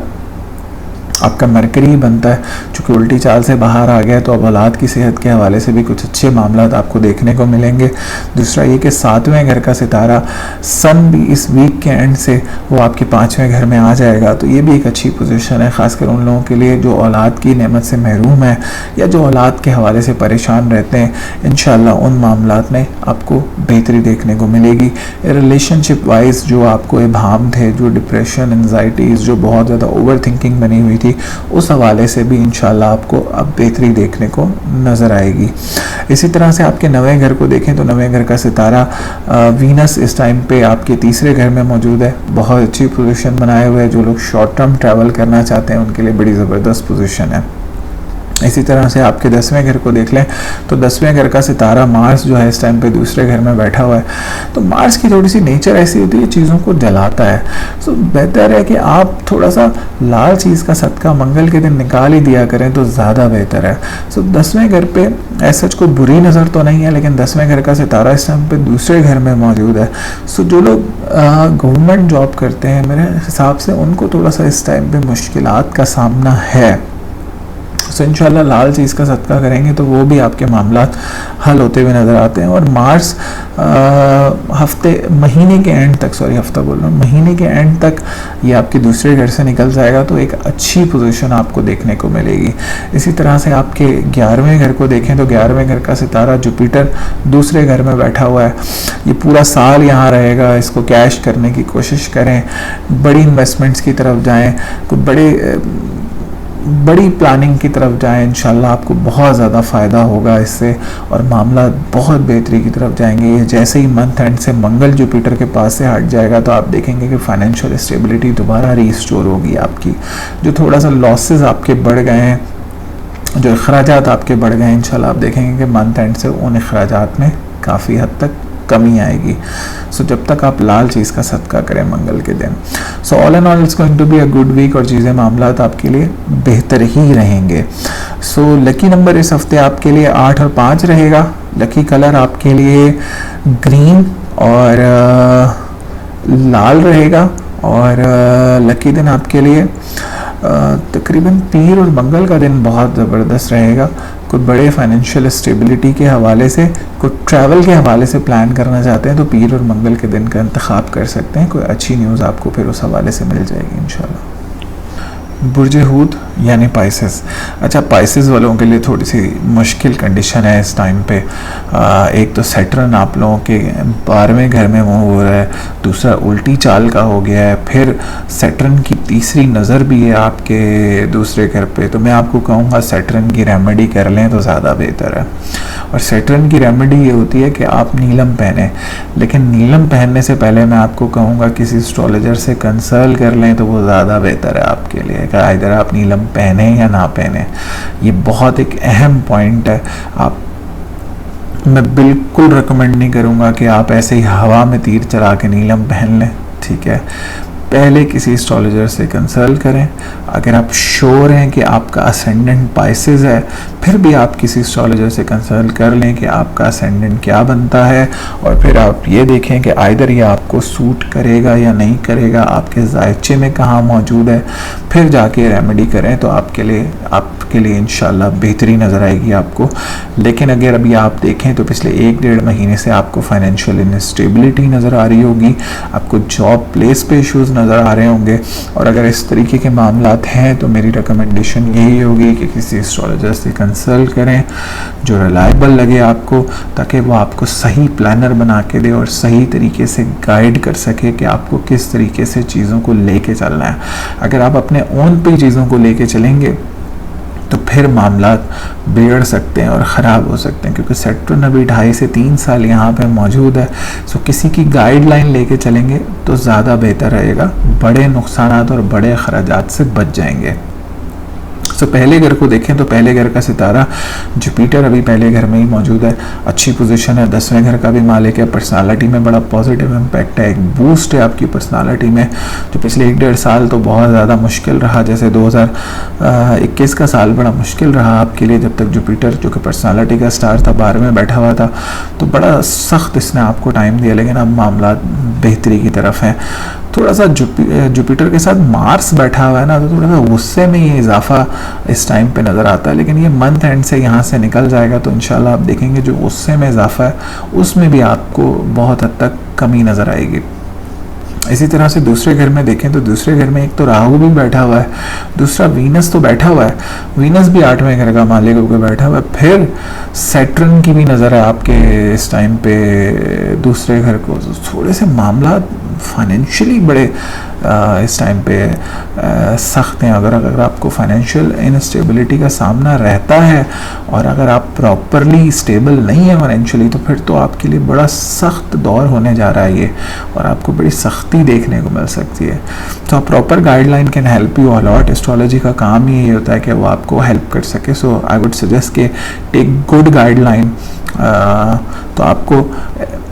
आपका मरकरी ही बनता है। चूँकि उल्टी चाल से बाहर आ गया तो अब औलाद की सेहत के हवाले से भी कुछ अच्छे मामलात आपको देखने को मिलेंगे। दूसरा ये कि सातवें घर का सितारा सन भी इस वीक के एंड से वो आपके पाँचवें घर में आ जाएगा, तो ये भी एक अच्छी पोजीशन है, ख़ासकर उन लोगों के लिए जो औलाद की नेमत से महरूम है या जो औलाद के हवाले से परेशान रहते हैं। इंशाल्लाह उन मामलात में आपको बेहतरी देखने को मिलेगी। रिलेशनशिप वाइज जो आपको इबाम थे, जो डिप्रेशन, एंजाइटीज़, जो बहुत ज़्यादा ओवर थिंकिंग बनी हुई थी, होगी, उस हवाले से भी इंशाल्लाह आपको अब बेहतरी देखने को नज़र आएगी। इसी तरह से आपके नवे घर को देखें तो नवे घर का सितारा वीनस इस टाइम पे आपके तीसरे घर में मौजूद है, बहुत अच्छी पोजीशन बनाए हुए है। जो लोग शॉर्ट टर्म ट्रैवल करना चाहते हैं उनके लिए बड़ी ज़बरदस्त पोजीशन है। इसी तरह से आपके 10वें घर को देख लें तो 10वें घर का सितारा मार्स जो है इस टाइम पे दूसरे घर में बैठा हुआ है। तो मार्स की थोड़ी सी नेचर ऐसी होती है, चीज़ों को जलाता है। सो बेहतर है कि आप थोड़ा सा लाल चीज़ का सदका मंगल के दिन निकाल ही दिया करें तो ज़्यादा बेहतर है। सो 10वें घर पे ऐसा कोई बुरी नज़र तो नहीं है, लेकिन 10वें घर का सितारा इस टाइम पे दूसरे घर में मौजूद है। सो जो लोग गवर्नमेंट जॉब करते हैं मेरे हिसाब से उनको थोड़ा सा इस टाइम पे मुश्किलात का सामना है। तो इंशाल्लाह लाल चीज़ का सदका करेंगे तो वो भी आपके मामलात हल होते हुए नज़र आते हैं। और मार्स महीने के एंड तक, सॉरी हफ्ता बोल रहा हूँ, महीने के एंड तक ये आपके दूसरे घर से निकल जाएगा तो एक अच्छी पोजीशन आपको देखने को मिलेगी। इसी तरह से आपके 11वें घर को देखें तो 11वें घर का सितारा जुपिटर दूसरे घर में बैठा हुआ है। ये पूरा साल यहाँ रहेगा, इसको कैश करने की कोशिश करें, बड़ी इन्वेस्टमेंट्स की तरफ जाएँ, कोई बड़ी प्लानिंग की तरफ जाएं, इंशाल्लाह आपको बहुत ज़्यादा फ़ायदा होगा इससे और मामला बहुत बेहतरी की तरफ जाएंगे। ये जैसे ही मंथ एंड से मंगल जुपिटर के पास से हट जाएगा तो आप देखेंगे कि फाइनेंशियल स्टेबिलिटी दोबारा रीस्टोर होगी आपकी। जो थोड़ा सा लॉसेस आपके बढ़ गए हैं, जो अखराजात आपके बढ़ गए हैं, इंशाल्लाह आप देखेंगे कि मंथ एंड से उन अखराजात में काफ़ी हद तक कमी आएगी। सो जब तक आप लाल चीज़ का सदका करें मंगल के दिन। So all and all it's going to be a good week और चीज़ें मामलात आपके लिए बेहतर ही रहेंगे। सो लकी नंबर इस हफ्ते आपके लिए 8 और 5 रहेगा। लकी कलर आपके लिए ग्रीन और लाल रहेगा और लकी दिन आपके लिए तकरीबन पीर और मंगल का दिन बहुत ज़बरदस्त रहेगा। कोई बड़े फाइनेंशियल स्टेबिलिटी के हवाले से, कोई ट्रैवल के हवाले से प्लान करना चाहते हैं तो पीर और मंगल के दिन का इंतखाब कर सकते हैं। कोई अच्छी न्यूज़ आपको फिर उस हवाले से मिल जाएगी इंशाल्लाह। बुर्ज हूत यानी पाइसेस। अच्छा, पाइसेस वालों के लिए थोड़ी सी मुश्किल कंडीशन है इस टाइम पे। एक तो सैटर्न आप लोगों के 12वें घर में मूव हो रहा है, दूसरा उल्टी चाल का हो गया है, फिर सैटर्न की तीसरी नज़र भी है आपके दूसरे घर पे। तो मैं आपको कहूँगा सैटर्न की रेमेडी कर लें तो ज़्यादा बेहतर है। और सैटर्न की रेमेडी ये होती है कि आप नीलम पहने, लेकिन नीलम पहनने से पहले मैं आपको कहूँगा किसी एस्ट्रोलॉजर से कंसल्ट कर लें तो वो ज़्यादा बेहतर है आपके लिए। इधर आप नीलम पहने या ना पहने, ये बहुत एक अहम पॉइंट है। मैं बिल्कुल रिकमेंड नहीं करूँगा कि आप ऐसे ही हवा में तीर चला के नीलम पहन लें, ठीक है। पहले किसी एस्ट्रोलॉजर से कंसल्ट करें। अगर आप श्योर हैं कि आपका असेंडेंट पाइसेस है, फिर भी आप किसी एस्ट्रोलॉजर से कंसल्ट कर लें कि आपका असेंडेंट क्या बनता है, और फिर आप ये देखें कि आइदर ये आपको सूट करेगा या नहीं करेगा, आपके जायचे में कहाँ मौजूद है, फिर जाके रेमेडी करें तो आपके लिए इंशाल्लाह बेहतरी नज़र आएगी आपको। लेकिन अगर अभी आप देखें तो पिछले 1-1.5 महीने से आपको फाइनेंशियल इनस्टेबिलिटी नज़र आ रही होगी, आपको जॉब प्लेस पे इश्यूज़ नज़र आ रहे होंगे, और अगर इस तरीके के मामलात हैं तो मेरी रिकमेंडेशन यही होगी कि किसी एस्ट्रोलॉजर से कंसल्ट करें जो रिलायबल लगे आपको, ताकि वो आपको सही प्लानर बना के दे और सही तरीके से गाइड कर सके कि आपको किस तरीके से चीज़ों को लेके चलना है। अगर आप अपने ओन पे चीज़ों को लेके चलेंगे तो फिर मामलात बिगड़ सकते हैं और ख़राब हो सकते हैं, क्योंकि सैटर्न अभी 2.5 से 3 साल यहाँ पे मौजूद है। सो किसी की गाइडलाइन लेके चलेंगे तो ज़्यादा बेहतर रहेगा, बड़े नुकसानात और बड़े अखराजात से बच जाएंगे। सो पहले घर को देखें तो पहले घर का सितारा जुपिटर अभी पहले घर में ही मौजूद है, अच्छी पोजीशन है, 10वें घर का भी मालिक है, पर्सनालिटी में बड़ा पॉजिटिव इम्पैक्ट है, एक बूस्ट है आपकी पर्सनालिटी में। जो पिछले 1-1.5 साल तो बहुत ज़्यादा मुश्किल रहा, जैसे 2021 का साल बड़ा मुश्किल रहा आपके लिए, जब तक जुपिटर जो कि पर्सनालिटी का स्टार था 12 में बैठा हुआ था, तो बड़ा सख्त इसने आपको टाइम दिया। लेकिन अब मामला बेहतरी की तरफ है। थोड़ा सा जुपिटर के साथ मार्स बैठा हुआ है ना, तो थोड़ा सा गुस्से में ये इजाफा इस टाइम पे नज़र आता है, लेकिन ये मंथ एंड से यहाँ से निकल जाएगा तो इंशाल्लाह आप देखेंगे जो गुस्से में इजाफा है उसमें भी आपको बहुत हद तक कमी नज़र आएगी। इसी तरह से दूसरे घर में देखें तो दूसरे घर में एक तो राहु भी बैठा हुआ है, दूसरा वीनस तो बैठा हुआ है, वीनस भी 8वें घर का मालिक होकर बैठा हुआ है, फिर सैटर्न की भी नज़र है आपके इस टाइम पे दूसरे घर को। थोड़े से मामला फाइनेंशियली बड़े इस टाइम पे सख्त हैं। अगर आपको फाइनेंशियल इनस्टेबिलिटी का सामना रहता है और अगर आप प्रॉपरली स्टेबल नहीं है फाइनेंशियली, तो फिर तो आपके लिए बड़ा सख्त दौर होने जा रहा है ये, और आपको बड़ी सख्ती देखने को मिल सकती है। तो आप proper guideline can help you a lot. Astrology का काम ही ये होता है कि वो आपको हेल्प कर सके। सो आई वुड सजेस्ट के टेक गुड गाइडलाइन, तो आपको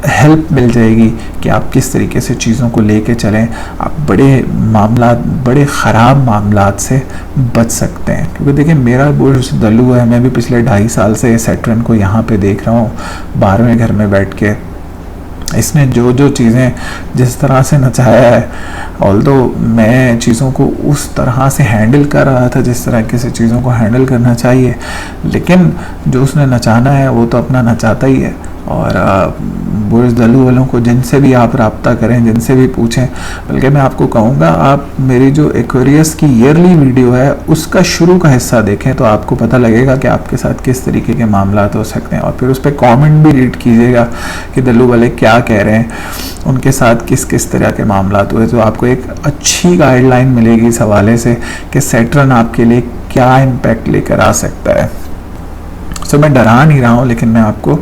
हेल्प मिल जाएगी कि आप किस तरीके से चीज़ों को लेके चलें। आप बड़े ख़राब मामलात से बच सकते हैं। क्योंकि देखिए, मेरा बुर्ज दल्लू है, मैं भी पिछले 2.5 साल से सैटर्न को यहाँ पे देख रहा हूँ 12वें घर में बैठ के। इसने जो चीज़ें जिस तरह से नचाया है, ऑल्दो मैं चीज़ों को उस तरह से हैंडल कर रहा था जिस तरह से चीज़ों को हैंडल करना चाहिए, लेकिन जो उसने नचाना है वो तो अपना नचाता ही है। और बुर्ज दल्लू वालों को जिनसे भी आप रब्ता करें, जिनसे भी पूछें, बल्कि मैं आपको कहूँगा आप मेरी जो एक्वेरियस की ईयरली वीडियो है उसका शुरू का हिस्सा देखें, तो आपको पता लगेगा कि आपके साथ किस तरीके के मामलात हो सकते हैं। और फिर उस पर कॉमेंट भी रीड कीजिएगा कि दल्लू वाले क्या कह रहे हैं, उनके साथ किस किस तरह के मामलात हुए। तो आपको एक अच्छी गाइडलाइन मिलेगी इस हवाले से कि सैटर्न आपके लिए क्या इम्पैक्ट लेकर आ सकता है। सो मैं डरा नहीं रहा हूँ, लेकिन मैं आपको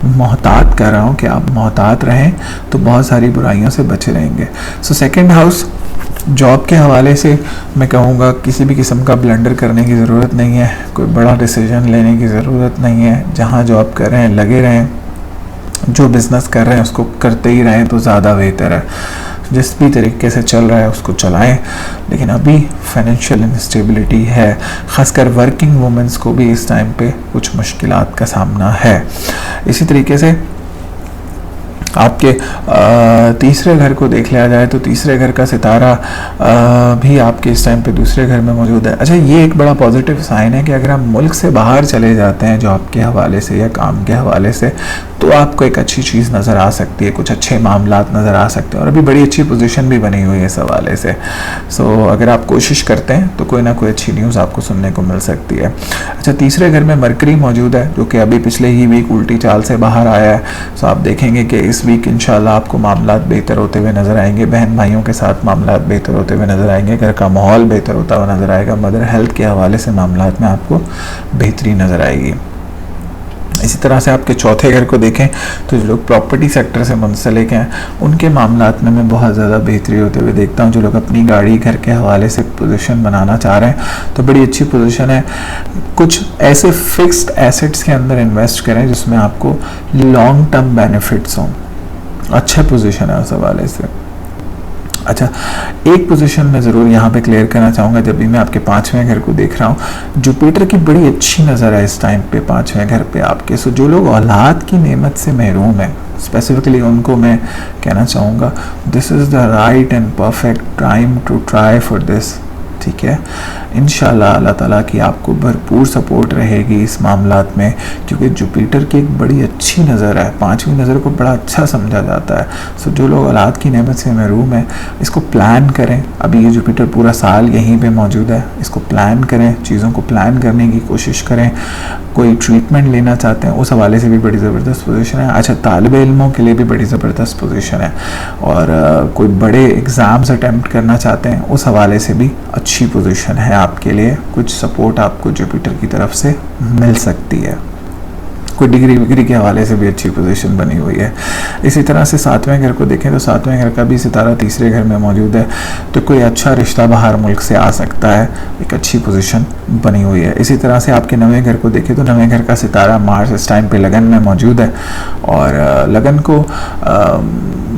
मोहतात कर रहा हूँ कि आप मोहतात रहें तो बहुत सारी बुराइयों से बचे रहेंगे। सो सेकंड हाउस जॉब के हवाले से मैं कहूँगा किसी भी किस्म का ब्लंडर करने की ज़रूरत नहीं है, कोई बड़ा डिसीजन लेने की ज़रूरत नहीं है। जहाँ जॉब कर रहे हैं लगे रहें, जो बिज़नेस कर रहे हैं उसको करते ही रहें तो ज़्यादा बेहतर है। जिस भी तरीके से चल रहा है उसको चलाएं, लेकिन अभी फाइनेंशियल इंस्टेबिलिटी है, ख़ासकर वर्किंग वुमेंस को भी इस टाइम पे कुछ मुश्किलात का सामना है। इसी तरीके से आपके तीसरे घर को देख लिया जाए तो तीसरे घर का सितारा भी आपके इस टाइम पे दूसरे घर में मौजूद है। अच्छा, ये एक बड़ा पॉजिटिव साइन है कि अगर आप मुल्क से बाहर चले जाते हैं जॉब के हवाले से या काम के हवाले से, तो आपको एक अच्छी चीज़ नज़र आ सकती है, कुछ अच्छे मामलात नज़र आ सकते हैं, और अभी बड़ी अच्छी पोजीशन भी बनी हुई है इस हवाले से। सो अगर आप कोशिश करते हैं तो कोई ना कोई अच्छी न्यूज़ आपको सुनने को मिल सकती है। अच्छा, तीसरे घर में मरकरी मौजूद है जो कि अभी पिछले ही वीक उल्टी चाल से बाहर आया है। सो आप देखेंगे कि इस वीक इंशाल्लाह आपको मामलात बेहतर होते हुए नज़र आएंगे, बहन भाइयों के साथ मामलात बेहतर होते हुए नज़र आएंगे, घर का माहौल बेहतर होता हुआ नज़र आएगा, मदर हेल्थ के हवाले से मामलात में आपको बेहतरी नज़र आएगी। इसी तरह से आपके चौथे घर को देखें तो जो लोग प्रॉपर्टी सेक्टर से मुंसलिक हैं उनके मामलात में मैं बहुत ज़्यादा बेहतरी होते हुए देखता हूं। जो लोग अपनी गाड़ी घर के हवाले से पोजीशन बनाना चाह रहे हैं तो बड़ी अच्छी पोजीशन है। कुछ ऐसे फिक्स्ड एसेट्स के अंदर इन्वेस्ट करें जिसमें आपको लॉन्ग टर्म बेनिफिट्स हों, अच्छा पोजीशन है उस हवाले से। अच्छा, एक पोजीशन में ज़रूर यहाँ पे क्लियर करना चाहूँगा, जब भी मैं आपके 5वें घर को देख रहा हूँ, जुपिटर की बड़ी अच्छी नज़र है इस टाइम पे 5वें घर पे आपके। सो जो लोग औलाद की नेमत से महरूम हैं, स्पेसिफिकली उनको मैं कहना चाहूँगा this is the right and perfect time to try for this. ठीक है, इंशाल्लाह अल्लाह ताला की आपको भरपूर सपोर्ट रहेगी इस मामलात में, क्योंकि जुपिटर की एक बड़ी अच्छी नज़र है, 5वीं नज़र को बड़ा अच्छा समझा जाता है। सो जो लोग औलाद की नेमत से महरूम हैं इसको प्लान करें। अभी ये जुपिटर पूरा साल यहीं पे मौजूद है, इसको प्लान करें, चीज़ों को प्लान करने की कोशिश करें। कोई ट्रीटमेंट लेना चाहते हैं उस हवाले से भी बड़ी ज़बरदस्त पोजीशन है। अच्छा, तालिब इल्मों के लिए भी बड़ी ज़बरदस्त पोजीशन है, और कोई बड़े एग्ज़ाम्स अटैम्प्ट करना चाहते हैं उस हवाले से भी अच्छी पोजीशन है आपके लिए। कुछ सपोर्ट आपको जुपिटर की तरफ से मिल सकती है। कोई डिग्री के हवाले से भी अच्छी पोजीशन बनी हुई है। इसी तरह से 7वें घर को देखें तो 7वें घर का भी सितारा तीसरे घर में मौजूद है, तो कोई अच्छा रिश्ता बाहर मुल्क से आ सकता है, एक अच्छी पोजीशन बनी हुई है। इसी तरह से आपके 9वें घर को देखें तो 9वें घर का सितारा मार्स इस टाइम पे लगन में मौजूद है, और लगन को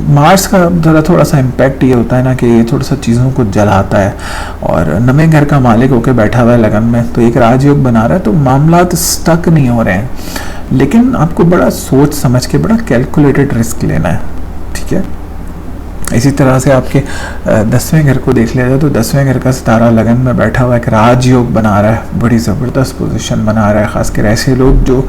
मार्स का थोड़ा सा इम्पैक्ट ये होता है ना कि ये थोड़ा सा चीज़ों को जलाता है, और 9वें घर का मालिक होकर बैठा हुआ है लगन में, तो एक राजयोग बना रहा है, तो मामलात स्टक नहीं हो रहे हैं, लेकिन आपको बड़ा सोच समझ के बड़ा कैलकुलेटेड रिस्क लेना है। ठीक है, इसी तरह से आपके 10वें घर को देख लिया जाए तो 10वें घर का सितारा लगन में बैठा हुआ एक राजयोग बना रहा है, बड़ी ज़बरदस्त पोजीशन बना रहा है। ख़ासकर ऐसे लोग जो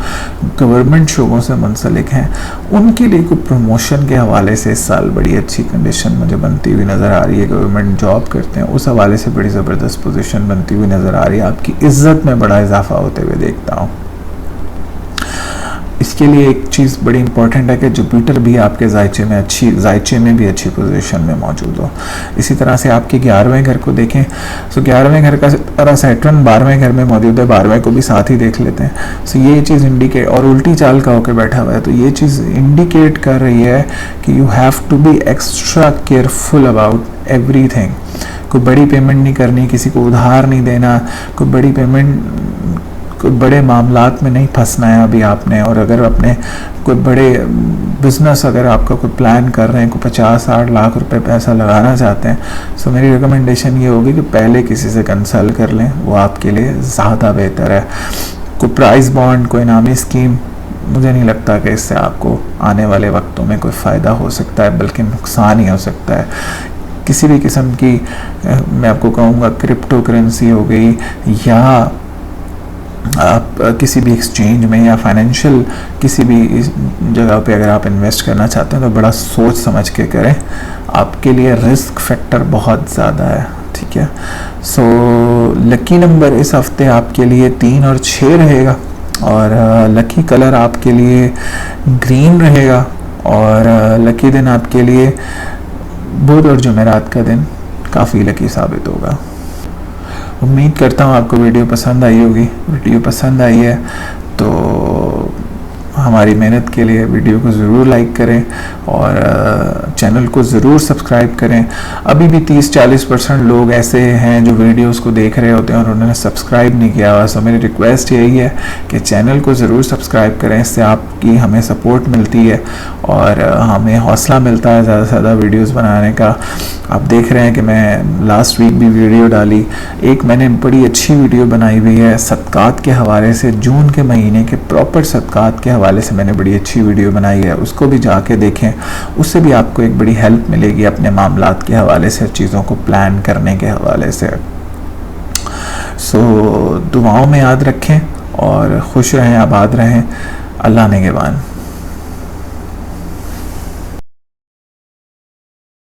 गवर्नमेंट शोबों से मुंसलिक हैं उनके लिए कोई प्रमोशन के हवाले से इस साल बड़ी अच्छी कंडीशन मुझे बनती हुई नज़र आ रही है। गवर्नमेंट जॉब करते हैं उस हवाले से बड़ी ज़बरदस्त पोजीशन बनती हुई नज़र आ रही है। आपकी इज़्ज़त में बड़ा इजाफा होते हुए देखता हूँ। इसके लिए एक चीज़ बड़ी इंपॉर्टेंट है कि जुपिटर भी आपके जायचे में भी अच्छी पोजीशन में मौजूद हो। इसी तरह से आपके 11वें घर को देखें, सो 11वें घर का तरह सैटर्न 12वें घर में मौजूद है, 12वें को भी साथ ही देख लेते हैं। सो ये चीज़ इंडिकेट, और उल्टी चाल का होकर बैठा हुआ है, तो ये चीज़ इंडिकेट कर रही है कि you have to be extra careful about everything. कोई बड़ी पेमेंट नहीं करनी, किसी को उधार नहीं देना, कोई बड़ी पेमेंट, कोई बड़े मामलात में नहीं फंसना है अभी आपने। और अगर अपने कोई बड़े बिजनेस, अगर आपका कोई प्लान कर रहे हैं, कोई 50-60 लाख रुपए पैसा लगाना चाहते हैं, सो मेरी रिकमेंडेशन ये होगी कि पहले किसी से कंसल्ट कर लें, वो आपके लिए ज़्यादा बेहतर है। कोई प्राइस बॉन्ड, कोई इनामी स्कीम, मुझे नहीं लगता कि इससे आपको आने वाले वक्तों में कोई फ़ायदा हो सकता है, बल्कि नुकसान ही हो सकता है। किसी भी किस्म की, मैं आपको कहूँगा, क्रिप्टो करेंसी हो गई, या आप किसी भी एक्सचेंज में या फाइनेंशियल किसी भी जगह पे अगर आप इन्वेस्ट करना चाहते हैं तो बड़ा सोच समझ के करें, आपके लिए रिस्क फैक्टर बहुत ज़्यादा है, ठीक है। सो लकी नंबर इस हफ्ते आपके लिए 3 और 6 रहेगा, और लकी कलर आपके लिए ग्रीन रहेगा, और लकी दिन आपके लिए बुध और जुमेरात का दिन काफ़ी लकी साबित होगा। उम्मीद करता हूँ आपको वीडियो पसंद आई होगी। वीडियो पसंद आई है तो हमारी मेहनत के लिए वीडियो को ज़रूर लाइक करें और चैनल को ज़रूर सब्सक्राइब करें। अभी भी 30-40% लोग ऐसे हैं जो वीडियोस को देख रहे होते हैं और उन्होंने सब्सक्राइब नहीं किया हुआ। सो मेरी रिक्वेस्ट यही है कि चैनल को ज़रूर सब्सक्राइब करें, इससे आपकी हमें सपोर्ट मिलती है और हमें हौसला मिलता है ज़्यादा से ज़्यादा वीडियोज़ बनाने का। आप देख रहे हैं कि मैं लास्ट वीक भी वीडियो डाली, एक मैंने बड़ी अच्छी वीडियो बनाई हुई है सदक़ात के हवाले से, जून के महीने के प्रॉपर सदक़ात के हवाले से मैंने बड़ी अच्छी वीडियो बनाई है, उसको भी जाके देखें। उससे भी आपको एक बड़ी हेल्प मिलेगी अपने मामलात के हवाले से, चीज़ों को प्लान करने के हवाले से। सो दुआओं में याद रखें और खुश रहें, आबाद रहें। अल्लाह निगहबान।